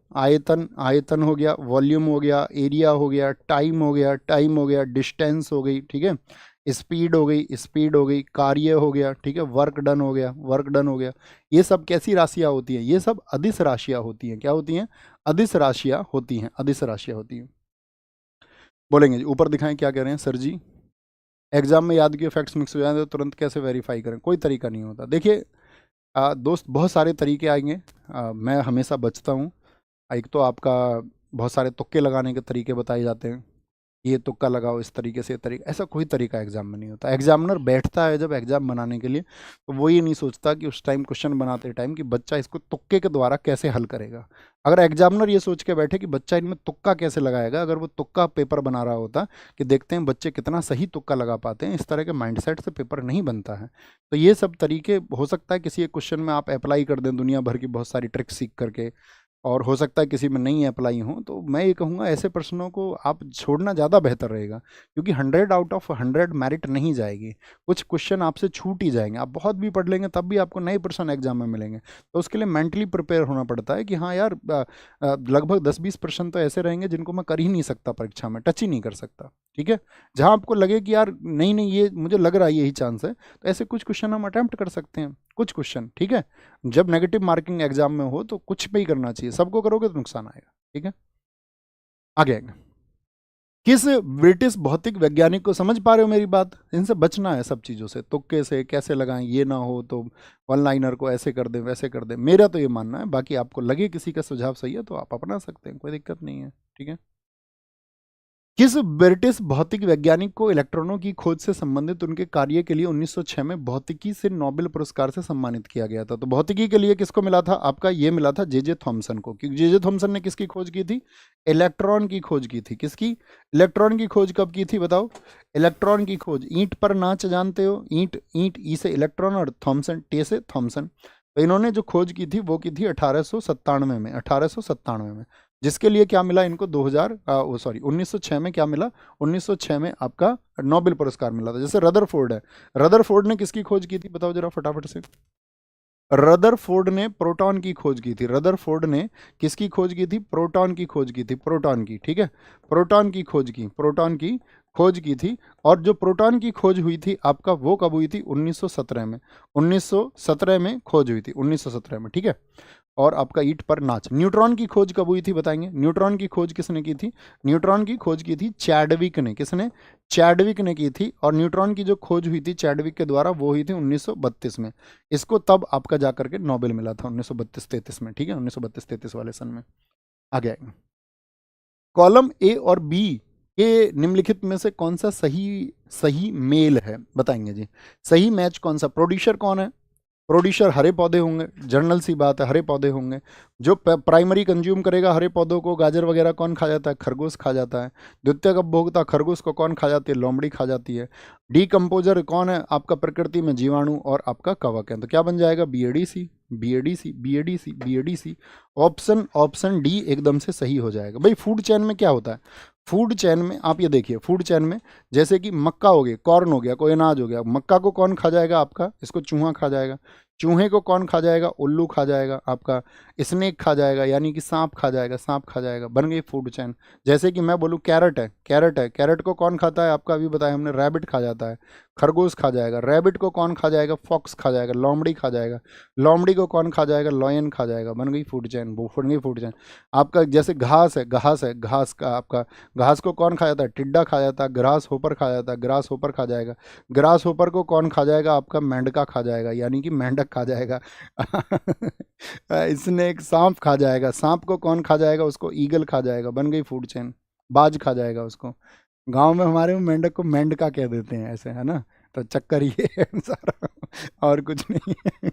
आयतन हो गया, वॉल्यूम हो गया, एरिया हो गया, टाइम हो गया, टाइम हो गया, डिस्टेंस हो गई, ठीक है। स्पीड हो गई, स्पीड हो गई, कार्य हो गया, ठीक है, वर्क डन हो गया, वर्क डन हो गया। ये सब कैसी राशियाँ होती हैं? ये सब अदिश राशियाँ होती हैं। क्या होती हैं? अदिश राशियाँ होती हैं, अदिश राशियाँ होती हैं। बोलेंगे जी, ऊपर दिखाएं क्या कह रहे हैं सर जी। एग्जाम में याद किए फैक्ट्स मिक्स हो जाए तो तुरंत कैसे वेरीफाई करें? कोई तरीका नहीं होता। देखिए दोस्त, बहुत सारे तरीके आएंगे, मैं हमेशा बचता हूँ। एक तो आपका बहुत सारे तुक्के लगाने के तरीके बताए जाते हैं, ये तुक्का लगाओ इस तरीके से, तरीका, ऐसा कोई तरीका एग्जाम में नहीं होता। एग्जामिनर बैठता है जब एग्जाम बनाने के लिए, तो वो ये नहीं सोचता कि उस टाइम क्वेश्चन बनाते टाइम कि बच्चा इसको तुक्के के द्वारा कैसे हल करेगा। अगर एग्जामिनर ये सोच के बैठे कि बच्चा इनमें तुक्का कैसे लगाएगा, अगर वो तुक्का पेपर बना रहा होता कि देखते हैं बच्चे कितना सही तुक्का लगा पाते हैं, इस तरह के माइंडसेट से पेपर नहीं बनता है। तो ये सब तरीके हो सकता है किसी एक क्वेश्चन में आप अप्लाई कर दें दुनिया भर की बहुत सारी ट्रिक्स सीख करके, और हो सकता है किसी में नहीं अप्लाई हो। तो मैं ये कहूँगा ऐसे प्रश्नों को आप छोड़ना ज़्यादा बेहतर रहेगा, क्योंकि 100 आउट ऑफ 100 मेरिट नहीं जाएगी। कुछ क्वेश्चन आपसे छूट ही जाएंगे, आप बहुत भी पढ़ लेंगे तब भी आपको नए प्रश्न एग्जाम में मिलेंगे। तो उसके लिए मेंटली प्रिपेयर होना पड़ता है कि हाँ यार, लगभग 10-20 प्रश्न तो ऐसे रहेंगे जिनको मैं कर ही नहीं सकता परीक्षा में, टच ही नहीं कर सकता। ठीक है, जहाँ आपको लगे कि यार नहीं नहीं ये मुझे लग रहा है यही चांस है, तो ऐसे कुछ क्वेश्चन हम अटैम्प्ट कर सकते हैं, कुछ क्वेश्चन। ठीक है, जब नेगेटिव मार्किंग एग्जाम में हो तो कुछ पे ही करना चाहिए, सबको करोगे तो नुकसान आएगा। ठीक है, आगे आएगा। किस ब्रिटिश भौतिक वैज्ञानिक को, समझ पा रहे हो मेरी बात? इनसे बचना है सब चीज़ों से, तुक्के से कैसे लगाएं, ये ना हो तो वन लाइनर को ऐसे कर दें वैसे कर दें। मेरा तो ये मानना है, बाकी आपको लगे किसी का सुझाव सही है तो आप अपना सकते हैं, कोई दिक्कत नहीं है। ठीक है, किस ब्रिटिश भौतिक वैज्ञानिक को इलेक्ट्रॉनों की खोज से संबंधित उनके कार्य के लिए 1906 में भौतिकी से नोबेल पुरस्कार से सम्मानित किया गया था? तो भौतिकी के लिए किसको मिला था? आपका ये मिला था जे जे थॉमसन को। क्योंकि जे जे थॉमसन ने किसकी खोज की थी? इलेक्ट्रॉन की खोज की थी। किसकी? इलेक्ट्रॉन की खोज कब की थी बताओ? इलेक्ट्रॉन की खोज, ईंट पर नाच जानते हो, ईंट, ईंट ई से इलेक्ट्रॉन और थॉमसन टे से थॉमसन। तो इन्होंने जो खोज की थी वो की थी 1897 में, 1897 में, जिसके लिए क्या मिला इनको? 1906 में क्या मिला? 1906 में आपका नोबेल पुरस्कार मिला था। जैसे रदरफोर्ड है, रदरफोर्ड ने किसकी खोज की थी बताओ जरा फटाफट से? रदरफोर्ड ने प्रोटॉन की खोज की थी। रदरफोर्ड ने किसकी खोज की थी? प्रोटॉन की खोज की थी, प्रोटॉन की। ठीक है, प्रोटॉन की खोज की, प्रोटॉन की खोज की थी। और जो प्रोटॉन की खोज हुई थी आपका, वो कब हुई थी? 1917 में, 1917 में खोज हुई थी, 1917 में। ठीक है, और आपका ईंट पर नाच। न्यूट्रॉन की खोज कब हुई थी बताएंगे? न्यूट्रॉन की खोज किसने की थी? न्यूट्रॉन की खोज की थी चैडविक ने। किसने? चैडविक ने की थी। और न्यूट्रॉन की जो खोज हुई थी चैडविक के द्वारा वो हुई थी 1932 में। इसको तब आपका जाकर के नोबेल मिला था 1932-33 में। ठीक है, 1932-33 वाले सन में। आगे आएंगे, कॉलम ए और बी के निम्नलिखित में से कौन सा सही सही मेल है बताएंगे जी? सही मैच कौन सा? प्रोड्यूसर कौन है? प्रोड्यूसर हरे पौधे होंगे, जनरल सी बात है, हरे पौधे होंगे। जो प्राइमरी कंज्यूम करेगा हरे पौधों को, गाजर वगैरह, कौन खा जाता है? खरगोश खा जाता है। द्वितीयक उपभोक्ता खरगोश को कौन खा जाती है? लोमड़ी खा जाती है। डीकम्पोजर कौन है आपका प्रकृति में? जीवाणु और आपका कवक है। तो क्या बन जाएगा? B A D C, B A D C, B A D C, B A D C. Option option D एकदम से सही हो जाएगा। भाई फूड चेन में क्या होता है? फूड चेन में आप ये देखिए, फूड चेन में जैसे कि मक्का हो गया, कॉर्न हो गया, कोई अनाज हो गया, मक्का को कौन खा जाएगा आपका? इसको चूहा खा जाएगा। चूहे को कौन खा जाएगा? उल्लू खा जाएगा आपका। स्नेक खा जाएगा, यानी कि सांप खा जाएगा, सांप खा जाएगा। बन गई फूड चेन। जैसे कि मैं बोलूँ कैरेट है, कैरेट है, कैरेट को कौन खाता है आपका? अभी बताया हमने, रैबिट खा जाता है। खरगोश खा जाएगा। रैबिट को कौन खा जाएगा? फॉक्स खा जाएगा। लोमड़ी खा जाएगा। लोमड़ी को कौन खा जाएगा? लॉयन खा जाएगा। बन गई फूड चेन, वो बन गई फूड चेन। आपका जैसे घास है, घास है, घास का आपका, घास को कौन खा जाता है? टिड्डा खा जाता है। ग्रास होपर खा जाता है, ग्रास होपर खा जाएगा। ग्रास होपर को कौन खा जाएगा आपका? मेंढका खा जाएगा, यानी कि मेंढक खा जाएगा। इसने एक सांप खा जाएगा। सांप को कौन खा जाएगा? उसको ईगल खा जाएगा। बन गई फूड चेन। बाज खा जाएगा उसको। गांव में हमारे में मेंढक को मेंढका कह देते हैं, ऐसे है ना। तो चक्कर ये है सारा, और कुछ नहीं है।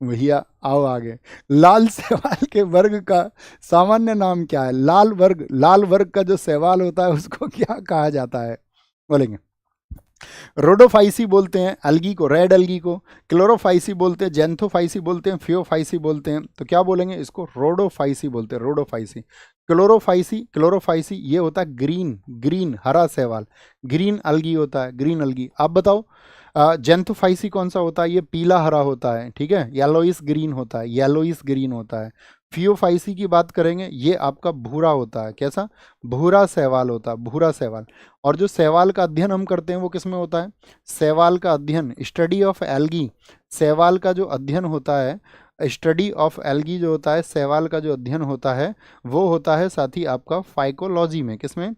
भैया आओ आगे। लाल शैवाल के वर्ग का सामान्य नाम क्या है? लाल वर्ग, लाल वर्ग का जो शैवाल होता है उसको क्या कहा जाता है? बोलेंगे। रोडोफाइसी बोलते हैं अलगी को, रेड अलगी को। क्लोरोफाइसी बोलते हैं, जेंथोफाइसी बोलते हैं, फियोफाइसी बोलते हैं। तो क्या बोलेंगे? इसको रोडोफाइसी बोलते हैं, रोडोफाइसी। क्लोरोफाइसी, क्लोरोफाइसी ये होता है ग्रीन, ग्रीन हरा शैवाल, ग्रीन अलगी होता है, ग्रीन अलगी। आप बताओ जेंथोफाइसी कौन सा होता है? ये पीला हरा होता है। ठीक है, येलोइस ग्रीन होता है, येलोइस ग्रीन होता है। फियोफाइसी की बात करेंगे, ये आपका भूरा होता है, कैसा, भूरा शैवाल होता है, भूरा शैवाल। और जो शैवाल का अध्ययन हम करते हैं वो किस में होता है, शैवाल का अध्ययन, स्टडी ऑफ एल्गी, शैवाल का जो अध्ययन होता है, स्टडी ऑफ एल्गी जो होता है, शैवाल का जो अध्ययन होता है वो होता है साथी आपका फाइकोलॉजी में, किसमें,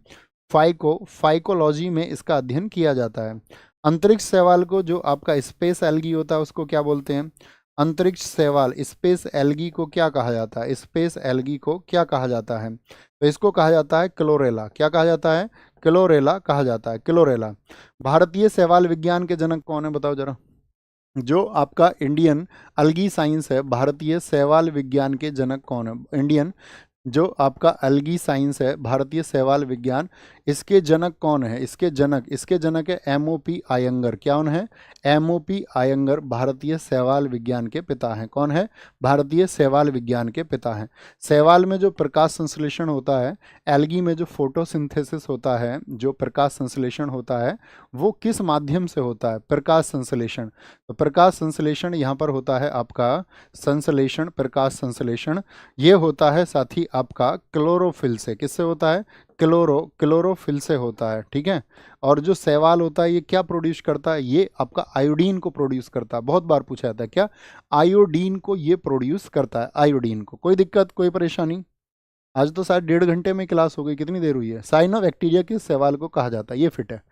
फाइकोलॉजी में इसका अध्ययन किया जाता है। अंतरिक्ष शैवाल को, जो आपका स्पेस एल्गी होता है, उसको क्या बोलते हैं, अंतरिक्ष शैवाल, स्पेस एल्गी को क्या कहा जाता है, स्पेस एल्गी को क्या कहा जाता है, तो इसको कहा जाता है क्लोरेला। क्या कहा जाता है, क्लोरेला कहा जाता है, क्लोरेला। भारतीय शैवाल विज्ञान के जनक कौन है, बताओ जरा। जो आपका इंडियन अलगी साइंस है, भारतीय शैवाल विज्ञान के जनक कौन है, इंडियन जो आपका अलगी साइंस है, भारतीय शैवाल विज्ञान, इसके जनक कौन है, इसके जनक है एमओपी आयंगर। क्या है, एमओपी आयंगर भारतीय शैवाल विज्ञान के पिता हैं। कौन है, भारतीय शैवाल विज्ञान के पिता हैं। शैवाल में जो प्रकाश संश्लेषण होता है, एल्गी में जो फोटोसिंथेसिस होता है, जो प्रकाश संश्लेषण होता है, वो किस माध्यम से होता है, प्रकाश संश्लेषण। तो प्रकाश संश्लेषण यहाँ पर होता है आपका संश्लेषण, प्रकाश संश्लेषण ये होता है साथी आपका क्लोरोफिल से। किससे होता है, क्लोरोफिल से होता है, ठीक है। और जो शैवाल होता है ये क्या प्रोड्यूस करता है, ये आपका आयोडीन को प्रोड्यूस करता है। बहुत बार पूछा जाता है, क्या, आयोडीन को ये प्रोड्यूस करता है, आयोडीन को। कोई दिक्कत, कोई परेशानी। आज तो शायद 1.5 घंटे में क्लास हो गई, कितनी देर हुई है। साइनोबैक्टीरिया किस शैवाल को कहा जाता है, ये फिट है।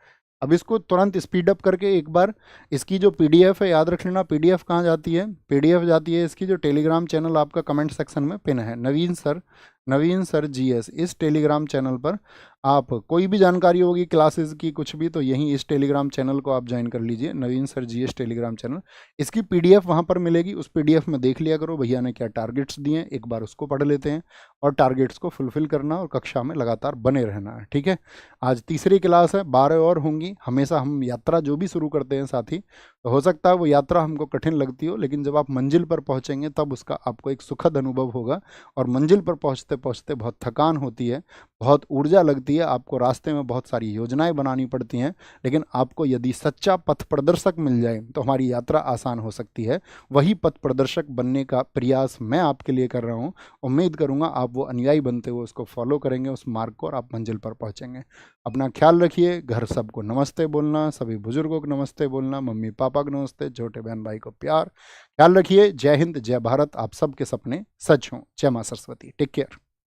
अब इसको तुरंत स्पीड अप करके एक बार इसकी जो पीडीएफ है याद रख लेना। पीडीएफ कहाँ जाती है, पीडीएफ जाती है इसकी जो टेलीग्राम चैनल आपका कमेंट सेक्शन में पिन है, नवीन सर जीएस। इस टेलीग्राम चैनल पर आप कोई भी जानकारी होगी क्लासेस की, कुछ भी, तो यहीं इस टेलीग्राम चैनल को आप ज्वाइन कर लीजिए, नवीन सर जीएस टेलीग्राम चैनल। इसकी पीडीएफ वहाँ पर मिलेगी, उस पीडीएफ में देख लिया करो भैया ने क्या टारगेट्स दिए, एक बार उसको पढ़ लेते हैं और टारगेट्स को फुलफिल करना और कक्षा में लगातार बने रहना है, ठीक है। आज तीसरी क्लास है, 12 और होंगी। हमेशा हम यात्रा जो भी शुरू करते हैं साथी, तो हो सकता है वो यात्रा हमको कठिन लगती हो, लेकिन जब आप मंजिल पर पहुंचेंगे तब उसका आपको एक सुखद अनुभव होगा। और मंजिल पर पहुंचते पहुंचते बहुत थकान होती है, बहुत ऊर्जा लगती है, आपको रास्ते में बहुत सारी योजनाएं बनानी पड़ती हैं, लेकिन आपको यदि सच्चा पथ प्रदर्शक मिल जाए तो हमारी यात्रा आसान हो सकती है। वही पथ प्रदर्शक बनने का प्रयास मैं आपके लिए कर रहा हूँ। उम्मीद करूँगा आप वो अनुयायी बनते हुए उसको फॉलो करेंगे, उस मार्ग को, और आप मंजिल पर पहुँचेंगे। अपना ख्याल रखिए, घर सबको नमस्ते बोलना, सभी बुजुर्गों को नमस्ते बोलना, मम्मी पापा को नमस्ते, छोटे बहन भाई को प्यार। ख्याल रखिए। जय हिंद, जय भारत। आप सबके सपने सच हों। जय मां सरस्वती। Take care.